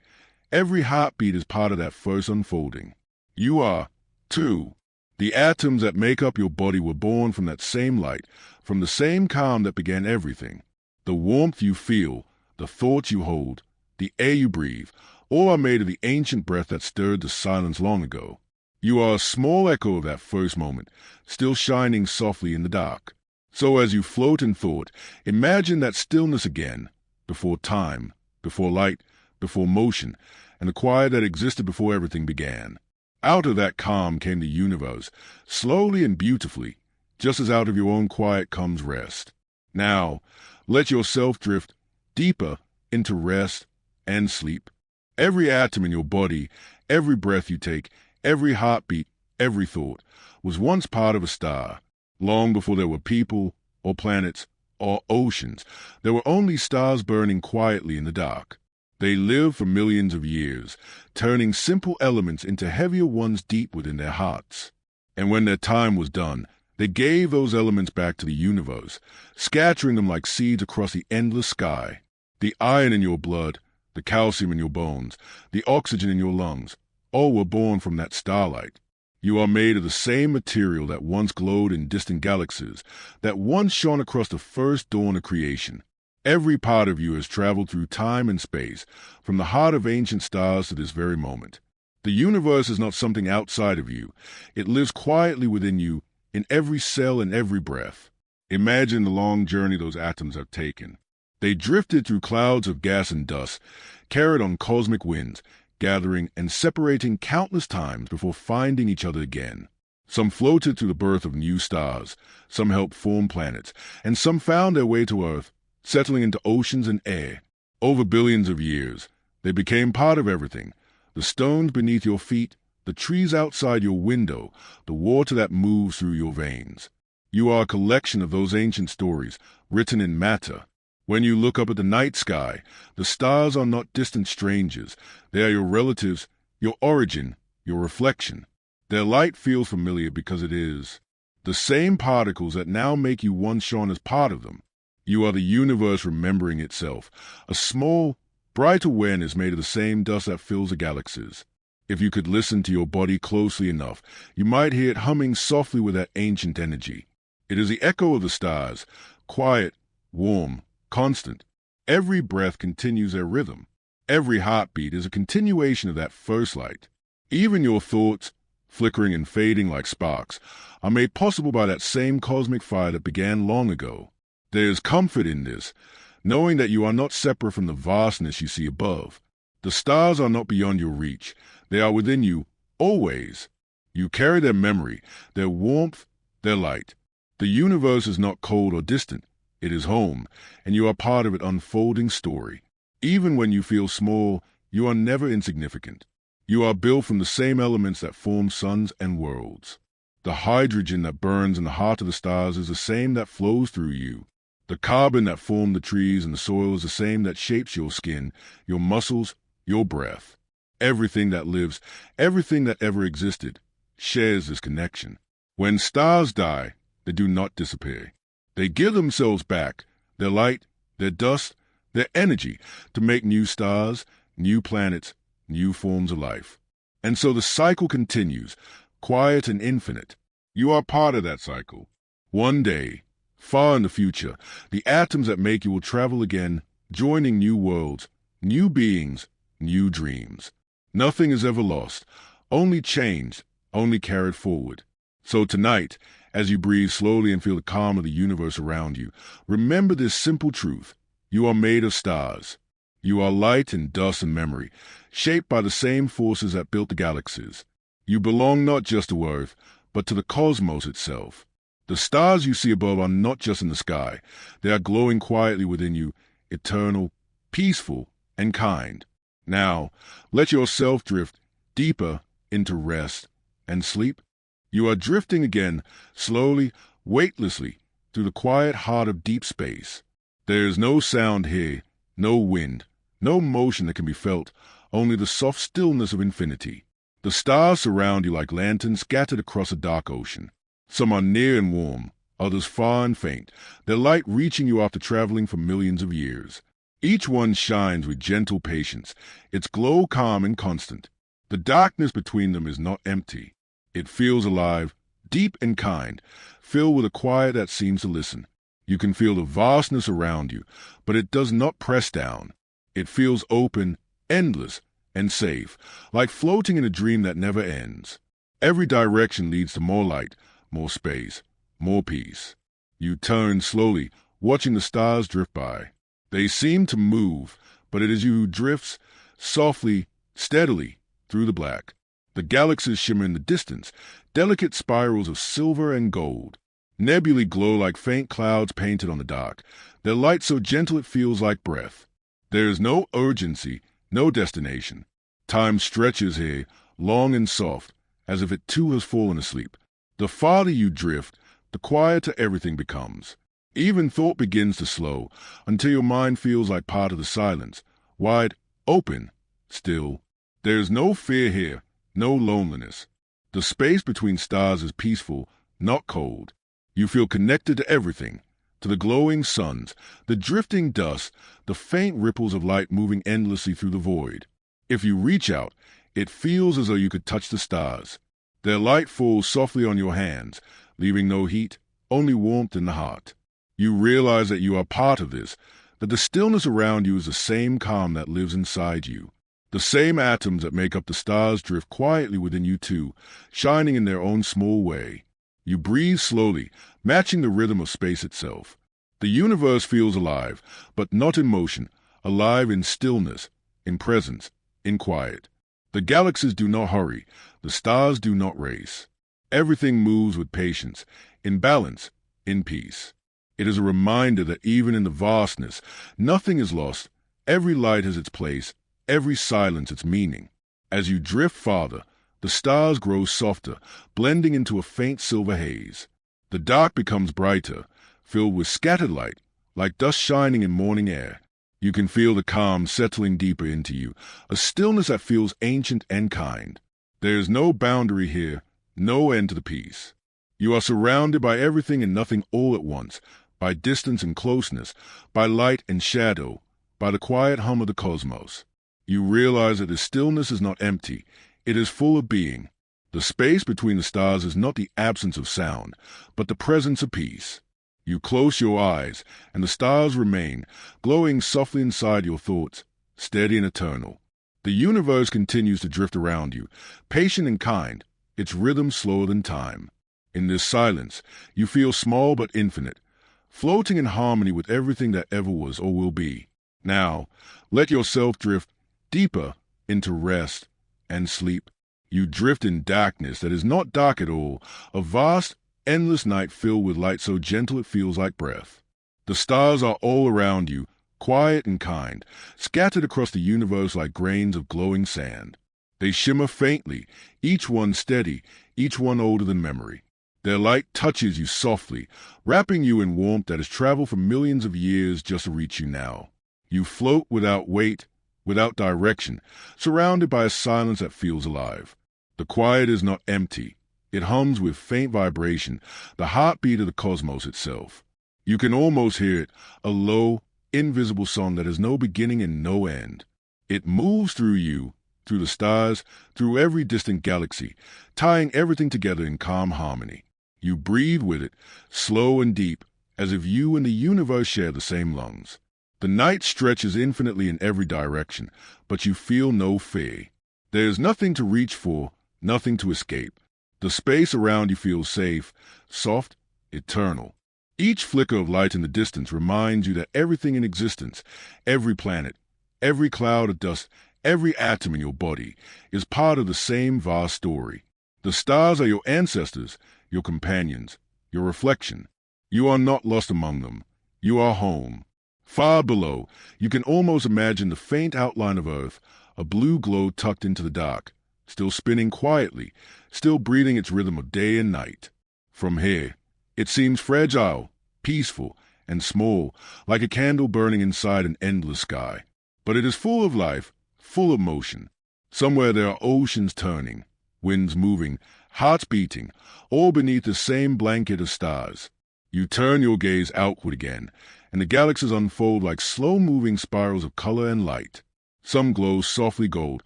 every heartbeat is part of that first unfolding. You are, too. The atoms that make up your body were born from that same light, from the same calm that began everything. The warmth you feel, the thoughts you hold, the air you breathe, all are made of the ancient breath that stirred the silence long ago. You are a small echo of that first moment, still shining softly in the dark. So as you float in thought, imagine that stillness again, before time, before light, before motion, and the quiet that existed before everything began. Out of that calm came the universe, slowly and beautifully, just as out of your own quiet comes rest. Now, let yourself drift deeper into rest and sleep. Every atom in your body, every breath you take, every heartbeat, every thought, was once part of a star. Long before there were people, or planets, or oceans, there were only stars burning quietly in the dark. They lived for millions of years, turning simple elements into heavier ones deep within their hearts. And when their time was done, they gave those elements back to the universe, scattering them like seeds across the endless sky. The iron in your blood, the calcium in your bones, the oxygen in your lungs, all were born from that starlight. You are made of the same material that once glowed in distant galaxies, that once shone across the first dawn of creation. Every part of you has traveled through time and space, from the heart of ancient stars to this very moment. The universe is not something outside of you. It lives quietly within you, in every cell and every breath. Imagine the long journey those atoms have taken. They drifted through clouds of gas and dust, carried on cosmic winds, gathering and separating countless times before finding each other again. Some floated through the birth of new stars, some helped form planets, and some found their way to Earth, settling into oceans and air. Over billions of years, they became part of everything: the stones beneath your feet, the trees outside your window, the water that moves through your veins. You are a collection of those ancient stories, written in matter. When you look up at the night sky, the stars are not distant strangers. They are your relatives, your origin, your reflection. Their light feels familiar because it is. The same particles that now make you once shone as part of them. You are the universe remembering itself, a small, bright awareness made of the same dust that fills the galaxies. If you could listen to your body closely enough, you might hear it humming softly with that ancient energy. It is the echo of the stars, quiet, warm, constant. Every breath continues their rhythm. Every heartbeat is a continuation of that first light. Even your thoughts, flickering and fading like sparks, are made possible by that same cosmic fire that began long ago. There is comfort in this, knowing that you are not separate from the vastness you see above. The stars are not beyond your reach. They are within you, always. You carry their memory, their warmth, their light. The universe is not cold or distant. It is home, and you are part of its unfolding story. Even when you feel small, you are never insignificant. You are built from the same elements that form suns and worlds. The hydrogen that burns in the heart of the stars is the same that flows through you. The carbon that formed the trees and the soil is the same that shapes your skin, your muscles, your breath. Everything that lives, everything that ever existed, shares this connection. When stars die, they do not disappear. They give themselves back, their light, their dust, their energy, to make new stars, new planets, new forms of life. And so the cycle continues, quiet and infinite. You are part of that cycle. One day, far in the future, the atoms that make you will travel again, joining new worlds, new beings, new dreams. Nothing is ever lost, only changed, only carried forward. So tonight, as you breathe slowly and feel the calm of the universe around you, remember this simple truth. You are made of stars. You are light and dust and memory, shaped by the same forces that built the galaxies. You belong not just to Earth, but to the cosmos itself. The stars you see above are not just in the sky. They are glowing quietly within you, eternal, peaceful, and kind. Now, let yourself drift deeper into rest and sleep. You are drifting again, slowly, weightlessly, through the quiet heart of deep space. There is no sound here, no wind, no motion that can be felt, only the soft stillness of infinity. The stars surround you like lanterns scattered across a dark ocean. Some are near and warm, others far and faint, their light reaching you after traveling for millions of years. Each one shines with gentle patience, its glow calm and constant. The darkness between them is not empty. It feels alive, deep and kind, filled with a quiet that seems to listen. You can feel the vastness around you, but it does not press down. It feels open, endless, and safe, like floating in a dream that never ends. Every direction leads to more light, more space, more peace. You turn slowly, watching the stars drift by. They seem to move, but it is you who drifts, softly, steadily, through the black. The galaxies shimmer in the distance, delicate spirals of silver and gold. Nebulae glow like faint clouds painted on the dark, their light so gentle it feels like breath. There is no urgency, no destination. Time stretches here, long and soft, as if it too has fallen asleep. The farther you drift, the quieter everything becomes. Even thought begins to slow, until your mind feels like part of the silence, wide, open, still. There is no fear here, no loneliness. The space between stars is peaceful, not cold. You feel connected to everything, to the glowing suns, the drifting dust, the faint ripples of light moving endlessly through the void. If you reach out, it feels as though you could touch the stars. Their light falls softly on your hands, leaving no heat, only warmth in the heart. You realize that you are part of this, that the stillness around you is the same calm that lives inside you. The same atoms that make up the stars drift quietly within you too, shining in their own small way. You breathe slowly, matching the rhythm of space itself. The universe feels alive, but not in motion, alive in stillness, in presence, in quiet. The galaxies do not hurry, the stars do not race. Everything moves with patience, in balance, in peace. It is a reminder that even in the vastness, nothing is lost. Every light has its place, every silence its meaning. As you drift farther, the stars grow softer, blending into a faint silver haze. The dark becomes brighter, filled with scattered light, like dust shining in morning air. You can feel the calm settling deeper into you, a stillness that feels ancient and kind. There is no boundary here, no end to the peace. You are surrounded by everything and nothing all at once, by distance and closeness, by light and shadow, by the quiet hum of the cosmos. You realize that the stillness is not empty, it is full of being. The space between the stars is not the absence of sound, but the presence of peace. You close your eyes, and the stars remain, glowing softly inside your thoughts, steady and eternal. The universe continues to drift around you, patient and kind, its rhythm slower than time. In this silence, you feel small but infinite, floating in harmony with everything that ever was or will be. Now, let yourself drift deeper into rest and sleep. You drift in darkness that is not dark at all, a vast, endless night filled with light so gentle it feels like breath. The stars are all around you, quiet and kind, scattered across the universe like grains of glowing sand. They shimmer faintly, each one steady, each one older than memory. Their light touches you softly, wrapping you in warmth that has traveled for millions of years just to reach you now. You float without weight, without direction, surrounded by a silence that feels alive. The quiet is not empty. It hums with faint vibration, the heartbeat of the cosmos itself. You can almost hear it, a low, invisible song that has no beginning and no end. It moves through you, through the stars, through every distant galaxy, tying everything together in calm harmony. You breathe with it, slow and deep, as if you and the universe share the same lungs. The night stretches infinitely in every direction, but you feel no fear. There is nothing to reach for, nothing to escape. The space around you feels safe, soft, eternal. Each flicker of light in the distance reminds you that everything in existence, every planet, every cloud of dust, every atom in your body, is part of the same vast story. The stars are your ancestors, your companions, your reflection. You are not lost among them. You are home. Far below, you can almost imagine the faint outline of Earth, a blue glow tucked into the dark, still spinning quietly, still breathing its rhythm of day and night. From here, it seems fragile, peaceful, and small, like a candle burning inside an endless sky. But it is full of life, full of motion. Somewhere there are oceans turning, winds moving, hearts beating, all beneath the same blanket of stars. You turn your gaze outward again, and the galaxies unfold like slow-moving spirals of color and light. Some glow softly gold,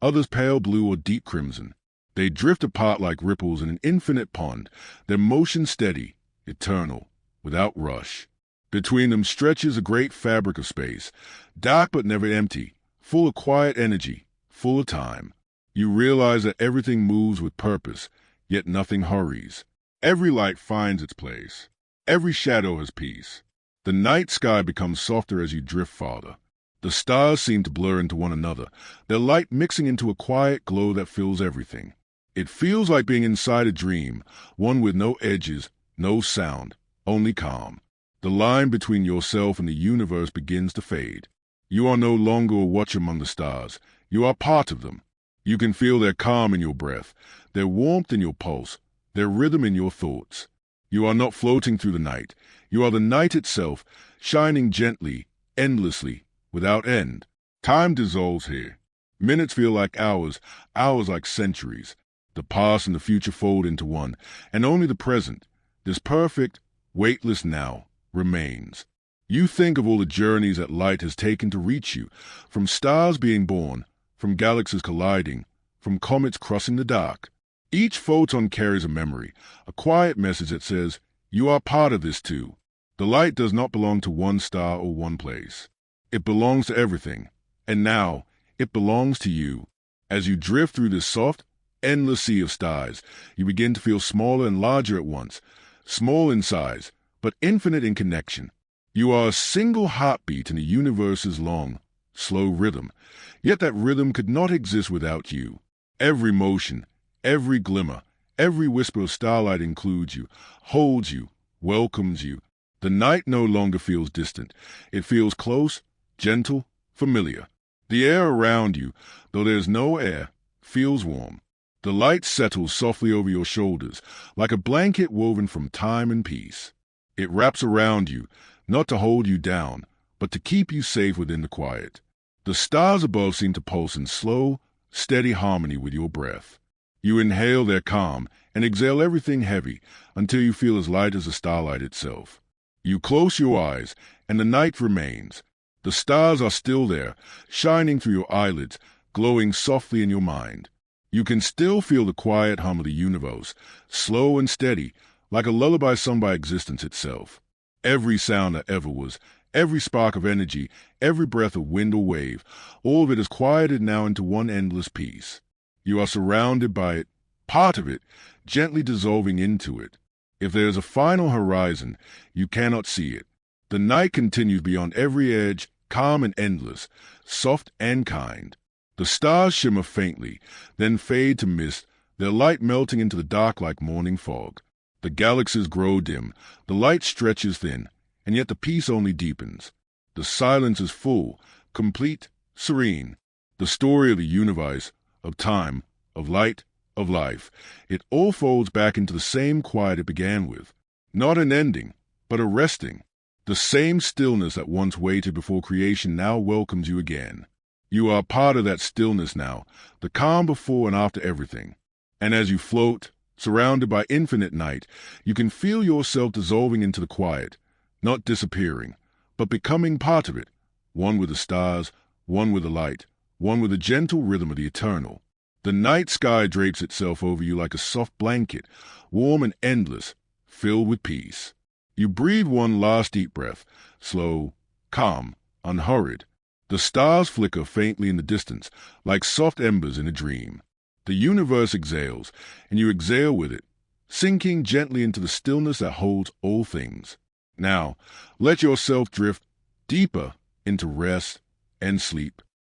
others pale blue or deep crimson. They drift apart like ripples in an infinite pond, their motion steady, eternal, without rush. Between them stretches a great fabric of space, dark but never empty, full of quiet energy, full of time. You realize that everything moves with purpose, yet nothing hurries. Every light finds its place. Every shadow has peace. The night sky becomes softer as you drift farther. The stars seem to blur into one another, their light mixing into a quiet glow that fills everything. It feels like being inside a dream, one with no edges, no sound, only calm. The line between yourself and the universe begins to fade. You are no longer a watcher among the stars. You are part of them. You can feel their calm in your breath, their warmth in your pulse, their rhythm in your thoughts. You are not floating through the night. You are the night itself, shining gently, endlessly, without end. Time dissolves here. Minutes feel like hours, hours like centuries. The past and the future fold into one, and only the present, this perfect, weightless now, remains. You think of all the journeys that light has taken to reach you, from stars being born, from galaxies colliding, from comets crossing the dark. Each photon carries a memory, a quiet message that says, you are part of this too. The light does not belong to one star or one place. It belongs to everything, and now it belongs to you. As you drift through this soft, endless sea of stars, you begin to feel smaller and larger at once, small in size, but infinite in connection. You are a single heartbeat in the universe's long, slow rhythm, yet that rhythm could not exist without you. Every motion, every glimmer, every whisper of starlight includes you, holds you, welcomes you. The night no longer feels distant. It feels close, gentle, familiar. The air around you, though there is no air, feels warm. The light settles softly over your shoulders, like a blanket woven from time and peace. It wraps around you, not to hold you down, but to keep you safe within the quiet. The stars above seem to pulse in slow, steady harmony with your breath. You inhale their calm and exhale everything heavy until you feel as light as the starlight itself. You close your eyes, and the night remains. The stars are still there, shining through your eyelids, glowing softly in your mind. You can still feel the quiet hum of the universe, slow and steady, like a lullaby sung by existence itself. Every sound that ever was, every spark of energy, every breath of wind or wave, all of it is quieted now into one endless peace. You are surrounded by it, part of it, gently dissolving into it. If there is a final horizon, you cannot see it. The night continues beyond every edge, calm and endless, soft and kind. The stars shimmer faintly, then fade to mist, their light melting into the dark like morning fog. The galaxies grow dim, the light stretches thin, and yet the peace only deepens. The silence is full, complete, serene. The story of the universe, of time, of light, of life, it all folds back into the same quiet it began with. Not an ending, but a resting. The same stillness that once waited before creation now welcomes you again. You are part of that stillness now, the calm before and after everything. And as you float, surrounded by infinite night, you can feel yourself dissolving into the quiet, not disappearing, but becoming part of it, one with the stars, one with the light, one with the gentle rhythm of the eternal. The night sky drapes itself over you like a soft blanket, warm and endless, filled with peace. You breathe one last deep breath, slow, calm, unhurried. The stars flicker faintly in the distance, like soft embers in a dream. The universe exhales, and you exhale with it, sinking gently into the stillness that holds all things. Now, let yourself drift deeper into rest and sleep.